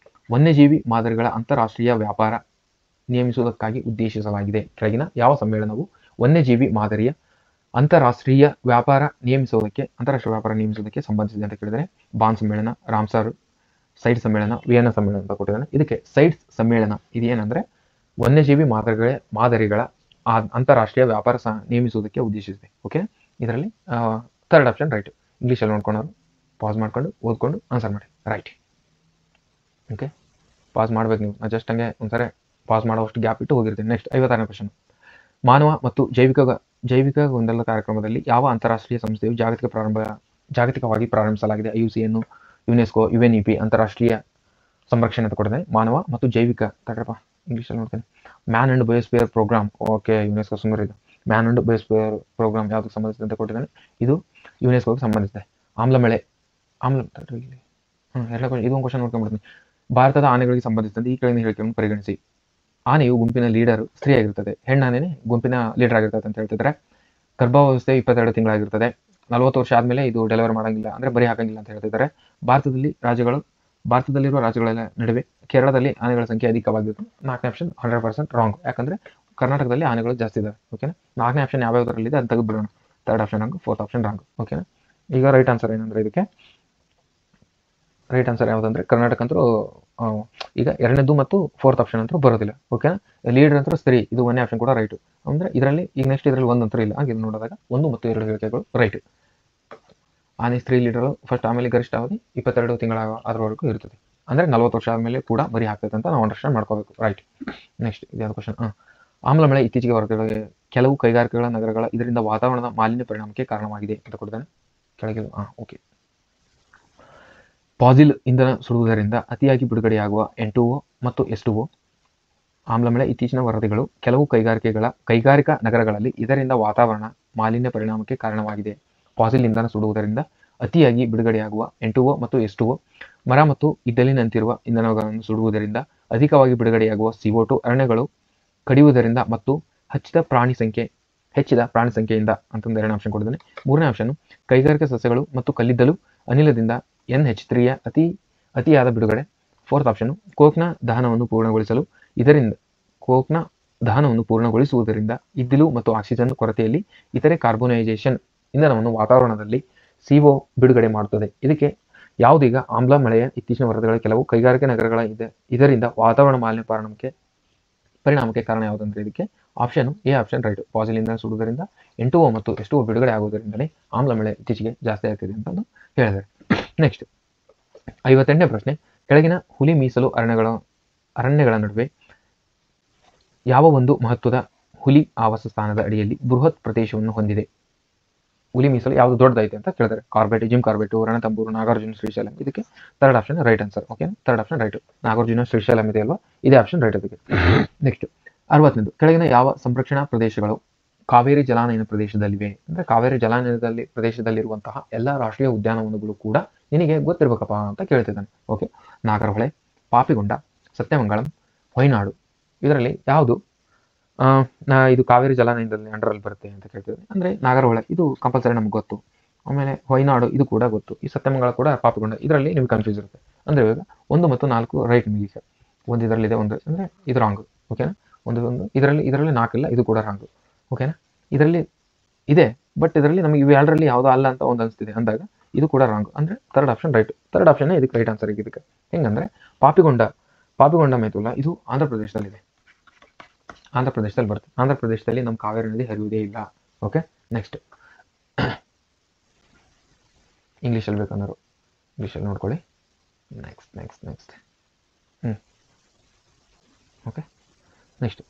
ವನ್ಯಜೀವಿ ಮಾದರಿಗಳ ಅಂತಾರಾಷ್ಟ್ರೀಯ ವ್ಯಾಪಾರ ನಿಯಮಿಸುವುದಕ್ಕಾಗಿ ಉದ್ದೇಶಿಸಲಾಗಿದೆ? ಕೆಳಗಿನ ಯಾವ ಸಮ್ಮೇಳನವು ವನ್ಯಜೀವಿ ಮಾದರಿಯ ಅಂತಾರಾಷ್ಟ್ರೀಯ ವ್ಯಾಪಾರ ನಿಯಮಿಸುವುದಕ್ಕೆ ಸಂಬಂಧಿಸಿದೆ ಅಂತ ಕೇಳಿದರೆ, ಬಾನ್ ಸಮ್ಮೇಳನ, ರಾಮ್ಸರ್ ಸೈಡ್ ಸಮ್ಮೇಳನ, ವಿಯೆನ್ನಾ ಸಮ್ಮೇಳನ ಅಂತ ಕೊಟ್ಟಿದ್ದಾನೆ. ಇದಕ್ಕೆ ಸೈಡ್ಸ್ ಸಮ್ಮೇಳನ ಇದೇನಂದ್ರೆ ವನ್ಯಜೀವಿ ಮಾದರಿಗಳ ಅಂತಾರಾಷ್ಟ್ರೀಯ ವ್ಯಾಪಾರ ನಿಯಮಿಸುವುದಕ್ಕೆ ಉದ್ದೇಶಿಸಿದೆ. ಓಕೆ, ಇದರಲ್ಲಿ ಥರ್ಡ್ ಆಪ್ಷನ್ ರೈಟ್. ಇಂಗ್ಲೀಷಲ್ಲಿ ನೋಡ್ಕೊಂಡು ಪಾಸ್ ಮಾಡ್ಕೊಂಡು ಓದ್ಕೊಂಡು ಆನ್ಸರ್ ಮಾಡಿ. ರೈಟ್. ಓಕೆ, ಪಾಸ್ ಮಾಡ್ಬೇಕು ನೀವು. ನಾನು ಜಸ್ಟ್ ಹಂಗೆ ಒಂದ್ಸರಿ ಪಾಸ್ ಮಾಡೋಷ್ಟು ಗ್ಯಾಪ್ ಇಟ್ಟು ಹೋಗಿರ್ತೀನಿ. ನೆಕ್ಸ್ಟ್ 56ನೇ ಕ್ವಶನ್, ಮಾನವ ಮತ್ತು ಜೈವಿಕ ಗೊಂದಲ ಕಾರ್ಯಕ್ರಮದಲ್ಲಿ ಯಾವ ಅಂತಾರಾಷ್ಟ್ರೀಯ ಸಂಸ್ಥೆಯು ಜಾಗತಿಕವಾಗಿ ಪ್ರಾರಂಭಿಸಲಾಗಿದೆ? IUCN, ಯುನೆಸ್ಕೋ, UNEP ಅಂತಾರಾಷ್ಟ್ರೀಯ ಸಂರಕ್ಷಣೆ ಅಂತ ಕೊಟ್ಟಿದೆ. ಮಾನವ ಮತ್ತು ಜೈವಿಕ ಇಂಗ್ಲೀಷಲ್ಲಿ ನೋಡ್ತೇನೆ. Man and biosphere programme. Okay, UNESCO ಸುಮಾರು ಇದು ಮ್ಯಾನ್ ಅಂಡ್ ಬಯೋಸ್ಫಿಯರ್ ಪ್ರೋಗ್ರಾಮ್ ಯಾವುದಕ್ಕೆ ಸಂಬಂಧಿಸಿದೆ ಅಂತ ಕೊಟ್ಟಿದ್ದಾನೆ. ಇದು ಯುನೆಸ್ಕೋಗೆ ಸಂಬಂಧಿಸಿದೆ. ಇದು ಒಂದು ಕ್ವಶನ್ ನೋಡ್ಕೊಂಡ್ಬಿಡ್ತೀನಿ. ಭಾರತದ ಆನೆಗಳಿಗೆ ಸಂಬಂಧಿಸಿದಂತೆ ಈ ಕೆಳಗಿನ ಹೇಳಿಕೆಯನ್ನು ಪರಿಗಣಿಸಿ. ಆನೆಯು ಗುಂಪಿನ ಲೀಡರ್ ಸ್ತ್ರೀಯಾಗಿರ್ತದೆ. ಹೆಣ್ಣಾನೆನೇ ಗುಂಪಿನ ಲೀಡರ್ ಆಗಿರ್ತದೆ ಅಂತ ಹೇಳ್ತಿದ್ದಾರೆ. ಗರ್ಭಾವಸ್ಥೆ 22 ತಿಂಗಳಾಗಿರ್ತದೆ. 40 ವರ್ಷ ಆದಮೇಲೆ ಇದು ಡೆಲಿವರಿ ಮಾಡಂಗಿಲ್ಲ, ಅಂದರೆ ಬರಿ ಹಾಕಂಗಿಲ್ಲ ಅಂತ ಹೇಳ್ತಿದ್ದಾರೆ. ಭಾರತದಲ್ಲಿರುವ ರಾಜ್ಯಗಳ ನಡುವೆ ಕೇರಳದಲ್ಲಿ ಆನೆಗಳ ಸಂಖ್ಯೆ ಅಧಿಕವಾಗಿತ್ತು. 4ನೇ ಆಪ್ಷನ್ 100% ರಾಂಗ್. ಯಾಕಂದ್ರೆ ಕರ್ನಾಟಕದಲ್ಲಿ ಆನೆಗಳು ಜಾಸ್ತಿ ಇದಾವೆ. ಓಕೆನಾ, 4ನೇ ಆಪ್ಷನ್ ಯಾವ್ಯಾವುದರಲ್ಲಿದೆ ಅದು ತೆಗೆದು ಬಿಡೋಣ. Third option wrong, fourth option wrong. ಓಕೆನಾ, ಈಗ ರೈಟ್ ಆನ್ಸರ್ ಏನಂದ್ರೆ ಇದಕ್ಕೆ ರೈಟ್ ಆನ್ಸರ್ ಯಾವುದಂದ್ರೆ ಕರ್ನಾಟಕ ಅಂತೂ ಈಗ 2ನೇದು ಮತ್ತು ಫೋರ್ತ್ ಆಪ್ಷನ್ ಅಂತೂ ಬರೋದಿಲ್ಲ. ಓಕೆನಾ, ಲೀಡರ್ ಅಂತ ಸ್ತ್ರೀ, ಇದು 1ನೇ ಆಪ್ಷನ್ ಕೂಡ ರೈಟ್. ಅಂದ್ರೆ ಇದರಲ್ಲಿ ಈಗ ನೆಕ್ಸ್ಟ್ ಇದರಲ್ಲಿ 1 ಅಂತೂ ಇಲ್ಲ. ಹಾಗೆ ನೋಡಿದಾಗ 1 ಮತ್ತು 2 ಹೇಳಿಕೆಗಳು ರೈಟ್. ಆನೆ ಸ್ತ್ರೀ ಲೀಡರ್ ಫಸ್ಟ್, ಆಮೇಲೆ ಗರಿಷ್ಠ ಅವಧಿ 22 ತಿಂಗಳ ಅದರವರೆಗೂ ಇರ್ತದೆ. ಅಂದ್ರೆ 40 ವರ್ಷ ಆದಮೇಲೆ ಕೂಡ ಬರಿ ಆಗ್ತದೆ ಅಂತ ನಾವು ಅಂಡರ್ಸ್ಟ್ಯಾಂಡ್ ಮಾಡ್ಕೋಬೇಕು. ರೈಟ್. ನೆಕ್ಸ್ಟ್ ಇದ್ಯಾವುದು ಕ್ವಶನ್, ಆಮ್ಲ ಮಳೆ ಇತ್ತೀಚೆಗೆ ವರದಿಗಳಿಗೆ ಕೆಲವು ಕೈಗಾರಿಕೆಗಳ ನಗರಗಳ ಇದರಿಂದ ವಾತಾವರಣದ ಮಾಲಿನ್ಯ ಪರಿಣಾಮಕ್ಕೆ ಕಾರಣವಾಗಿದೆ ಅಂತ ಕೊಟ್ಟಿದ್ದಾನೆ. ಕೆಳಗೆ ಓಕೆ, ಫಾಸಿಲ್ ಇಂಧನ ಸುಡುವುದರಿಂದ ಅತಿಯಾಗಿ ಬಿಡುಗಡೆಯಾಗುವ N2O ಮತ್ತು S2O. ಆಮ್ಲಮಳೆ ಇತ್ತೀಚಿನ ವರದಿಗಳು ಕೆಲವು ಕೈಗಾರಿಕಾ ನಗರಗಳಲ್ಲಿ ಇದರಿಂದ ವಾತಾವರಣ ಮಾಲಿನ್ಯ ಪರಿಣಾಮಕ್ಕೆ ಕಾರಣವಾಗಿದೆ. ಫಾಸಿಲ್ ಇಂಧನ ಸುಡುವುದರಿಂದ ಅತಿಯಾಗಿ ಬಿಡುಗಡೆಯಾಗುವ N2O ಮತ್ತು S2O, ಮರ ಮತ್ತು ಇದ್ದಲಿನಂತಿರುವ ಇಂಧನಗಳನ್ನು ಸುಡುವುದರಿಂದ ಅಧಿಕವಾಗಿ ಬಿಡುಗಡೆಯಾಗುವ CO2, ಅರಣ್ಯಗಳು ಕಡಿಯುವುದರಿಂದ ಮತ್ತು ಹೆಚ್ಚಿದ ಪ್ರಾಣಿ ಸಂಖ್ಯೆಯಿಂದ ಅಂತಂದು 2ನೇ ಆಪ್ಷನ್ ಕೊಟ್ಟಿದ್ದಾನೆ. 3ನೇ ಆಪ್ಷನ್ ಕೈಗಾರಿಕಾ ಸಸ್ಯಗಳು ಮತ್ತು ಕಲ್ಲಿದ್ದಲು ಅನಿಲದಿಂದ NH3ಯ ಅತಿಯಾದ ಬಿಡುಗಡೆ. ಫೋರ್ತ್ ಆಪ್ಷನ್ ಕೋಕ್ನ ದಹನವನ್ನು ಪೂರ್ಣಗೊಳಿಸುವುದರಿಂದ ಇದ್ದಿಲು ಮತ್ತು ಆಕ್ಸಿಜನ್ ಕೊರತೆಯಲ್ಲಿ ಇತರೆ ಕಾರ್ಬೋನೈಸೇಷನ್ ಇಂಧನವನ್ನು ವಾತಾವರಣದಲ್ಲಿ CO ಬಿಡುಗಡೆ ಮಾಡುತ್ತದೆ. ಇದಕ್ಕೆ ಯಾವುದೀಗ ಆಮ್ಲ ಮಳೆಯ ಇತ್ತೀಚಿನ ವರದಿಗಳ ಕೆಲವು ಕೈಗಾರಿಕಾ ನಗರಗಳ ಇದರಿಂದ ವಾತಾವರಣ ಮಾಲಿನ್ಯ ಪರಿಣಾಮಕ್ಕೆ ಕಾರಣ ಯಾವುದಂದ್ರೆ ಇದಕ್ಕೆ option A option right. Fossil ಇಂಧನ ಸುಡುವುದರಿಂದ N2O ಮತ್ತು S2O ಬಿಡುಗಡೆ ಆಗುವುದರಿಂದಲೇ ಆಮ್ಲ ಮಳೆ ಇತ್ತೀಚೆಗೆ ಜಾಸ್ತಿ ಆಗ್ತಿದೆ ಅಂತಂದು ಹೇಳಿದ್ದಾರೆ. ನೆಕ್ಸ್ಟ್ 58ನೇ ಪ್ರಶ್ನೆ, ಕೆಳಗಿನ ಹುಲಿ ಮೀಸಲು ಅರಣ್ಯಗಳ ನಡುವೆ ಯಾವ ಒಂದು ಮಹತ್ವದ ಹುಲಿ ಆವಾಸ ಸ್ಥಾನದ ಅಡಿಯಲ್ಲಿ ಬೃಹತ್ ಪ್ರದೇಶವನ್ನು ಹೊಂದಿದೆ? ಹುಲಿ ಮೀಸಲು ಯಾವುದು ದೊಡ್ಡದೈತೆ ಅಂತ ಕೇಳಿದರೆ Corbett, Jim Corbett, Ranthambore, Nagarjuna, Srisailam. ಇದಕ್ಕೆ third option right answer. Okay, third option right. Nagarjuna, Srisailam ಇದೆ ಅಲ್ವಾ, ಇದೇ ಆಪ್ಷನ್ ರೈಟ್ ಅದಕ್ಕೆ. ನೆಕ್ಸ್ಟ್ 60ನೇದು, ಕೆಳಗಿನ ಯಾವ ಸಂರಕ್ಷಣಾ ಪ್ರದೇಶಗಳು ಕಾವೇರಿ ಜಲಾನಯನ ಪ್ರದೇಶದಲ್ಲಿವೆ? ಅಂದ್ರೆ ಕಾವೇರಿ ಜಲಾನಯನದಲ್ಲಿ ಪ್ರದೇಶದಲ್ಲಿರುವಂತಹ ಎಲ್ಲ ರಾಷ್ಟ್ರೀಯ ಉದ್ಯಾನವನಗಳು ಕೂಡ ನಿನಗೆ ಗೊತ್ತಿರ್ಬೇಕಪ್ಪ ಅಂತ ಕೇಳ್ತಿದ್ದಾನೆ. ಓಕೆ, ನಾಗರಹೊಳೆ, ಪಾಪಿಗೊಂಡ, ಸತ್ಯಮಂಗಳಂ, ಹೊಯ್ನಾಡು. ಇದರಲ್ಲಿ ಯಾವುದು ಇದು ಕಾವೇರಿ ಜಲಾನಯನದಲ್ಲಿ ಅಂಡರಲ್ಲಿ ಬರುತ್ತೆ ಅಂತ ಕೇಳ್ತೀವಿ. ಅಂದರೆ ನಾಗರಹೊಳೆ ಇದು ಕಂಪಲ್ಸರಿ ನಮ್ಗೆ ಗೊತ್ತು. ಆಮೇಲೆ ಹೊಯ್ನಾಡು ಇದು ಕೂಡ ಗೊತ್ತು. ಈ ಸತ್ಯಮಂಗಲ ಕೂಡ ಪಾಪಿಕೊಂಡ. ಇದರಲ್ಲಿ ನಿಮ್ಗೆ ಕನ್ಫ್ಯೂಸ್ ಇರುತ್ತೆ. ಅಂದರೆ ಇವಾಗ 1 ಮತ್ತು 4 ರೈಟ್ ನಿಮಗೆ ಈಗ. ಒಂದು ಇದರಲ್ಲಿದೆ, ಒಂದು ಅಂದರೆ ಇದು ರಾಂಗು. ಓಕೆನಾ? ಒಂದು ಇದರಲ್ಲಿ 4 ಇಲ್ಲ, ಇದು ಕೂಡ ರಾಂಗು. ಓಕೆನಾ? ಇದರಲ್ಲಿ ಇದೆ, ಬಟ್ ಇದರಲ್ಲಿ ನಮಗೆ ಇವು ಎರಡರಲ್ಲಿ ಯಾವುದೋ ಅಲ್ಲ ಅಂತ ಒಂದು ಅನಿಸ್ತಿದೆ ಅಂದಾಗ ಇದು ಕೂಡ ರಾಂಗ್. ಅಂದರೆ third option right. Third option ಇದಕ್ಕೆ ರೈಟ್ ಆನ್ಸರ್ ಈಗ ಇದಕ್ಕೆ. ಹೆಂಗಂದರೆ ಪಾಪಿಗೊಂಡ ಮೇತುಲ ಇದು ಆಂಧ್ರ ಪ್ರದೇಶದಲ್ಲಿದೆ. ಆಂಧ್ರ ಪ್ರದೇಶದಲ್ಲಿ ಬರುತ್ತೆ. ಆಂಧ್ರ ಪ್ರದೇಶದಲ್ಲಿ ನಮ್ಮ ಕಾವೇರಿ ನದಿ ಹರಿಯುವುದೇ ಇಲ್ಲ. ಓಕೆ, ನೆಕ್ಸ್ಟ್ ಇಂಗ್ಲೀಷಲ್ಲಿ ಬೇಕಂದ್ರು ಇಂಗ್ಲೀಷಲ್ಲಿ ನೋಡ್ಕೊಳ್ಳಿ. ನೆಕ್ಸ್ಟ್ ಓಕೆ, ನೆಕ್ಸ್ಟ್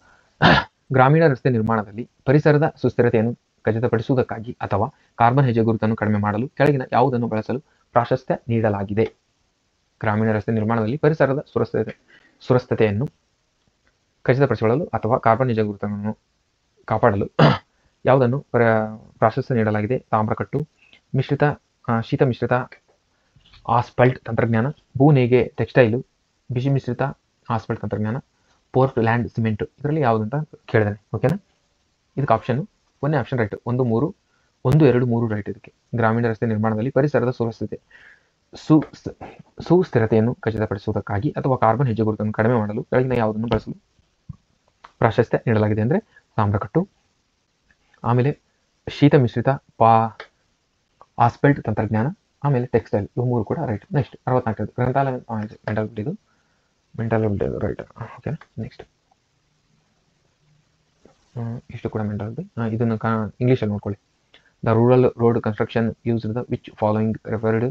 ಗ್ರಾಮೀಣ ರಸ್ತೆ ನಿರ್ಮಾಣದಲ್ಲಿ ಪರಿಸರದ ಸುಸ್ಥಿರತೆಯನ್ನು ಖಚಿತಪಡಿಸುವುದಕ್ಕಾಗಿ ಅಥವಾ ಕಾರ್ಬನ್ ಹೆಜ್ಜೆ ಗುರುತನ್ನು ಕಡಿಮೆ ಮಾಡಲು ಕೆಳಗಿನ ಯಾವುದನ್ನು ಬಳಸಲು ಪ್ರಾಶಸ್ತ್ಯ ನೀಡಲಾಗಿದೆ? ಗ್ರಾಮೀಣ ರಸ್ತೆ ನಿರ್ಮಾಣದಲ್ಲಿ ಪರಿಸರದ ಸುಸ್ಥಿರತೆಯನ್ನು ಖಚಿತಪಡಿಸಿಕೊಳ್ಳಲು ಅಥವಾ ಕಾರ್ಬನ್ ಹೆಜ್ಜೆ ಗುರುತನ್ನು ಕಾಪಾಡಲು ಯಾವುದನ್ನು ಪ್ರಾಶಸ್ತ್ಯ ನೀಡಲಾಗಿದೆ? ತಾಮ್ರಕಟ್ಟು, ಶೀತ ಮಿಶ್ರಿತ ಆಸ್ಫಾಲ್ಟ್ ತಂತ್ರಜ್ಞಾನ, ಭೂನೇಗೆ ಟೆಕ್ಸ್ಟೈಲು, ಬಿಸಿ ಮಿಶ್ರಿತ ಆಸ್ಫಾಲ್ಟ್ ತಂತ್ರಜ್ಞಾನ, ಪೋರ್ಟ್ ಲ್ಯಾಂಡ್ ಸಿಮೆಂಟ್. ಇದರಲ್ಲಿ ಯಾವುದಂತ ಕೇಳಿದಾನೆ. ಓಕೆನಾ? ಇದಕ್ಕೆ ಆಪ್ಷನ್ 1ನೇ ಆಪ್ಷನ್ ರೈಟ್. 1, 2, 3 ರೈಟ್. ಇದಕ್ಕೆ ಗ್ರಾಮೀಣ ರಸ್ತೆ ನಿರ್ಮಾಣದಲ್ಲಿ ಪರಿಸರದ ಸುಸ್ಥಿರತೆಯನ್ನು ಖಚಿತಪಡಿಸುವುದಕ್ಕಾಗಿ ಅಥವಾ ಕಾರ್ಬನ್ ಹೆಜ್ಜೆ ಗುರುತನ್ನು ಕಡಿಮೆ ಮಾಡಲು ಕೆಳಗಿನ ಯಾವುದನ್ನು ಬಳಸಲು ಪ್ರಾಶಸ್ತ್ಯ ನೀಡಲಾಗಿದೆ ಅಂದರೆ ತಾಮ್ರಕಟ್ಟು, ಆಮೇಲೆ ಶೀತ ಮಿಶ್ರಿತ ಆಸ್ಫಾಲ್ಟ್ ತಂತ್ರಜ್ಞಾನ, ಆಮೇಲೆ ಟೆಕ್ಸ್ಟೈಲ್. ಇವು 3 ಕೂಡ ರೈಟ್. ನೆಕ್ಸ್ಟ್ 64 ಗ್ರಂಥಾಲಯ ಮೆಂಟಾಲಿಟಿ ಇದು ರೈಟ್. ಓಕೆ, ನೆಕ್ಸ್ಟ್ ಇಷ್ಟು ಕೂಡ ಮೆಂಟಾಲಿಟಿ. ಇದನ್ನು ಇಂಗ್ಲೀಷಲ್ಲಿ ನೋಡ್ಕೊಳ್ಳಿ. The rural road construction used the which following referred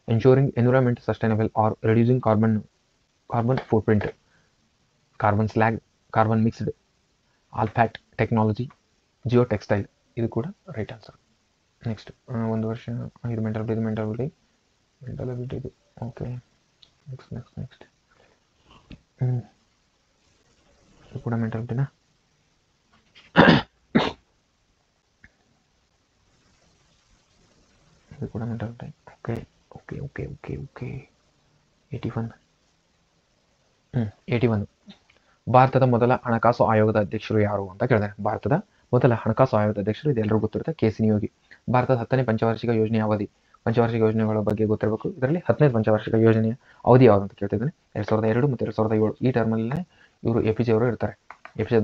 ensuring environment sustainable or reducing carbon footprint? Carbon slag, carbon mixed, asphalt technology, geo textile. ಇದು ಕೂಡ right answer. Next 1 ವರ್ಷ ಇದು mentality ಇದು. ಓಕೆ, ನೆಕ್ಸ್ಟ್ ಇದು ಕೂಡ ಮೆಂಟಾಲಿಟಿನಾ? ಇದು ಕೂಡ ಮೆಂಟಾಲಿಟಿ. ಓಕೆ 81 ಭಾರತದ ಮೊದಲ ಹಣಕಾಸು ಆಯೋಗದ ಅಧ್ಯಕ್ಷರು ಯಾರು ಅಂತ ಕೇಳಿದ್ದಾರೆ. ಭಾರತದ ಮೊದಲ ಹಣಕಾಸು ಆಯೋಗದ ಅಧ್ಯಕ್ಷರು ಇದೆಲ್ಲರೂ ಗೊತ್ತಿರುತ್ತೆ, ಕೆ.ಸಿ. ನಿಯೋಗಿ. ಭಾರತದ 10ನೇ ಪಂಚವಾರ್ಷಿಕ ಯೋಜನೆಯ ಅವಧಿ. ಪಂಚವಾರ್ಷಿಕ ಯೋಜನೆಗಳ ಬಗ್ಗೆ ಗೊತ್ತಿರಬೇಕು. ಇದರಲ್ಲಿ 10ನೇ ಪಂಚವಾರ್ಷಿಕ ಯೋಜನೆಯ ಅವಧಿ ಯಾವುದು ಅಂತ ಕೇಳ್ತಿದ್ದಾನೆ. 2002 ಮತ್ತು 2007 ಈ ಟರ್ಮಲ್ಲೇ ಇವರು ಎ.ಪಿ.ಜೆ ಅವರು ಇರ್ತಾರೆ. ಎ.ಪಿ.ಜೆ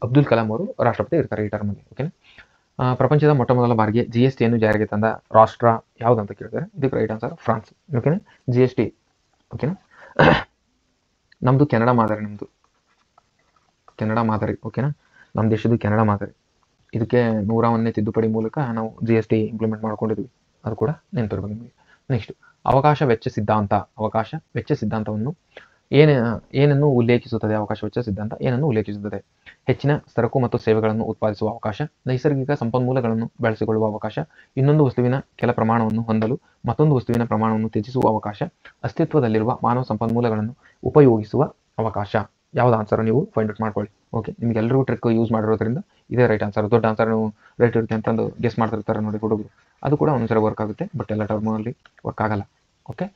ಅಬ್ದುಲ್ ಕಲಾಂ ಅವರು ರಾಷ್ಟ್ರಪತಿ ಇರ್ತಾರೆ ಈ ಟರ್ಮಲ್ಲಿ. ಓಕೆನಾ? ಪ್ರಪಂಚದ ಮೊಟ್ಟ ಮೊದಲ ಬಾರಿಗೆ GSTಯನ್ನು ಜಾರಿಗೆ ತಂದ ರಾಷ್ಟ್ರ ಯಾವುದು ಅಂತ ಕೇಳ್ತಾರೆ. ಇದಕ್ಕೆ ರೈಟ್ ಆನ್ಸರ್ ಫ್ರಾನ್ಸ್. ಓಕೆನಾ? GST. ಓಕೆನಾ? ನಮ್ಮದು ಕೆನಡಾ ಮಾದರಿ. ಓಕೆನಾ? ನಮ್ಮ ದೇಶದ್ದು ಕೆನಡಾ ಮಾದರಿ. ಇದಕ್ಕೆ 101ನೇ ತಿದ್ದುಪಡಿ ಮೂಲಕ ನಾವು GST ಇಂಪ್ಲಿಮೆಂಟ್ ಮಾಡ್ಕೊಂಡಿದ್ವಿ. ಅದು ಕೂಡ ನೆನಪಿರ್ಬೇಕು ನಿಮಗೆ. ನೆಕ್ಸ್ಟ್ ಅವಕಾಶ ವೆಚ್ಚ ಸಿದ್ಧಾಂತವನ್ನು ಏನನ್ನು ಉಲ್ಲೇಖಿಸುತ್ತದೆ? ಅವಕಾಶ ವೆಚ್ಚ ಸಿದ್ಧಾಂತ ಏನನ್ನು ಉಲ್ಲೇಖಿಸುತ್ತದೆ? ಹೆಚ್ಚಿನ ಸರಕು ಮತ್ತು ಸೇವೆಗಳನ್ನು ಉತ್ಪಾದಿಸುವ ಅವಕಾಶ, ನೈಸರ್ಗಿಕ ಸಂಪನ್ಮೂಲಗಳನ್ನು ಬಳಸಿಕೊಳ್ಳುವ ಅವಕಾಶ, ಇನ್ನೊಂದು ವಸ್ತುವಿನ ಕೆಲ ಪ್ರಮಾಣವನ್ನು ಹೊಂದಲು ಮತ್ತೊಂದು ವಸ್ತುವಿನ ಪ್ರಮಾಣವನ್ನು ತ್ಯಜಿಸುವ ಅವಕಾಶ, ಅಸ್ತಿತ್ವದಲ್ಲಿರುವ ಮಾನವ ಸಂಪನ್ಮೂಲಗಳನ್ನು ಉಪಯೋಗಿಸುವ ಅವಕಾಶ. ಯಾವ್ದು ಆನ್ಸರ್ ನೀವು ಫೈಂಡ್ ಔಟ್ ಮಾಡ್ಕೊಳ್ಳಿ. ಓಕೆ, ನಿಮ್ಗೆಲ್ಲರಿಗೂ ಟ್ರಿಕ್ ಯೂಸ್ ಮಾಡಿರೋದ್ರಿಂದ ಇದೇ ರೈಟ್ ಆನ್ಸರ್. ದೊಡ್ಡ ಆನ್ಸರ್ ನೀವು ರೈಟ್ ಇರುತ್ತೆ ಅಂತಂದು ಗೆಸ್ ಮಾಡ್ತಿರ್ತಾರೆ ನೋಡಿ ಹುಡುಗರು. ಅದು ಕೂಡ ಒಂದ್ಸರಿ ವರ್ಕ್ ಆಗುತ್ತೆ, ಬಟ್ ಎಲ್ಲ ಟರ್ಮಲ್ಲಿ ವರ್ಕ್ ಆಗಲ್ಲ. ಓಕೆ,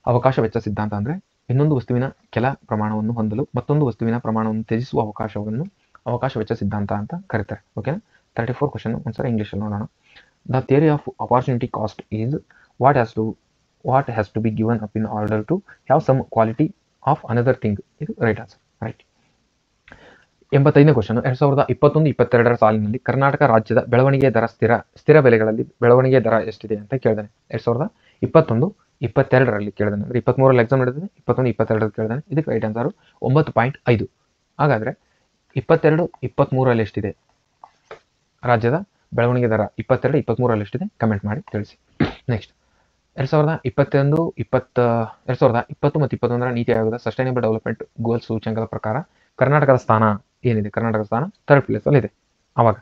ಅವಕಾಶ ವೆಚ್ಚ ಸಿದ್ಧಾಂತ ಅಂದರೆ ಇನ್ನೊಂದು ವಸ್ತುವಿನ ಕೆಲ ಪ್ರಮಾಣವನ್ನು ಹೊಂದಲು ಮತ್ತೊಂದು ವಸ್ತುವಿನ ಪ್ರಮಾಣವನ್ನು ತ್ಯಜಿಸುವ ಅವಕಾಶವನ್ನು ಅವಕಾಶ ವೆಚ್ಚ ಸಿದ್ಧಾಂತ ಅಂತ ಕರೀತಾರೆ. ಓಕೆನಾ? 34 ಕ್ವಶನ್ ಒಂದ್ಸರಿ ಇಂಗ್ಲೀಷಲ್ಲಿ ನೋಡೋಣ. The theory of opportunity cost is what has to be given up in order to have some quality of another thing. ಇದು ರೈಟ್ ಆನ್ಸರ್. ರೈಟ್. 85ನೇ ಕ್ವಶನ್ 2021-22 ಸಾಲಿನಲ್ಲಿ ಕರ್ನಾಟಕ ರಾಜ್ಯದ ಬೆಳವಣಿಗೆ ದರ ಸ್ಥಿರ ಬೆಲೆಗಳಲ್ಲಿ ಬೆಳವಣಿಗೆ ದರ ಎಷ್ಟಿದೆ ಅಂತ ಕೇಳಿದಾನೆ. 2021-22ರಲ್ಲಿ ಕೇಳಿದಾನೆ. ಅಂದರೆ 23ರಲ್ಲಿ ಎಕ್ಸಾಮ್ ನಡೆದಿದೆ, 21-22ರಲ್ಲಿ ಕೇಳಿದಾನೆ. ಇದಕ್ಕೆ ರೈಟ್ ಆನ್ಸರು 9.5. ಹಾಗಾದರೆ 22-23ರಲ್ಲಿ ಎಷ್ಟಿದೆ ರಾಜ್ಯದ ಬೆಳವಣಿಗೆ ದರ? 22-23ರಲ್ಲಿ ಎಷ್ಟಿದೆ ಕಮೆಂಟ್ ಮಾಡಿ ತಿಳಿಸಿ. ನೆಕ್ಸ್ಟ್ 2020 ಮತ್ತು 21ರ ನೀತಿ ಆಯೋಗದ ಸಸ್ಟೈನೇಬಲ್ ಡೆವಲಪ್ಮೆಂಟ್ ಗೋಲ್ಸ್ ಸೂಚ್ಯಂಕದ ಪ್ರಕಾರ ಕರ್ನಾಟಕದ ಸ್ಥಾನ ಏನಿದೆ? ಕರ್ನಾಟಕದ ಸ್ಥಾನ 3rd ಪ್ಲೇಸಲ್ಲಿ ಇದೆ ಆವಾಗ.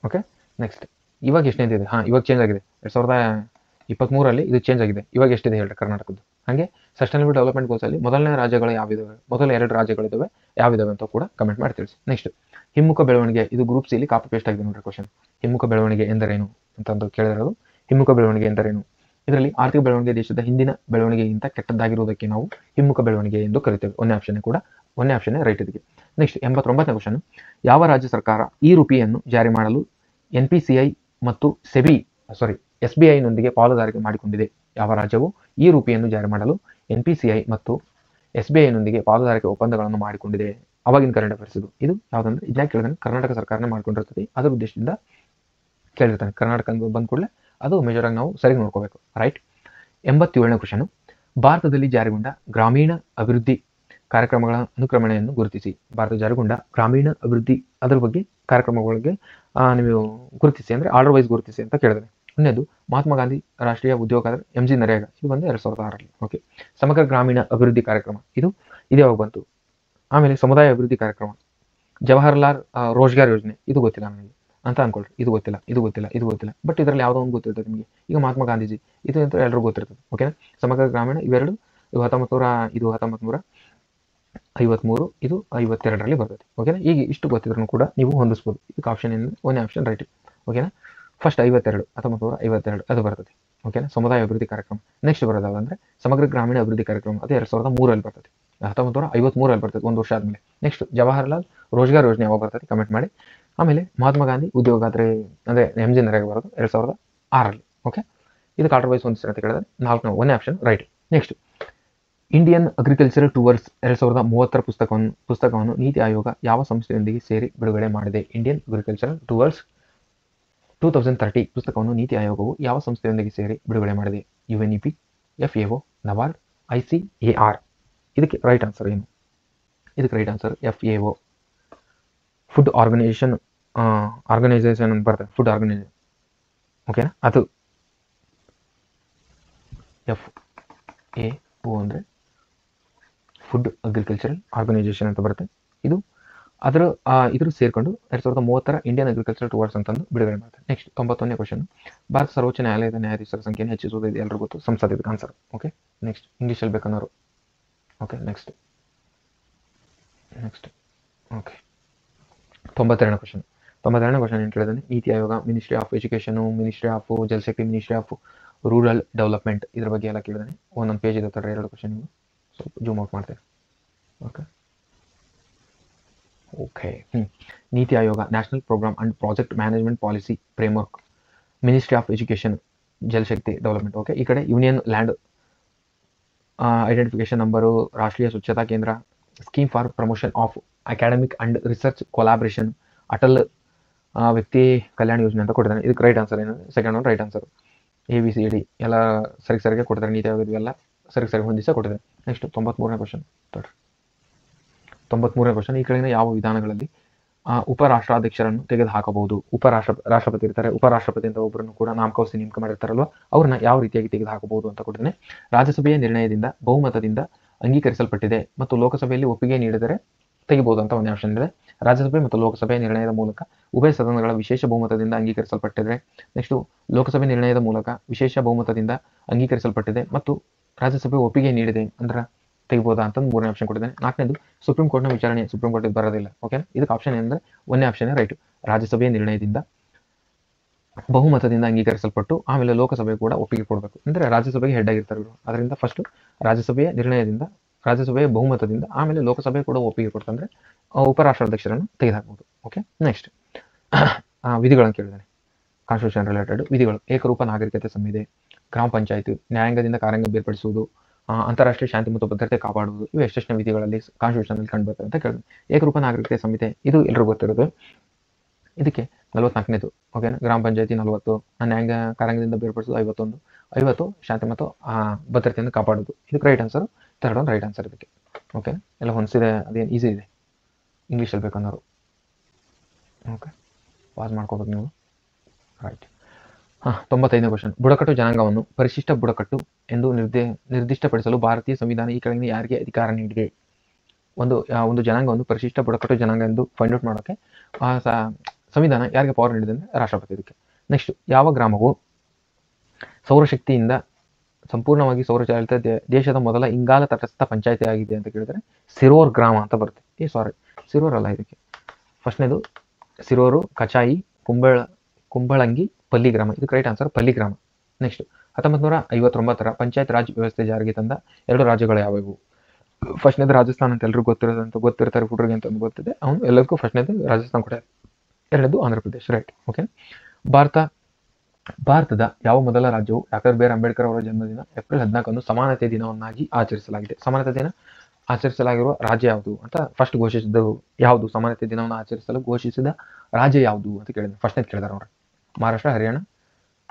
ಓಕೆ, ನೆಕ್ಸ್ಟ್ ಇವಾಗ ಎಷ್ಟನೇದಿದೆ? ಇವಾಗ ಚೇಂಜ್ ಆಗಿದೆ. 2023ರಲ್ಲಿ ಇದು ಚೇಂಜ್ ಆಗಿದೆ. ಇವಾಗ ಎಷ್ಟಿದೆ ಹೇಳ್ರಿ ಕರ್ನಾಟಕದ್ದು? ಹಾಗೆ ಸಸ್ಟೈನೇಬಲ್ ಡೆವಲಪ್ಮೆಂಟ್ ಗೋಲ್ಸಲ್ಲಿ ಮೊದಲನೇ ರಾಜ್ಯಗಳು ಯಾವಿದಾವೆ, ಮೊದಲ 2 ರಾಜ್ಯಗಳಿದ್ದಾವೆ ಯಾವಿದಾವೆ ಅಂತ ಕೂಡ ಕಮೆಂಟ್ ಮಾಡಿ ತಿಳಿಸಿ. ನೆಕ್ಸ್ಟ್ ಹಿಮ್ಮುಖ ಬೆಳವಣಿಗೆ. ಇದು ಗ್ರೂಪ್ ಸಿಲಿ ಕಾಪಿ ಪೇಸ್ಟ್ ಆಗಿದೆ ನೋಡ್ರಿ ಕ್ವಶನ್. ಹಿಮ್ಮುಖ ಬೆಳವಣಿಗೆ ಎಂದರೇನು ಅಂತಂದು ಕೇಳಿರೋದು. ಹಿಮ್ಮುಖ ಬೆಳವಣಿಗೆ ಎಂದರೇನು? ಇದರಲ್ಲಿ ಆರ್ಥಿಕ ಬೆಳವಣಿಗೆ ದೇಶದ ಹಿಂದಿನ ಬೆಳವಣಿಗೆಗಿಂತ ಕೆಟ್ಟದ್ದಾಗಿರುವುದಕ್ಕೆ ನಾವು ಹಿಮ್ಮುಖ ಬೆಳವಣಿಗೆ ಎಂದು ಕರಿತೇವೆ. ಒಂದೇ ಆಪ್ಷನ್ ಕೂಡ ಒಂದನೇ ಆಪ್ಷನ್ ರೈಟ್ ಇದಕ್ಕೆ. ನೆಕ್ಸ್ಟ್ 89ನೇ ಕ್ವಶನ್, ಯಾವ ರಾಜ್ಯ ಸರ್ಕಾರ ಈ ರೂಪಿಯನ್ನು ಜಾರಿ ಮಾಡಲು NPCI ಮತ್ತು SBI ನೊಂದಿಗೆ ಪಾಲುದಾರಿಕೆ ಮಾಡಿಕೊಂಡಿದೆ? ಯಾವ ರಾಜ್ಯವು ಈ ರೂಪಿಯನ್ನು ಜಾರಿ ಮಾಡಲು NPCI ಮತ್ತು SBI ನೊಂದಿಗೆ ಪಾಲುದಾರಿಕೆ ಒಪ್ಪಂದಗಳನ್ನು ಮಾಡಿಕೊಂಡಿದೆ? ಅವಾಗಿನ ಕರೆಂಟ್ ಅಫೇರ್ಸ್ ಇದು ಯಾವುದಂದ್ರೆ ಇದನ್ನ ಕೇಳಿದ್ರೆ ಕರ್ನಾಟಕ ಸರ್ಕಾರನೇ ಮಾಡ್ಕೊಂಡಿರ್ತದೆ. ಅದರ ಉದ್ದೇಶದಿಂದ ಕೇಳಿರ್ತಾನೆ. ಕರ್ನಾಟಕ ಬಂದ ಕೂಡಲೇ ಅದು ಮೇಜರ್ ಆಗಿ ನಾವು ಸರಿ ನೋಡ್ಕೋಬೇಕು. ರೈಟ್. 87ನೇ ಕ್ವಶನ್, ಭಾರತದಲ್ಲಿ ಜಾರಿಗೊಂಡ ಗ್ರಾಮೀಣ ಅಭಿವೃದ್ಧಿ ಕಾರ್ಯಕ್ರಮಗಳ ಅನುಕ್ರಮಣೆಯನ್ನು ಗುರುತಿಸಿ. ಭಾರತ ಜಾರಿಗೊಂಡ ಗ್ರಾಮೀಣ ಅಭಿವೃದ್ಧಿ ಅದರ ಬಗ್ಗೆ ಕಾರ್ಯಕ್ರಮಗಳಿಗೆ ನೀವು ಗುರುತಿಸಿ ಅಂದ್ರೆ ಆರ್ಡರ್ ವೈಸ್ ಗುರುತಿಸಿ ಅಂತ ಕೇಳಿದ್ರೆ. ಒಂದನೇದು ಮಹಾತ್ಮ ಗಾಂಧಿ ರಾಷ್ಟ್ರೀಯ ಉದ್ಯೋಗ MG ನರೇಗಾ, ಇದು ಬಂದು 2006ರಲ್ಲಿ. ಓಕೆ. ಸಮಗ್ರ ಗ್ರಾಮೀಣ ಅಭಿವೃದ್ಧಿ ಕಾರ್ಯಕ್ರಮ ಇದು ಯಾವಾಗ ಬಂತು? ಆಮೇಲೆ ಸಮುದಾಯ ಅಭಿವೃದ್ಧಿ ಕಾರ್ಯಕ್ರಮ ಜವಾಹರ್ಲಾಲ್ ರೋಜ್ಗಾರ್ ಯೋಜನೆ, ಇದು ಗೊತ್ತಿಲ್ಲ ನನಗೆ ಅಂತ ಅನ್ಕೊಳ್ರಿ. ಇದು ಗೊತ್ತಿಲ್ಲ. ಬಟ್ ಇದರಲ್ಲಿ ಯಾವುದೋ ಒಂದು ಗೊತ್ತಿರ್ತದೆ ನಿಮಗೆ. ಈಗ ಮಹಾತ್ಮ ಗಾಂಧೀಜಿ ಇದು ಅಂತ ಎಲ್ಲರಿಗೂ ಗೊತ್ತಿರ್ತದೆ. ಓಕೆನಾ. ಸಮಗ್ರ ಗ್ರಾಮೀಣ ಇವೆರಡು 1953, ಇದು 52ರಲ್ಲಿ ಬರ್ತದೆ. ಓಕೆನಾ. ಈಗ ಇಷ್ಟು ಗೊತ್ತಿದ್ರು ಕೂಡ ನೀವು ಹೊಂದಿಸ್ಬೋದು. ಇದಕ್ಕೆ ಆಪ್ಷನ್ ಏನಂದ್ರೆ ಒಂದೇ ಆಪ್ಷನ್ ರೈಟ್. ಓಕೆನಾ. ಫಸ್ಟ್ 1952 ಅದು ಬರ್ತದೆ. ಓಕೆನಾ. ಸಮುದಾಯ ಅಭಿವೃದ್ಧಿ ಕಾರ್ಯಕ್ರಮ. ನೆಕ್ಸ್ಟ್ ಬರೋದಾದ್ರೆ ಸಮಗ್ರ ಗ್ರಾಮೀಣ ಅಭಿವೃದ್ಧಿ ಕಾರ್ಯಕ್ರಮ, ಅದು 2003ರಲ್ಲಿ ಬರ್ತದೆ. 1953ರಲ್ಲಿ ಬರ್ತದೆ, ಒಂದು ವರ್ಷ ಆದ್ಮೇಲೆ. ನೆಕ್ಸ್ಟ್ ಜವಾಹರ್ಲಾಲ್ ರೋಜ್ಗಾರ್ ಯೋಜನೆ ಯಾವಾಗ ಬರ್ತದೆ ಕಮೆಂಟ್ ಮಾಡಿ. ಆಮೇಲೆ ಮಹಾತ್ಮ ಗಾಂಧಿ ಉದ್ಯೋಗ ಅಂದ್ರೆ MG ನರೇಗಾ ಬರೋದು 2006ರಲ್ಲಿ. ಓಕೆ. ಇದು ಆರ್ಡರ್ ವೈಸ್ ಹೊಂದಿಸಿ ಅಂತ ಕೇಳಿದ್ರೆ ಒಂದೇ option right. Next Indian agricultural towards 2030 ಪುಸ್ತಕವನ್ನು ನೀತಿ ಆಯೋಗ ಯಾವ ಸಂಸ್ಥೆಯೊಂದಿಗೆ ಸೇರಿ ಬಿಡುಗಡೆ ಮಾಡಿದೆ? ಇಂಡಿಯನ್ ಅಗ್ರಿಕಲ್ಚರಲ್ ಟೂವರ್ಸ್ 2030 ಪುಸ್ತಕವನ್ನು ನೀತಿ ಆಯೋಗವು ಯಾವ ಸಂಸ್ಥೆಯೊಂದಿಗೆ ಸೇರಿ ಬಿಡುಗಡೆ ಮಾಡಿದೆ? UNEP, FAO, NABARD, ICAR. ಇದಕ್ಕೆ ರೈಟ್ ಆನ್ಸರ್ ಏನು? ಇದಕ್ಕೆ right answer FAO, food organisation ಅಂತ ಬರ್ತದೆ. Food organisation. ಓಕೆನಾ. ಅದು FAO ಅಂದ್ರೆ ಫುಡ್ ಅಗ್ರಿಕಲ್ಚರಲ್ ಆರ್ಗನೈಸೇಷನ್ ಅಂತ ಬರುತ್ತೆ. ಇದು ಇದ್ರ ಸೇರ್ಕೊಂಡು 2030 ಇಂಡಿಯನ್ ಅಗ್ರಿಕಲ್ಚರಲ್ ಟೂವರ್ಸ್ ಅಂತಂದು ಬಿಡುಗಡೆ ಮಾಡ್ತಾರೆ. ನೆಕ್ಸ್ಟ್ 91ನೇ ಕ್ವಶನ್, ಭಾರತ ಸರ್ವೋಚ್ಚ ನ್ಯಾಯಾಲಯದ ನ್ಯಾಯಾಧೀಶರ ಸಂಖ್ಯೆಯನ್ನು ಹೆಚ್ಚಿಸುವುದು ಎಲ್ಲರಿಗೂ ಗೊತ್ತು. ಸಂಸತ್ ಇದಕ್ಕೆ ಆನ್ಸರ್. ಓಕೆ. ನೆಕ್ಸ್ಟ್ ಇಂಗ್ಲೀಷಲ್ಲಿ ಬೇಕನ್ನೋರು. ಓಕೆ. Next okay. 92ನೇ ಕ್ವಶನ್ ಏನು ಕೇಳಿದಾನೆ? Niti Aayog, ministry of education, ministry of Jal Shakti, ministry of rural development, ಇದ್ರ ಬಗ್ಗೆ ಎಲ್ಲ ಕೇಳಿದಾನೆ. ಒಂದೊಂದು ಪೇಜ್ ಇದೆ ತರ 2 ಕ್ವಶನ್. ಸ್ವಲ್ಪ ಜೂಮ್ ಔಟ್ ಮಾಡ್ತೇವೆ. Okay. NITI Aayog, national programme and project management policy framework, ministry of education, Jal Shakti development. Okay. ಈ ಕಡೆ union land identification number, Rashtriya Swachhata Kendra, scheme for promotion of academic and research collaboration, Atal Vyakti Kalyan Yojana ಅಂತ ಕೊಟ್ಟಿದ್ದಾನೆ. ಇದಕ್ಕೆ ರೈಟ್ ಆನ್ಸರ್ ಏನು? Second one right answer. ABCD ಎಲ್ಲ ಸರಿಗೆ ಕೊಟ್ಟಿದ್ದಾರೆ. ನೀತಿ ಆಯೋಗ ಇವೆಲ್ಲ ಸರಿ ಹೊಂದಿಸ ಕೊಟ್ಟಿದ್ದಾರೆ. ನೆಕ್ಸ್ಟ್ 93ನೇ ಕ್ವಶನ್. ಈ ಕೆಳಗಿನ ಯಾವ ವಿಧಾನಗಳಲ್ಲಿ ಉಪರಾಷ್ಟ್ರಾಧ್ಯಕ್ಷರನ್ನು ತೆಗೆದುಹಾಕಬಹುದು? ರಾಷ್ಟ್ರಪತಿ ಇರ್ತಾರೆ. ಉಪರಾಷ್ಟ್ರಪತಿ ಅಂತ ಒಬ್ಬರನ್ನು ಕೂಡ ನಾಮಕಾವಸ್ಥೆ ನೇಮಕ ಮಾಡಿರ್ತಾರಲ್ವ, ಅವ್ರನ್ನ ಯಾವ ರೀತಿಯಾಗಿ ತೆಗೆದುಹಾಕಬಹುದು ಅಂತ ಕೊಟ್ಟಿದ್ದೇನೆ. ರಾಜ್ಯಸಭೆಯ ನಿರ್ಣಯದಿಂದ ಬಹುಮತದಿಂದ ಅಂಗೀಕರಿಸಲ್ಪಟ್ಟಿದೆ ಮತ್ತು ಲೋಕಸಭೆಯಲ್ಲಿ ಒಪ್ಪಿಗೆ ನೀಡಿದರೆ ತೆಗಿಬಹುದು ಅಂತ ಒಂದೇ ಆಪ್ಷನ್ ಇದೆ. ರಾಜ್ಯಸಭೆ ಮತ್ತು ಲೋಕಸಭೆ ನಿರ್ಣಯದ ಮೂಲಕ ಉಭಯ ಸದನಗಳ ವಿಶೇಷ ಬಹುಮತದಿಂದ ಅಂಗೀಕರಿಸಲ್ಪಟ್ಟಿದೆ. ನೆಕ್ಸ್ಟ್ ಲೋಕಸಭೆ ನಿರ್ಣಯದ ಮೂಲಕ ವಿಶೇಷ ಬಹುಮತದಿಂದ ಅಂಗೀಕರಿಸಲ್ಪಟ್ಟಿದೆ ಮತ್ತು ರಾಜ್ಯಸಭೆ ಒಪ್ಪಿಗೆ ನೀಡಿದೆ ಅಂದ್ರೆ ತೆಗಿಬೋದಾ ಅಂತ 3ನೇ ಆಪ್ಷನ್ ಕೊಟ್ಟಿದ್ದೇನೆ. 4ನೇದು ಸುಪ್ರೀಂ ಕೋರ್ಟ್ನ ವಿಚಾರಣೆ, ಸುಪ್ರೀಂ ಕೋರ್ಟ್ ಬರೋದಿಲ್ಲ. ಓಕೆ. ಇದಕ್ಕೆ ಆಪ್ಷನ್ ಏನಂದ್ರೆ ಒಂದೇ ಆಪ್ಷನ್ ರೈಟ್. ರಾಜ್ಯಸಭೆಯ ನಿರ್ಣಯದಿಂದ ಬಹುಮತದಿಂದ ಅಂಗೀಕರಿಸಲ್ಪಟ್ಟು ಆಮೇಲೆ ಲೋಕಸಭೆ ಕೂಡ ಒಪ್ಪಿಗೆ ಕೊಡಬೇಕು. ಅಂದ್ರೆ ರಾಜ್ಯಸಭೆಗೆ ಹೆಡ್ ಆಗಿರ್ತಾರೆ ಇವರು. ಅದರಿಂದ ಫಸ್ಟ್ ರಾಜ್ಯಸಭೆಯ ನಿರ್ಣಯದಿಂದ, ರಾಜ್ಯಸಭೆಯ ಬಹುಮತದಿಂದ ಆಮೇಲೆ ಲೋಕಸಭೆ ಕೂಡ ಒಪ್ಪಿಗೆ ಕೊಡ್ತಂದ್ರೆ ಉಪರಾಷ್ಟ್ರಾಧ್ಯಕ್ಷರನ್ನು ತೆಗೆದುಹಾಕಬಹುದು. ಓಕೆ. ನೆಕ್ಸ್ಟ್ ವಿಧಿಗಳನ್ನು ಕೇಳಿದ್ದಾನೆ. Constitution related ವಿಧಿಗಳು. ಏಕರೂಪ ನಾಗರಿಕತೆ ಸಂಹಿತೆ, ಗ್ರಾಮ ಪಂಚಾಯತ್, ನ್ಯಾಯಾಂಗದಿಂದ ಕಾರ್ಯಾಂಗ ಬೇರ್ಪಡಿಸುವುದು, ಅಂತಾರಾಷ್ಟ್ರೀಯ ಶಾಂತಿ ಮತ್ತು ಭದ್ರತೆ ಕಾಪಾಡುವುದು, ಇವು ಎಷ್ಟೆಷ್ಟು ವಿಧಿಗಳಲ್ಲಿ ಕಾನ್ಸ್ಟಿಟ್ಯೂಷನ್ ಅಲ್ಲಿ ಕಂಡು ಬರ್ತದೆ ಅಂತ ಕೇಳಿದೆ. ಏಕರೂಪ ನಾಗರಿಕತೆ ಸಂಹಿತೆ ಇದು ಎಲ್ಲರಿಗೂ ಗೊತ್ತಿರೋದು. ಇದಕ್ಕೆ 44ನೇದು. ಓಕೆನಾ. ಗ್ರಾಮ ಪಂಚಾಯತಿ 40, ನ್ಯಾಯಾಂಗ ಕಾರ್ಯಾಂಗದಿಂದ ಬೇರ್ಪಡಿಸೋದು 51, ಶಾಂತಿ ಮತ್ತು ಭದ್ರತೆಯನ್ನು ಕಾಪಾಡುವುದು. ಇದಕ್ಕೆ right answer third one right answer ಇದಕ್ಕೆ. ಓಕೆ. ಎಲ್ಲ ಹೊಂದಿಸಿದೆ. ಅದೇನು ಈಸಿ ಇದೆ. ಇಂಗ್ಲೀಷಲ್ಲಿ ಬೇಕನ್ನೋರು. ಓಕೆ. ಪಾಸ್ ಮಾಡ್ಕೋಬೇಕು ನೀವು. ರೈಟ್. 95ನೇ ಕ್ವಶನ್. ಬುಡಕಟ್ಟು ಜನಾಂಗವನ್ನು ಪರಿಶಿಷ್ಟ ಬುಡಕಟ್ಟು ಎಂದು ನಿರ್ದಿಷ್ಟಪಡಿಸಲು ಭಾರತೀಯ ಸಂವಿಧಾನ ಈ ಕೆಳಗಿನ ಯಾರಿಗೆ ಅಧಿಕಾರ ನೀಡಿದೆ? ಒಂದು ಜನಾಂಗವನ್ನು ಪರಿಶಿಷ್ಟ ಬುಡಕಟ್ಟು ಜನಾಂಗ ಎಂದು ಫೈಂಡ್ ಔಟ್ ಮಾಡೋಕ್ಕೆ ಸಂವಿಧಾನ ಯಾರಿಗೆ ಪವರ್ ನೀಡಿದೆ ಅಂದರೆ ರಾಷ್ಟ್ರಪತಿ ಇದಕ್ಕೆ. ನೆಕ್ಸ್ಟ್ ಯಾವ ಗ್ರಾಮವು ಸೌರಶಕ್ತಿಯಿಂದ ಸಂಪೂರ್ಣವಾಗಿ ಸೌರಚಾಲಿತ ದೇಶದ ಮೊದಲ ಇಂಗಾಲ ತಟಸ್ಥ ಪಂಚಾಯತಿ ಆಗಿದೆ ಅಂತ ಕೇಳಿದರೆ ಸಿರೋರ್ ಗ್ರಾಮ ಅಂತ ಬರುತ್ತೆ. ಸಿರೋರ್ ಅಲ್ಲ ಇದಕ್ಕೆ. ಫಸ್ಟ್ನೇದು ಸಿರೋರು, ಕಚಾಯಿ, ಕುಂಬಳಂಗಿ, ಪಲ್ಲಿ ಗ್ರಾಮ. ಇದಕ್ಕೆ ರೈಟ್ ಆನ್ಸರ್ ಪಲ್ಲಿ ಗ್ರಾಮ. ನೆಕ್ಸ್ಟ್ 1959ರ ಪಂಚಾಯತ್ ರಾಜ್ ವ್ಯವಸ್ಥೆ ಜಾರಿಗೆ ತಂದ 2 ರಾಜ್ಯಗಳು ಯಾವುವು? ಫಸ್ಟ್ನೇದು ರಾಜಸ್ಥಾನ್ ಅಂತ ಎಲ್ಲರಿಗೂ ಗೊತ್ತಿರ್ತಾರೆ ಹುಡುಗರಿಗೆ ಅಂತ ಗೊತ್ತಿದೆ. ಅವನು ಎಲ್ಲದಕ್ಕೂ ಫಸ್ಟ್ನೇದು ರಾಜಸ್ಥಾನ್ ಕೂಡ, ಎರಡನೇದು ಆಂಧ್ರ ಪ್ರದೇಶ್. ರೈಟ್. ಓಕೆ. ಭಾರತದ ಯಾವ ಮೊದಲ ರಾಜ್ಯವು ಡಾಕ್ಟರ್ ಬಿ ಆರ್ ಅಂಬೇಡ್ಕರ್ ಅವರ ಜನ್ಮದಿನ ಏಪ್ರಿಲ್ 14 ಸಮಾನತೆ ದಿನವನ್ನಾಗಿ ಆಚರಿಸಲಾಗಿದೆ? ಸಮಾನತೆ ದಿನ ಆಚರಿಸಲಾಗಿರುವ ರಾಜ್ಯ ಯಾವುದು ಅಂತ ಫಸ್ಟ್ ಘೋಷಿಸಿದ ಯಾವುದು? ಸಮಾನತೆ ದಿನವನ್ನು ಆಚರಿಸಲು ಘೋಷಿಸಿದ ರಾಜ್ಯ ಯಾವುದು ಅಂತ ಕೇಳಿದ್ರು. ಫಸ್ಟ್ನೇದು ಕೇಳಿದಾರೆ ಅವರು. ಮಹಾರಾಷ್ಟ್ರ, ಹರಿಯಾಣ,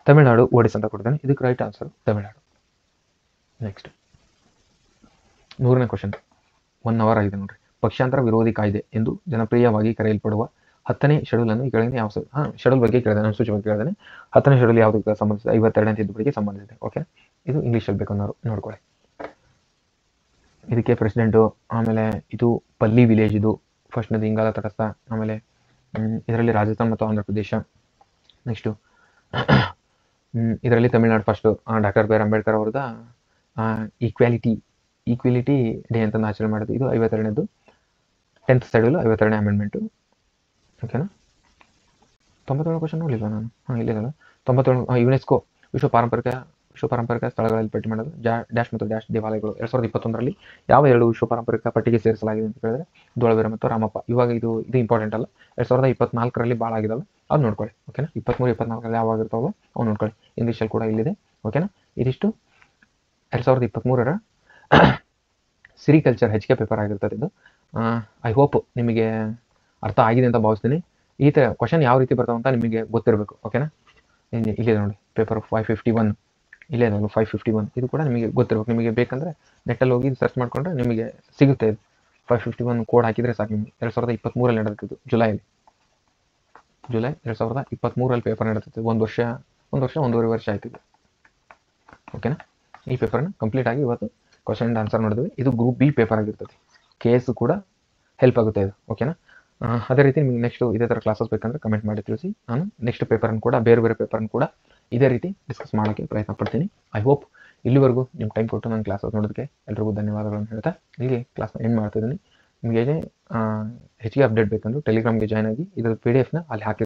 ತಮಿಳುನಾಡು, ಒಡಿಸ್ಸಾ ಅಂತ ಕೊಡ್ತಾನೆ. ಇದಕ್ಕೆ ರೈಟ್ ಆನ್ಸರ್ ತಮಿಳುನಾಡು. ನೆಕ್ಸ್ಟ್ 100ನೇ ಕ್ವಶನ್. 1 ಅವರ್ ಆಗಿದೆ ನೋಡ್ರಿ. ಪಕ್ಷಾಂತರ ವಿರೋಧಿ ಕಾಯ್ದೆ ಎಂದು ಜನಪ್ರಿಯವಾಗಿ ಕರೆಯಲ್ಪಡುವ 10ನೇ ಶೆಡ್ಯೂಲ್ ಅನ್ನು ಈ ಕೆಳಗಿನ ಯಾವ ಶೆಡ್ಯೂಲ್ ಬಗ್ಗೆ ಕೇಳಿದಾನೆ, ಅನುಸೂಚಿ ಬಗ್ಗೆ ಕೇಳಿದಾನೆ. 10ನೇ ಶೆಡ್ಯೂಲ್ ಯಾವುದಕ್ಕೆ ಸಂಬಂಧಿಸಿದೆ? 52ನೇ ತಿದ್ದುಪಡಿಗೆ ಸಂಬಂಧಿಸಿದೆ. ಓಕೆ. ಇದು ಇಂಗ್ಲೀಷಲ್ಲಿ ಬೇಕನ್ನೋರು ನೋಡ್ಕೊಳ್ಳಿ. ಇದಕ್ಕೆ ಪ್ರೆಸಿಡೆಂಟು, ಆಮೇಲೆ ಇದು ಪಲ್ಲಿ ವಿಲೇಜ್, ಇದು ಫಸ್ಟ್ನೇದು ಇಂಗಾಲ ತಟಸ್ಥ, ಆಮೇಲೆ ಇದರಲ್ಲಿ ರಾಜಸ್ಥಾನ್ ಮತ್ತು ಆಂಧ್ರ ಪ್ರದೇಶ. ನೆಕ್ಸ್ಟು ಇದರಲ್ಲಿ Tamil Nadu first doctor B R Ambedkar ಅವ್ರದ ಈಕ್ವಾಲಿಟಿ ಡೇ ಅಂತ ಆಚರಣೆ ಮಾಡೋದು. ಇದು 52ನೇದು 10th ಶೆಡ್ಯೂಲ್, 52ನೇ ಅಮೆಂಡ್ಮೆಂಟು. ಓಕೆನಾ? 97 ಕ್ವಶನ್ ನೋಡಲಿಲ್ಲ ನಾನು. ಇಲ್ಲಿದಲ್ಲ 97. ಯುನೆಸ್ಕೋ ವಿಶ್ವ ಪಾರಂಪರಿಕ ಸ್ಥಳಗಳಲ್ಲಿ ಪಟ್ಟಿ ಮಾಡೋದು. ಡ್ಯಾಶ್ ಮತ್ತು ಡ್ಯಾಶ್ ದೇವಾಲಯಗಳು 2021ರಲ್ಲಿ ಯಾವ 2 ವಿಶ್ವ ಪಾರಂಪರಿಕ ಪಟ್ಟಿಗೆ ಸೇರಿಸಲಾಗಿದೆ ಅಂತ ಹೇಳಿದ್ರೆ ಧೋಳವೀರ ಮತ್ತು ರಾಮಪ್ಪ. ಇವಾಗ ಇದು ಇಂಪಾರ್ಟೆಂಟ್ ಅಲ್ಲ. 2024ರಲ್ಲಿ ಭಾಳ ಆಗಿದಾವೆ, ಅದು ನೋಡ್ಕೊಳ್ಳಿ. ಓಕೆನಾ? 23-24ರಲ್ಲಿ ಯಾವಾಗಿರ್ತಾವೋ ಅವು ನೋಡ್ಕೊಳ್ಳಿ. ಇಂಗ್ಲೀಷಲ್ಲಿ ಕೂಡ ಇಲ್ಲಿದೆ. ಓಕೆನಾ? ಇದಿಷ್ಟು 2023ರ ಸಿರಿಕಲ್ಚರ್ HK ಪೇಪರ್ ಆಗಿರ್ತದೆ ಇದು. ಐ ಹೋಪ್ ನಿಮಗೆ ಅರ್ಥ ಆಗಿದೆ ಅಂತ ಭಾವಿಸ್ತೀನಿ. ಈ ಥರ ಕ್ವಶನ್ ಯಾವ ರೀತಿ ಬರ್ತಾವೆ ಅಂತ ನಿಮಗೆ ಗೊತ್ತಿರಬೇಕು. ಓಕೆನಾ? ಇಲ್ಲಿದೆ ನೋಡಿ ಪೇಪರ್ 551, ಇಲ್ಲೇ ಇದೆ 551. ಇದು ಕೂಡ ನಿಮಗೆ ಗೊತ್ತಿರಬೇಕು. ನಿಮಗೆ ಬೇಕಂದರೆ ನೆಟ್ಟಲ್ಲಿ ಹೋಗಿ ಸರ್ಚ್ ಮಾಡಿಕೊಂಡ್ರೆ ನಿಮಗೆ ಸಿಗುತ್ತೆ. ಇದು 551 ಕೋಡ್ ಹಾಕಿದರೆ ಸಾಕು. ನಿಮಗೆ 2023ರಲ್ಲಿ ನಡೆದಿದ್ದು ಜುಲೈ 2023ರಲ್ಲಿ ಪೇಪರ್ ನಡೆದಿತ್ತು. ಒಂದೂವರೆ ವರ್ಷ ಆಯ್ತಿದೆ. ಓಕೆನಾ? ಈ ಪೇಪರ್ನ ಕಂಪ್ಲೀಟ್ ಆಗಿ ಇವತ್ತು ಕ್ವಶನ್ ಆ್ಯಂಡ್ ಆನ್ಸರ್ ನೋಡಿದ್ವಿ. ಇದು ಗ್ರೂಪ್ ಬಿ ಪೇಪರ್ ಆಗಿರ್ತದೆ. KS ಕೂಡ ಹೆಲ್ಪ್ ಆಗುತ್ತೆ ಇದು. ಓಕೆನಾ? ಅದೇ ರೀತಿ ನಿಮಗೆ ನೆಕ್ಸ್ಟ್ ಇದೇ ಥರ ಕ್ಲಾಸಸ್ ಬೇಕಂದ್ರೆ ಕಮೆಂಟ್ ಮಾಡಿ ತಿಳಿಸಿ. ನಾನು ನೆಕ್ಸ್ಟ್ ಪೇಪರನ್ನು ಕೂಡ ಬೇರೆ ಪೇಪರನ್ನು ಕೂಡ ಇದೇ ರೀತಿ ಡಿಸ್ಕಸ್ ಮಾಡೋಕ್ಕೆ ಪ್ರಯತ್ನ ಪಡ್ತೀನಿ. ಐ ಹೋಪ್ ಇಲ್ಲಿವರೆಗೂ ನಿಮ್ಮ ಟೈಮ್ ಕೊಟ್ಟು ನನ್ನ ಕ್ಲಾಸಸ್ ನೋಡೋದಕ್ಕೆ ಎಲ್ರಿಗೂ ಧನ್ಯವಾದಗಳನ್ನು ಹೇಳ್ತಾ ಇಲ್ಲಿಗೆ ಕ್ಲಾಸ್ನ ಎಂಡ್ ಮಾಡ್ತಿದ್ದೀನಿ. ನಿಮಗೆ ಹೆಚ್ಚಿಗೆ ಅಪ್ಡೇಟ್ ಬೇಕಂದ್ರೆ ಟೆಲಿಗ್ರಾಮ್ಗೆ ಜಾಯ್ನ್ ಆಗಿ ಇದರ PDF ಅಲ್ಲಿ ಹಾಕಿ